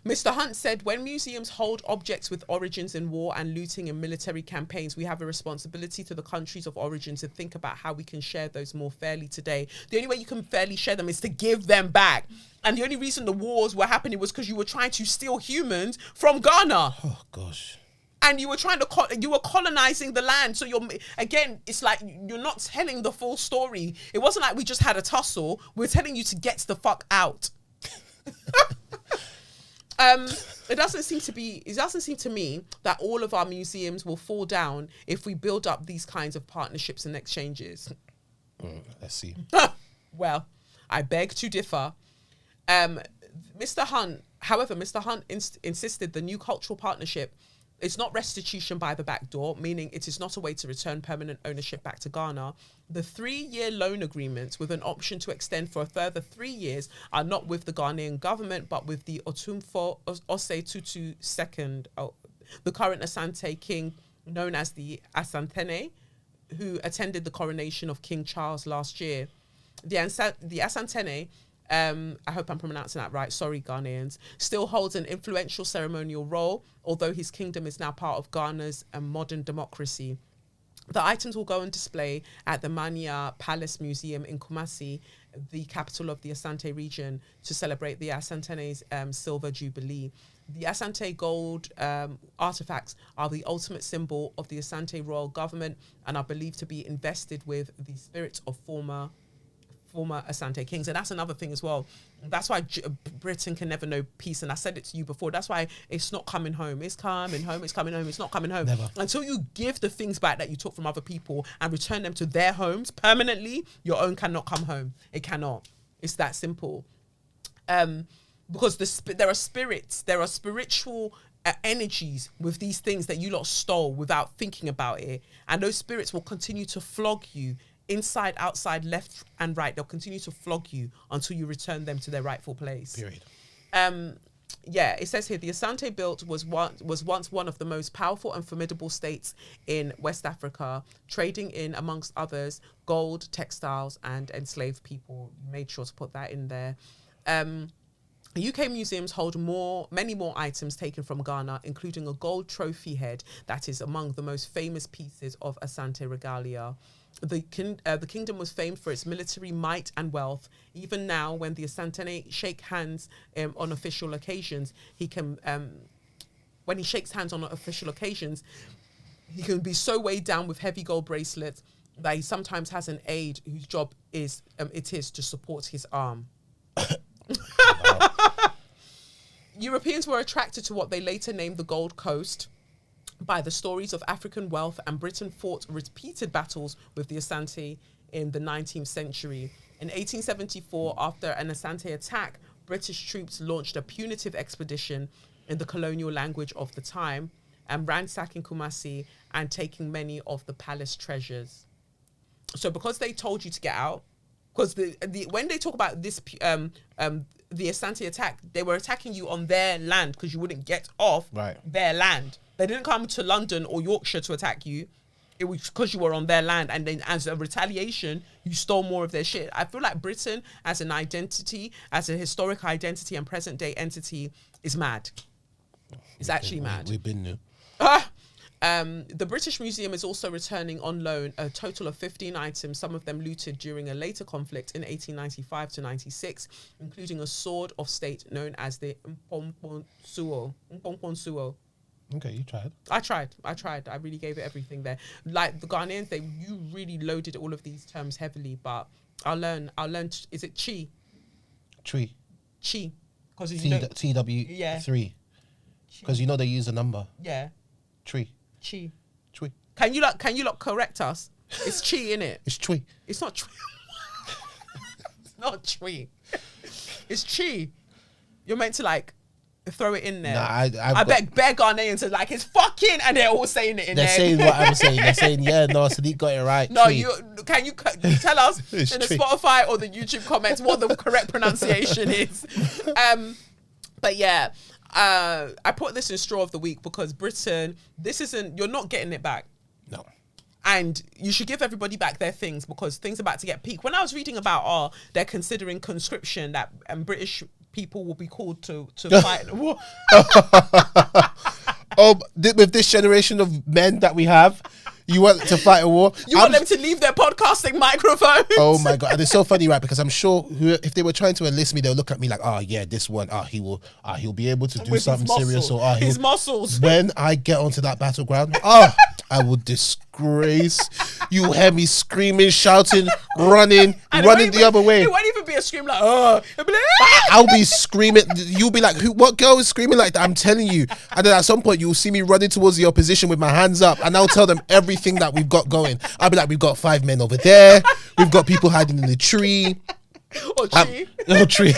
Mr. Hunt said, when museums hold objects with origins in war and looting in military campaigns, we have a responsibility to the countries of origin to think about how we can share those more fairly today. The only way you can fairly share them is to give them back. And the only reason the wars were happening was because you were trying to steal humans from Ghana. Oh, gosh. And you were trying to, you were colonizing the land. So again, it's like, you're not telling the full story. It wasn't like we just had a tussle. We're telling you to get the fuck out. It doesn't seem to me that all of our museums will fall down if we build up these kinds of partnerships and exchanges. Let's see. Well, I beg to differ. Mr. Hunt insisted the new cultural partnership is not restitution by the back door, meaning it is not a way to return permanent ownership back to Ghana. The 3-year loan agreements with an option to extend for a further 3 years are not with the Ghanaian government, but with the Otumfo Osei Tutu II, the current Asante king, known as the Asantene, who attended the coronation of King Charles last year. The Asantene, I hope I'm pronouncing that right, sorry Ghanaians, still holds an influential ceremonial role, although his kingdom is now part of Ghana's modern democracy. The items will go on display at the Mania Palace Museum in Kumasi, the capital of the Asante region, to celebrate the Asantene's Silver Jubilee. The Asante gold artifacts are the ultimate symbol of the Asante royal government and are believed to be invested with the spirits of former Asante kings. And that's another thing as well. That's why Britain can never know peace. And I said it to you before. That's why it's not coming home. It's coming home. It's coming home. It's not coming home. Never. Until you give the things back that you took from other people and return them to their homes permanently, your own cannot come home. It cannot. It's that simple. Because there are spirits, there are spiritual energies with these things that you lot stole without thinking about it. And those spirits will continue to flog you inside, outside, left and right. They'll continue to flog you until you return them to their rightful place. Period. Yeah, it says here, the Asante belt was once one of the most powerful and formidable states in West Africa, trading in, amongst others, gold, textiles, and enslaved people. Made sure to put that in there. UK museums hold many more items taken from Ghana, including a gold trophy head that is among the most famous pieces of Asante regalia. The kingdom was famed for its military might and wealth. Even now, when the Asante shake hands on official occasions, when he shakes hands on official occasions, he can be so weighed down with heavy gold bracelets that he sometimes has an aide whose job is to support his arm. Europeans were attracted to what they later named the Gold Coast by the stories of African wealth, and Britain fought repeated battles with the Asante in the 19th century. In 1874, after an Asante attack, British troops launched a punitive expedition in the colonial language of the time, and ransacking Kumasi and taking many of the palace treasures. So because they told you to get out, because when they talk about this, the Asante attack, they were attacking you on their land because you wouldn't get off their land. They didn't come to London or Yorkshire to attack you. It was because you were on their land, and then as a retaliation, you stole more of their shit. I feel like Britain as an identity, as a historic identity and present day entity, is mad. It's actually mad. We've been new. The British Museum is also returning on loan a total of 15 items, some of them looted during a later conflict in 1895 to 96, including a sword of state known as the Mpomponsuo. Okay, you tried. I tried. I really gave it everything there. Like the Ghanaians, you really loaded all of these terms heavily, but I'll learn. Is it chi? Tree. Chi. Because TW3. Because you know they use a number. Yeah. Tree. Chi. Tree. Can you lot correct us? It's chi, innit? It's tree. It's not tree. It's not tree. It's chi. You're meant to like throw it in there. Nah, I bet bare Ghanaians are like, it's fucking, and they're all saying it in there. They're saying what I'm saying. They're saying, yeah, no, Sadiq got it right. No, tree. Can you tell us in the tree. Spotify or the YouTube comments what the correct pronunciation is? But yeah, I put this in straw of the week because Britain, you're not getting it back. No. And you should give everybody back their things because things are about to get peak. When I was reading about, they're considering conscription, that British people will be called to fight the war. With this generation of men that we have, you want to fight a war? You want them to leave their podcasting microphones? Oh my God. And it's so funny, right? Because I'm sure if they were trying to enlist me, they'll look at me like, yeah, this one, he'll be able to do with something serious. Or his muscles. When I get onto that battleground, I will describe grace. You hear me screaming, shouting, running the other way. It won't even be a scream like, oh. It'll be like, ah! I'll be screaming. You'll be like, what girl is screaming like that? I'm telling you. And then at some point, you'll see me running towards the opposition with my hands up. And I'll tell them everything that we've got going. I'll be like, we've got 5 men over there. We've got people hiding in the tree. Or tree.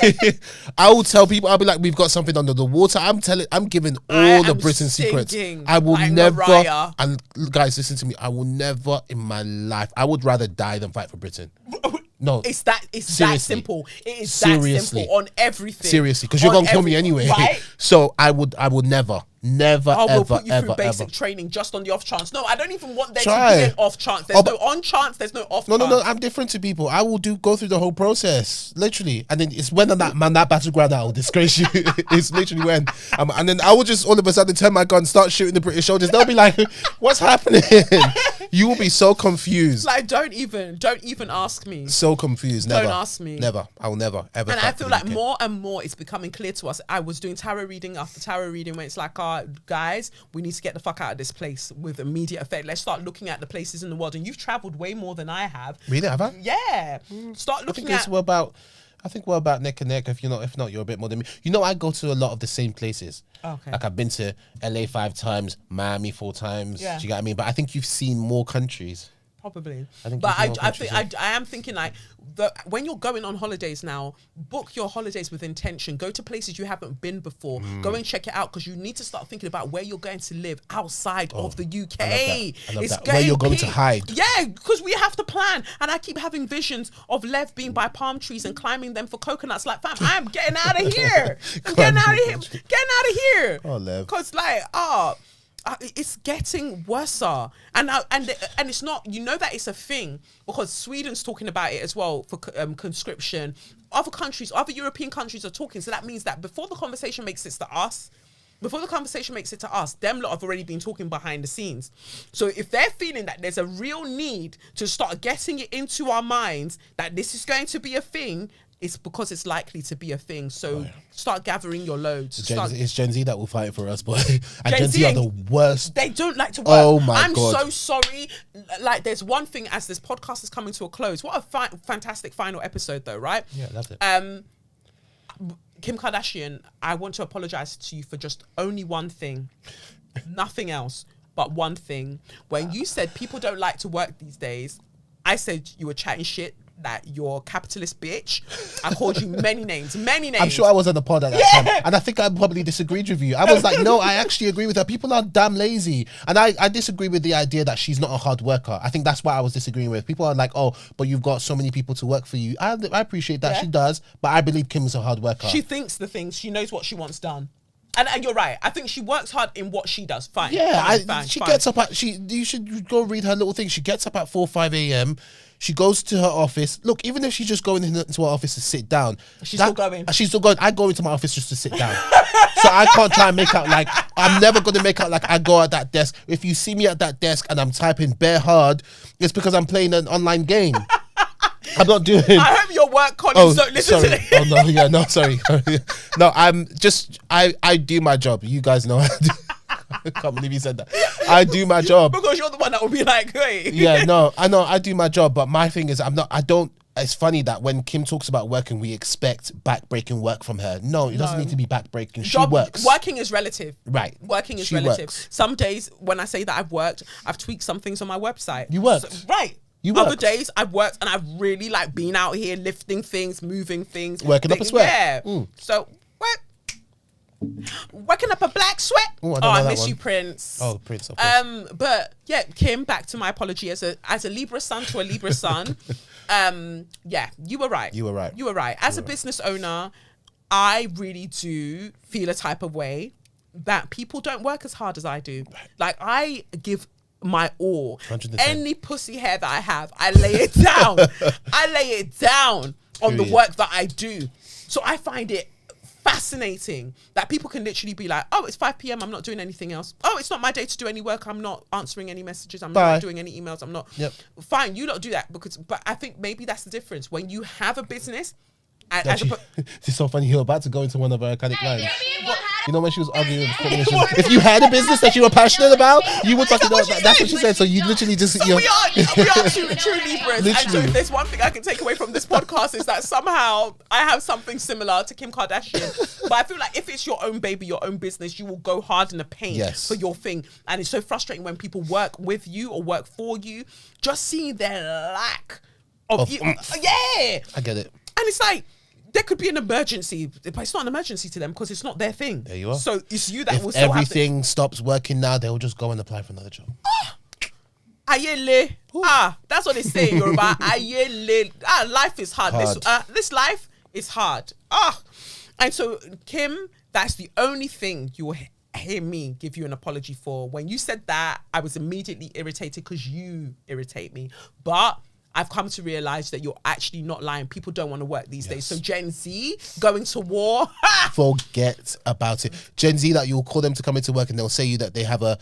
I will tell people, I'll be like, we've got something under the water. I'm giving all the Britain secrets. I will like never, Mariah. and guys, listen to me, I will never in my life, I would rather die than fight for Britain. No, it's that simple. It is that simple on everything. Seriously, because you're gonna kill me anyway. Right? So I would never, we'll put you ever, through basic ever training just on the off chance. No, I don't even want there to be an off chance. There's no on chance. There's no off chance. No. I'm different to people. I will go through the whole process, literally, and then it's when that battleground that will disgrace you. It's literally when, and then I will just all of a sudden turn my gun, start shooting the British soldiers. They'll be like, "What's happening?" You will be so confused. Like, don't even ask me. So confused. Never. Don't ask me. Never. I will never ever. And I feel like more and more it's becoming clear to us. I was doing tarot reading after tarot reading where it's like, guys, we need to get the fuck out of this place with immediate effect. Let's start looking at the places in the world. And you've traveled way more than I have. Really? Have I? Yeah. Start looking at. I think we're about neck and neck. If not, you're a bit more than me. You know, I go to a lot of the same places. Okay. Like I've been to LA 5 times, Miami 4 times. Yeah. Do you get what I mean? But I think you've seen more countries. Probably. I am thinking like when you're going on holidays now, book your holidays with intention. Go to places you haven't been before. Go and check it out because you need to start thinking about where you're going to live outside of the UK. I love that. Where you're going to hide. Yeah, because we have to plan. And I keep having visions of Lev being by palm trees and climbing them for coconuts. Like, fam, I'm getting out of here. Getting out of here. Oh, Lev. Because it's getting worse, and it's not. You know that it's a thing because Sweden's talking about it as well for conscription. Other countries, other European countries are talking. So that means that before the conversation makes it to us, them lot have already been talking behind the scenes. So if they're feeling that there's a real need to start getting it into our minds that this is going to be a thing, it's because it's likely to be a thing. So start gathering your loads. It's Gen Z that will fight for us, boy. And Gen Z are the worst. They don't like to work. Oh my God. I'm so sorry. Like, there's one thing as this podcast is coming to a close. What a fantastic final episode, though, right? Yeah, loved it. Kim Kardashian, I want to apologize to you for just only one thing. Nothing else, but one thing. When you said people don't like to work these days, I said you were chatting shit. That you're capitalist bitch. I called you many names. I'm sure I was on the pod at that time. And I think I probably disagreed with you. I was like, no, I actually agree with her. People are damn lazy. And I disagree with the idea that she's not a hard worker. I think that's what I was disagreeing with. People are like, oh, but you've got so many people to work for you. I appreciate that. She does. But I believe Kim's a hard worker. She thinks the things. She knows what she wants done. And you're right. I think she works hard in what she does. Fine. Yeah. She gets up at... You should go read her little thing. She gets up at 4 or 5 a.m. She goes to her office. Look, even if she's just going into her office to sit down. She's still going. I go into my office just to sit down. So I can't try and make out like, I'm never going to make out like I go at that desk. If you see me at that desk and I'm typing bare hard, it's because I'm playing an online game. I'm not doing... I hope your work colleagues don't listen to this. Oh, no, yeah, no, sorry. No, I'm just... I do my job. You guys know I do. I can't believe you said that. I do my job. Because you're the one that will be like, hey. Yeah, no, I know, I do my job, but my thing is, it's funny that when Kim talks about working, we expect back-breaking work from her. No, it doesn't need to be back-breaking. She works. Working is relative. Right. Working is she relative. Works. Some days, when I say that I've worked, I've tweaked some things on my website. You worked. So, right. Other days, I've worked and I've really been out here lifting things, moving things. Working up a sweat. Yeah. So, working up a black sweat. Ooh, I miss you, Prince. Oh, Prince, of course. But yeah, Kim, back to my apology as a Libra son to a Libra son. Yeah, you were right. You were right. As a business owner, I really do feel a type of way that people don't work as hard as I do. Like, I give my all. 100%. Any pussy hair that I have, I lay it down. I lay it down on the work that I do. So I find it fascinating that people can literally be like, oh, it's 5 p.m. I'm not doing anything else. Oh, it's not my day to do any work. I'm not answering any messages. I'm not doing any emails. I'm not. Yep. Fine, you don't do that but I think maybe that's the difference. When you have a business, And it's so funny. You're about to go into one of our iconic lines. You know when she was arguing with Colonial, if you had a business that you were passionate about, you would fucking know. That's what she said. So you literally just. So we are true Libras. And so if there's one thing I can take away from this podcast is that somehow I have something similar to Kim Kardashian. But I feel like if it's your own baby, your own business, you will go hard in the paint for your thing. And it's so frustrating when people work with you or work for you, just seeing their lack of you. I get it. And it's like, there could be an emergency, but it's not an emergency to them because it's not their thing. There you are. So it's you that if will still everything stops working now, they'll just go and apply for another job. Ayele. That's what they say in Yoruba. Ayele. Life is hard. This life is hard. And so, Kim, that's the only thing you will hear me give you an apology for. When you said that, I was immediately irritated because you irritate me. But I've come to realize that you're actually not lying. People don't want to work these days. So Gen Z going to war. Forget about it. Gen Z, that you'll call them to come into work and they'll tell you that they have a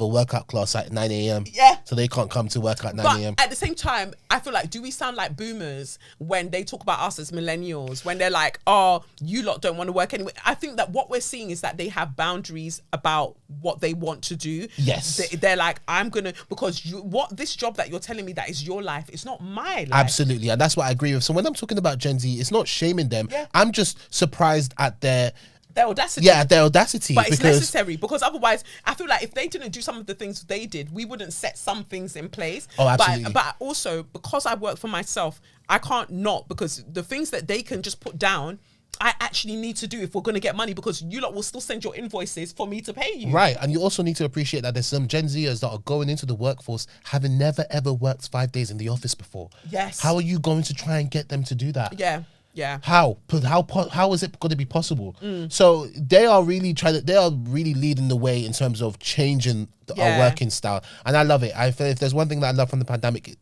workout class at 9 a.m. Yeah. So they can't come to work at 9 a.m. But at the same time, I feel like, do we sound like boomers when they talk about us as millennials? When they're like, oh, you lot don't want to work anyway. I think that what we're seeing is that they have boundaries about what they want to do. Yes. They're like, I'm going to, because this job that you're telling me that is your life, it's not my life. Absolutely. And that's what I agree with. So when I'm talking about Gen Z, it's not shaming them. Yeah. I'm just surprised at their audacity. Yeah, their audacity. But it's necessary, because otherwise, I feel like if they didn't do some of the things they did, we wouldn't set some things in place. Oh, absolutely. But also, because I work for myself, I can't not, because the things that they can just put down, I actually need to do if we're going to get money, because you lot will still send your invoices for me to pay you. Right. And you also need to appreciate that there's some Gen Zers that are going into the workforce having never ever worked 5 days in the office before. Yes. How are you going to try and get them to do that? Yeah. Yeah. How is it going to be possible? So they are really leading the way in terms of changing our working style, and I love it. I feel if there's one thing that I love from the pandemic,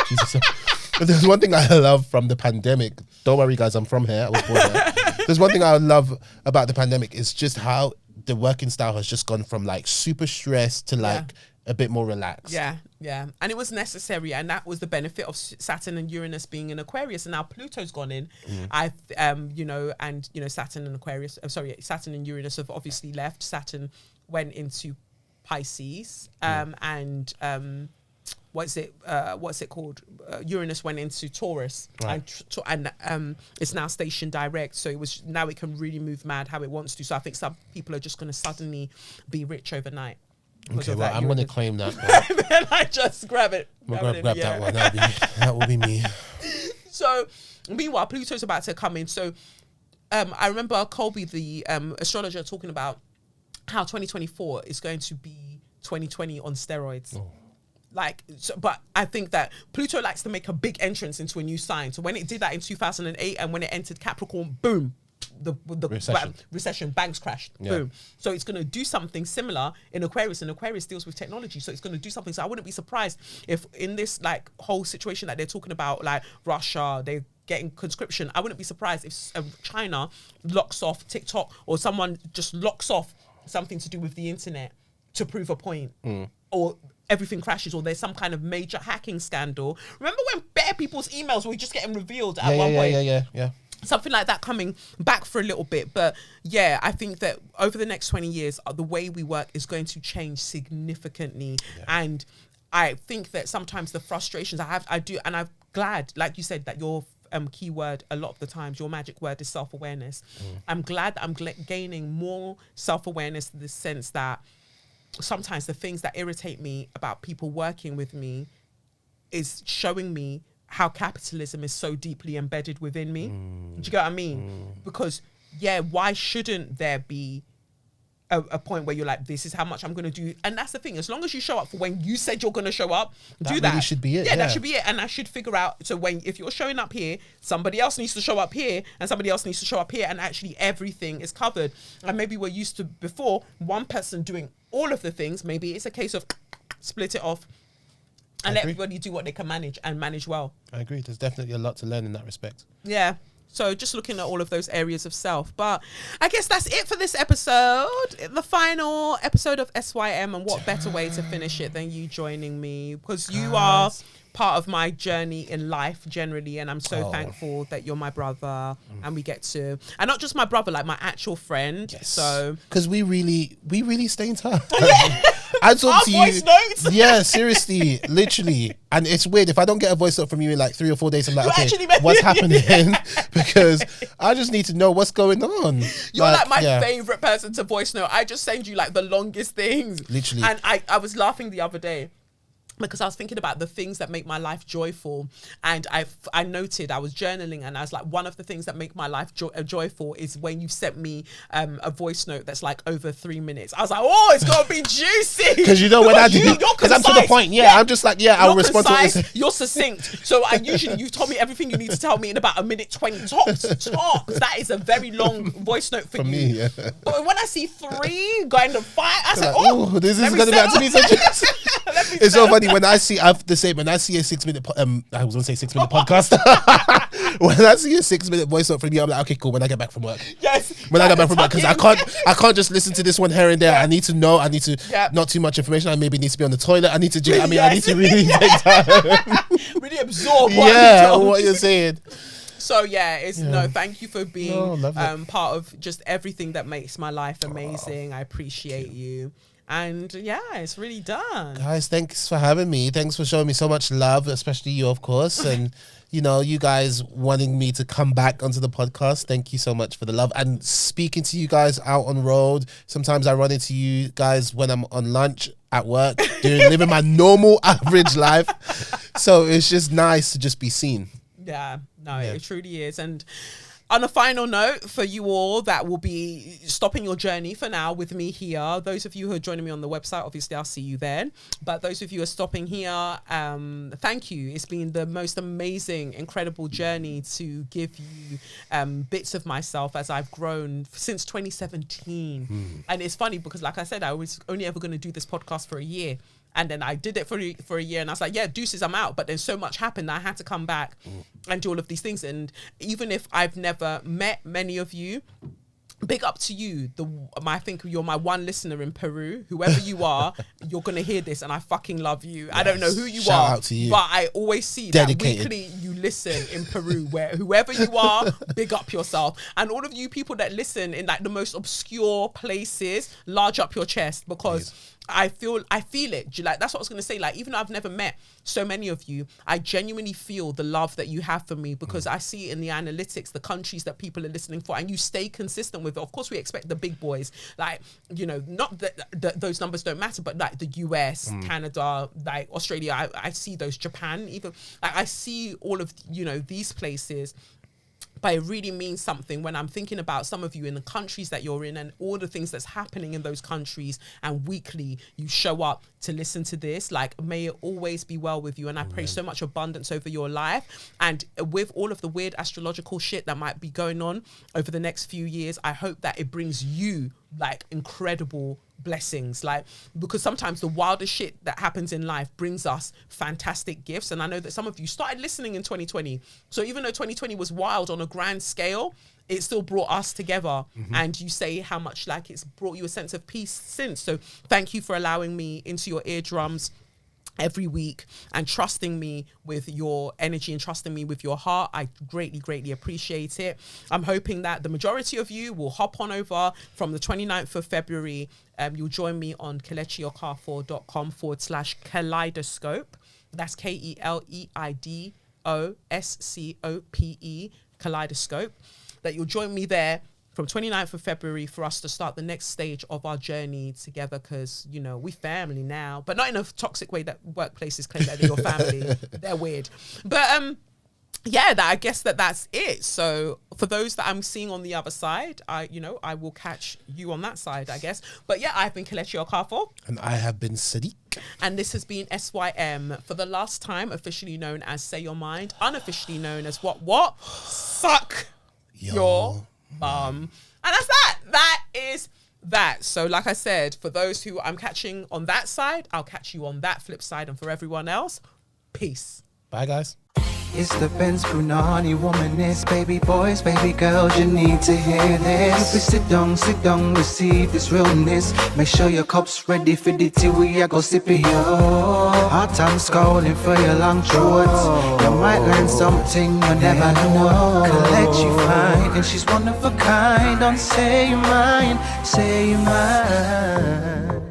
Jesus. If there's one thing I love from the pandemic, don't worry guys, I'm from here. I was born here. There's one thing I love about the pandemic is just how the working style has just gone from like super stressed to like a bit more relaxed. Yeah. And it was necessary, and that was the benefit of Saturn and Uranus being in Aquarius, and now Pluto's gone in. Saturn and Aquarius, Saturn and Uranus have obviously left. Saturn went into Pisces, what's it called? Uranus went into Taurus, and it's now stationed direct. So now it can really move mad how it wants to. So I think some people are just going to suddenly be rich overnight. Okay, well, I'm going to claim that. Then I just grab it. I'm going to grab that one. That will be me. So, meanwhile, Pluto's about to come in. So, I remember Colby, the astrologer, talking about how 2024 is going to be 2020 on steroids. Oh. But I think that Pluto likes to make a big entrance into a new sign. So when it did that in 2008, and when it entered Capricorn, boom, the recession, banks crashed, boom. So it's going to do something similar in Aquarius, and Aquarius deals with technology, so it's going to do something. So I wouldn't be surprised if in this like whole situation that they're talking about, like Russia, they're getting conscription, I wouldn't be surprised if China locks off TikTok, or someone just locks off something to do with the internet to prove a point, or everything crashes, or there's some kind of major hacking scandal. Remember when bare people's emails were just getting revealed at one point? Yeah. Something like that coming back for a little bit. But yeah, I think that over the next 20 years, the way we work is going to change significantly. Yeah. And I think that sometimes the frustrations I'm glad, like you said, that your key word a lot of the times, your magic word is self-awareness. I'm glad that I'm gaining more self-awareness in the sense that sometimes the things that irritate me about people working with me is showing me how capitalism is so deeply embedded within me. Do you get what I mean? Because, why shouldn't there be a point where you're like, this is how much I'm going to do? And that's the thing. As long as you show up for when you said you're going to show up, do that. That really should be it. Yeah, that should be it. And I should figure out, so if you're showing up here, somebody else needs to show up here, and somebody else needs to show up here, and actually everything is covered. And maybe we're used to before one person doing all of the things. Maybe it's a case of split it off and let everybody do what they can manage and manage well. I agree. There's definitely a lot to learn in that respect. Yeah. So just looking at all of those areas of self. But I guess that's it for this episode. The final episode of SYM, and what better way to finish it than you joining me, because you are part of my journey in life generally, and I'm so thankful that you're my brother and we get to, and not just my brother, like my actual friend. Yes. So because we really stay in touch. I talk to you. Voice notes. Yeah, seriously, literally. And it's weird if I don't get a voice note from you in like 3 or 4 days. I'm like, You okay, actually meant- what's happening? Because I just need to know what's going on. You're like my favorite person to voice note. I just send you like the longest things. Literally. And I was laughing the other day because I was thinking about the things that make my life joyful, and I noted, I was journaling, and I was like, one of the things that make my life joyful is when you sent me a voice note that's like over 3 minutes. I was like, oh, it's gonna be juicy. Because you know when I do, because I'm to the point. Yeah, I'm just like, I'll respond to it. You're succinct. So I usually, you've told me everything you need to tell me in about 1:20 tops. That is a very long voice note for you. Me, yeah. But when I see 3 going to 5, I said, like, this is going to be actually It's so funny when I see, I have to say, when I see a 6 minute, I was going to say 6 minute podcast. When I see a 6 minute voice note from you, I'm like, okay, cool. When I get back from work, when I get back from work, because I can't just listen to this one here and there. I need to know. I need to not too much information. I maybe need to be on the toilet. I need to do. I mean, I need to really take time, really absorb. What you're saying. So no, thank you for being part of just everything that makes my life amazing. I appreciate you. And it's really done. Guys, thanks for having me. Thanks for showing me so much love, especially you, of course. And, you guys wanting me to come back onto the podcast. Thank you so much for the love. And speaking to you guys out on road. Sometimes I run into you guys when I'm on lunch at work, living my normal average life. So it's just nice to just be seen. Yeah, no, it truly is. And on a final note, for you all that will be stopping your journey for now with me here, those of you who are joining me on the website, obviously I'll see you then. But those of you who are stopping here, thank you. It's been the most amazing, incredible journey to give you bits of myself as I've grown since 2017. And it's funny because, like I said, I was only ever going to do this podcast for a year. And then I did it for a year, and I was like, deuces, I'm out. But then so much happened that I had to come back and do all of these things. And even if I've never met many of you, big up to you. I think you're my one listener in Peru. Whoever you are, you're going to hear this, and I fucking love you. Yes. I don't know who you Shout are, out to you. but I always see Dedicated. that weekly you listen in Peru, where whoever you are, big up yourself. And all of you people that listen in like the most obscure places, large up your chest, because I feel it. Like, that's what I was going to say. Like, even though I've never met so many of you, I genuinely feel the love that you have for me, because I see it in the analytics, the countries that people are listening for, and you stay consistent with it. Of course, we expect the big boys, like, not that those numbers don't matter, but like the US, Canada, like Australia, I see those, Japan, even, like, I see all of, these places. But it really means something when I'm thinking about some of you in the countries that you're in and all the things that's happening in those countries, and weekly you show up to listen to this. Like, may it always be well with you. And I pray so much abundance over your life. And with all of the weird astrological shit that might be going on over the next few years, I hope that it brings you like incredible blessings, like, because sometimes the wildest shit that happens in life brings us fantastic gifts. And I know that some of you started listening in 2020, so even though 2020 was wild on a grand scale, it still brought us together. And you say how much like it's brought you a sense of peace since. So thank you for allowing me into your eardrums every week and trusting me with your energy and trusting me with your heart. I greatly appreciate it. I'm hoping that the majority of you will hop on over from the 29th of February. You'll join me on kelechiokafo.com/kaleidoscope. That's KELEIDOSCOPE, Kaleidoscope. That you'll join me there from 29th of February for us to start the next stage of our journey together, because, we family now, but not in a toxic way that workplaces claim that they're your family. They're weird. But I guess that's it. So for those that I'm seeing on the other side, I will catch you on that side, I guess. But I've been Kelechi Okafo. And I have been Sadiq. And this has been SYM, for the last time officially known as Say Your Mind, unofficially known as what? Suck your bum. And that's that. That is that. So like I said, for those who I'm catching on that side, I'll catch you on that flip side. And for everyone else, peace. Bye, guys. It's the Benz Brunani womanist, baby boys, baby girls, you need to hear this. If you sit down, receive this realness. Make sure your cup's ready for the tea, we are go sip it, yo. Hot time scrolling for your long throats. You might learn something you never know. Collect you fine, and she's one of a kind. Don't say you're mine, say you're mine.